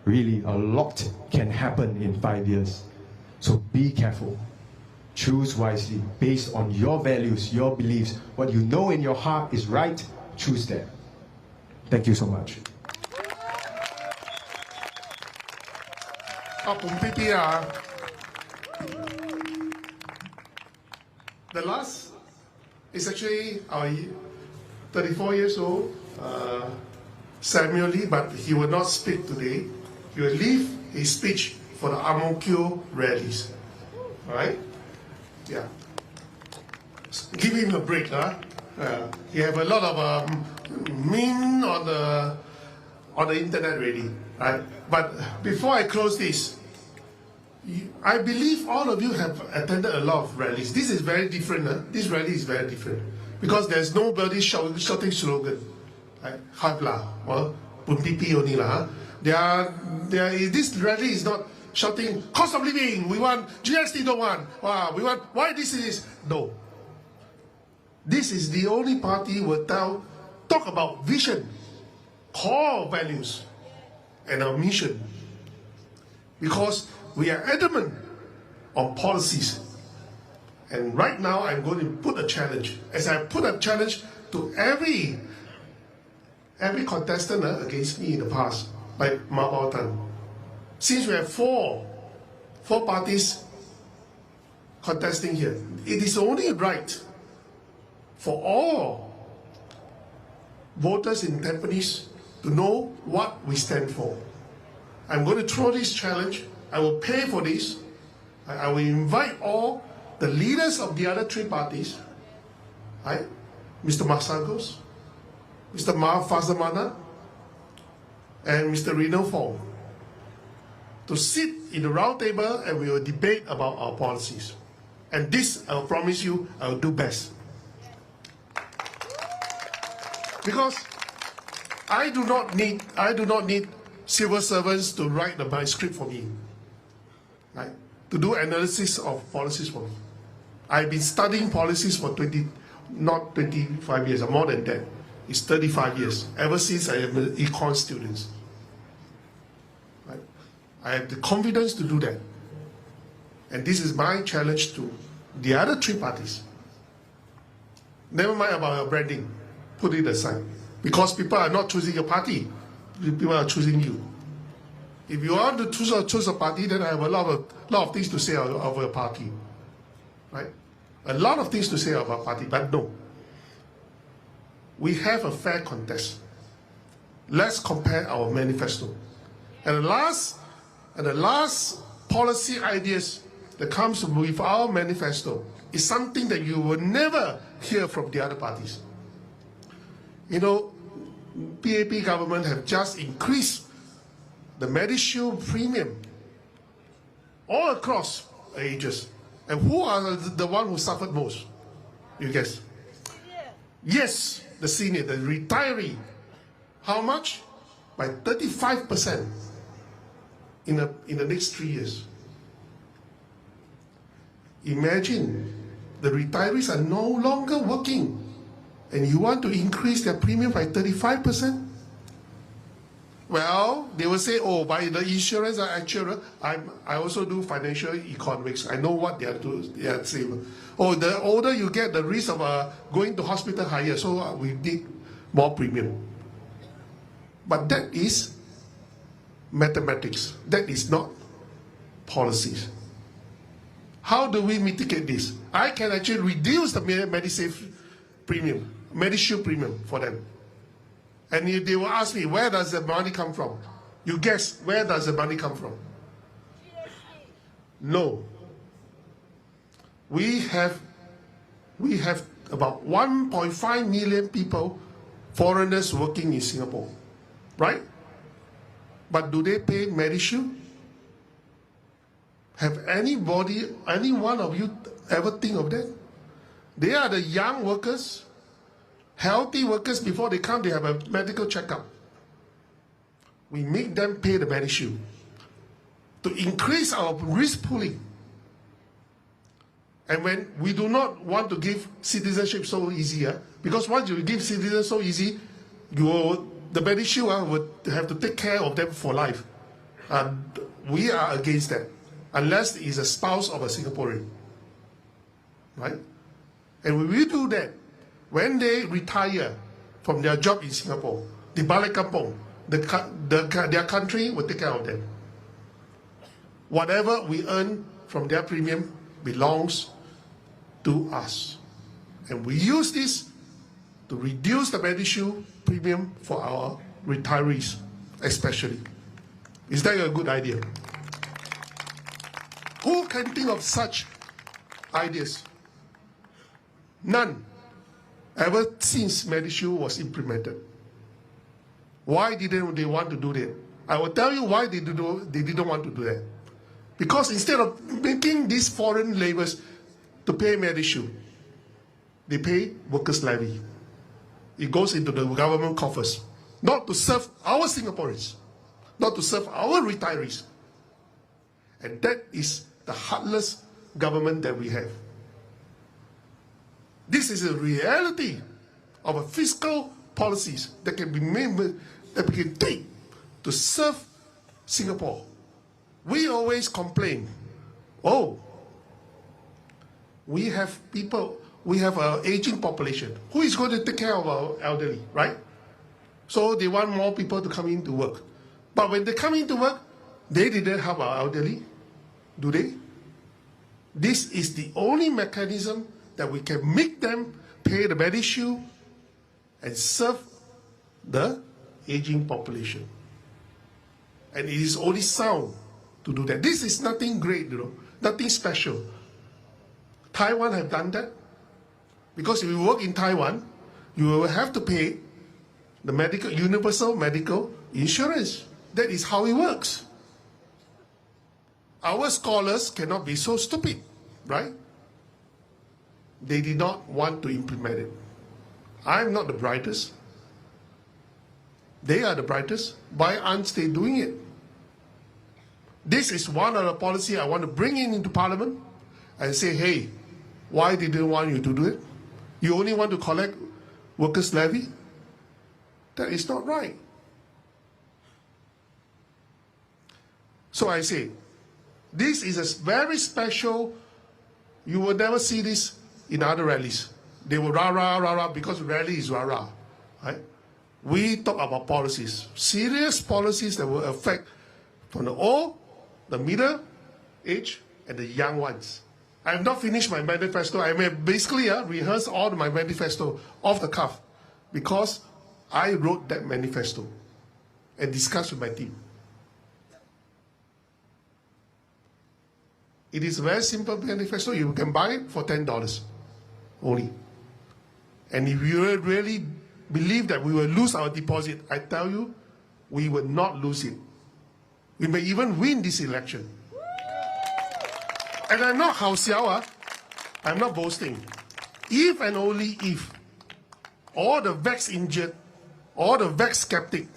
Really, a lot can happen in 5 years. So be careful. Choose wisely, based on your values, your beliefs. What you know in your heart is right, choose that. Thank you so much. ผมพี่ๆ The last is actually our 34 years old Samuel Lee, but he will not speak today. He will leave his speech for the Ang Mo Kio rallies. All right? Yeah. Give him a break, huh? He have a lot of meme on the internet already, right? But before I close this, I believe all of you have attended a lot of rallies. This is very different. Huh? This rally is very different because there's nobody shouting slogan. Right? Have lah, or pun pipi only lah. This rally is not shouting cost of living. We want GST, don't want. Wow, we want why this is no. This is the only party will talk about vision, core values, and our mission. Because we are adamant on policies. And right now I'm going to put a challenge. As I put a challenge to every contestant against me in the past, like Ma Baotan. Since we have four parties contesting here, it is only right for all voters in Tampines to know what we stand for. I'm going to throw this challenge. I will pay for this. I will invite all the leaders of the other three parties, right? Mr. Masagos, Mr. Ma Fazamana, and Mr. Reno Fong, to sit in the round table and we will debate about our policies. And this, I will promise you, I will do best. Because I do not need civil servants to write my script for me, right? To do analysis of policies for me. I've been studying policies for not 25 years, or more than that. It's 35 years, ever since I am an econ student. Right? I have the confidence to do that. And this is my challenge to the other three parties. Never mind about your branding. Put it aside. Because people are not choosing a party. People are choosing you. If you want to choose a party, then I have a lot of things to say of a party. Right? A lot of things to say about a party, but no. We have a fair contest. Let's compare our manifesto. And the last policy ideas that comes with our manifesto is something that you will never hear from the other parties. You know, PAP government have just increased the Medishield premium all across ages. And who are the one who suffered most? You guess? Yes, the senior, the retiree. How much? By 35% in the next 3 years. Imagine the retirees are no longer working and you want to increase their premium by 35%? Well, they will say, oh, by the insurance or actuarial, I also do financial economics. I know what they are saying. Oh, the older you get, the risk of going to hospital higher, so we need more premium. But that is mathematics. That is not policies. How do we mitigate this? I can actually reduce the Medishield premium for them. And if they will ask me, where does the money come from? You guess, where does the money come from? No. We have about 1.5 million people, foreigners working in Singapore, right? But do they pay Medishield? Have anybody, any one of you ever think of that? They are the young workers, healthy workers. Before they come, they have a medical checkup. We make them pay the medishield to increase our risk pooling. And when we do not want to give citizenship so easy, because once you give citizenship so easy, the medishield would have to take care of them for life. And we are against that, unless he's a spouse of a Singaporean, right? And when we do that, when they retire from their job in Singapore, the balik kampung, their country will take care of them. Whatever we earn from their premium belongs to us. And we use this to reduce the medishield premium for our retirees, especially. Is that a good idea? Who can think of such ideas? None. Ever since medishield was implemented. Why didn't they want to do that? I will tell you why they didn't want to do that. Because instead of making these foreign laborers to pay medishield, they pay workers' levy. It goes into the government coffers, not to serve our Singaporeans, not to serve our retirees. And that is the heartless government that we have. This is a reality of a fiscal policies that can be made, that we can take to serve Singapore. We always complain, oh, we have people, we have an aging population. Who is going to take care of our elderly, right? So they want more people to come in to work. But when they come into work, they didn't have our elderly, do they? This is the only mechanism that we can make them pay the medishield and serve the aging population. And it is only sound to do that. This is nothing great, nothing special. Taiwan have done that. Because if you work in Taiwan, you will have to pay the universal medical insurance. That is how it works. Our scholars cannot be so stupid, right? They did not want to implement it. I'm not the brightest. They are the brightest. Why aren't they doing it? This is one of the policy I want to bring into Parliament and say, hey, why did they want you to do it? You only want to collect workers' levy? That is not right. So I say, this is a very special, you will never see this in other rallies. They will rah, rah, rah, rah, because rally is rah, rah, right? We talk about policies, serious policies that will affect from the old, the middle age, and the young ones. I have not finished my manifesto. I may basically rehearse all my manifesto off the cuff because I wrote that manifesto and discussed with my team. It is a very simple manifesto. You can buy it for $10 only. And if you really believe that we will lose our deposit, I tell you, we will not lose it. We may even win this election. And I'm not hao xiao, I'm not boasting. If and only if all the vax injured, all the vax skeptic,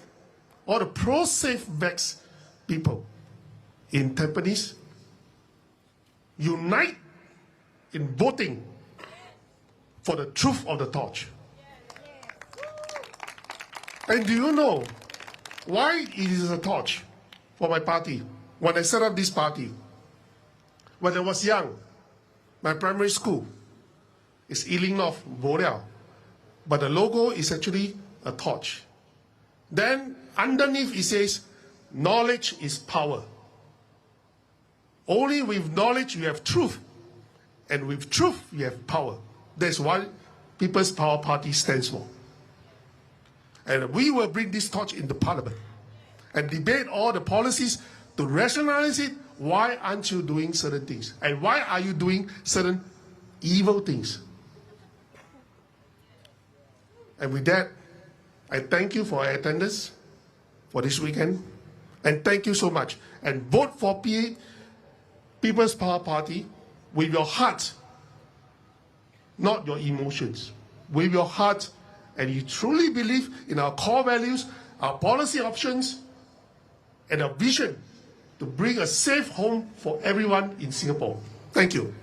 all the pro-safe vax people in Tampines unite in voting for the truth of the torch. And do you know why it is a torch for my party? When I set up this party, when I was young, my primary school is Ealing North, Boreal, but the logo is actually a torch. Then underneath it says, knowledge is power. Only with knowledge you have truth, and with truth you have power. That's what People's Power Party stands for. And we will bring this torch into Parliament and debate all the policies to rationalize it. Why aren't you doing certain things? And why are you doing certain evil things? And with that, I thank you for your attendance for this weekend. And thank you so much. And vote for People's Power Party with your heart, not your emotions. With your heart, and you truly believe in our core values, our policy options, and our vision to bring a safe home for everyone in Singapore. Thank you.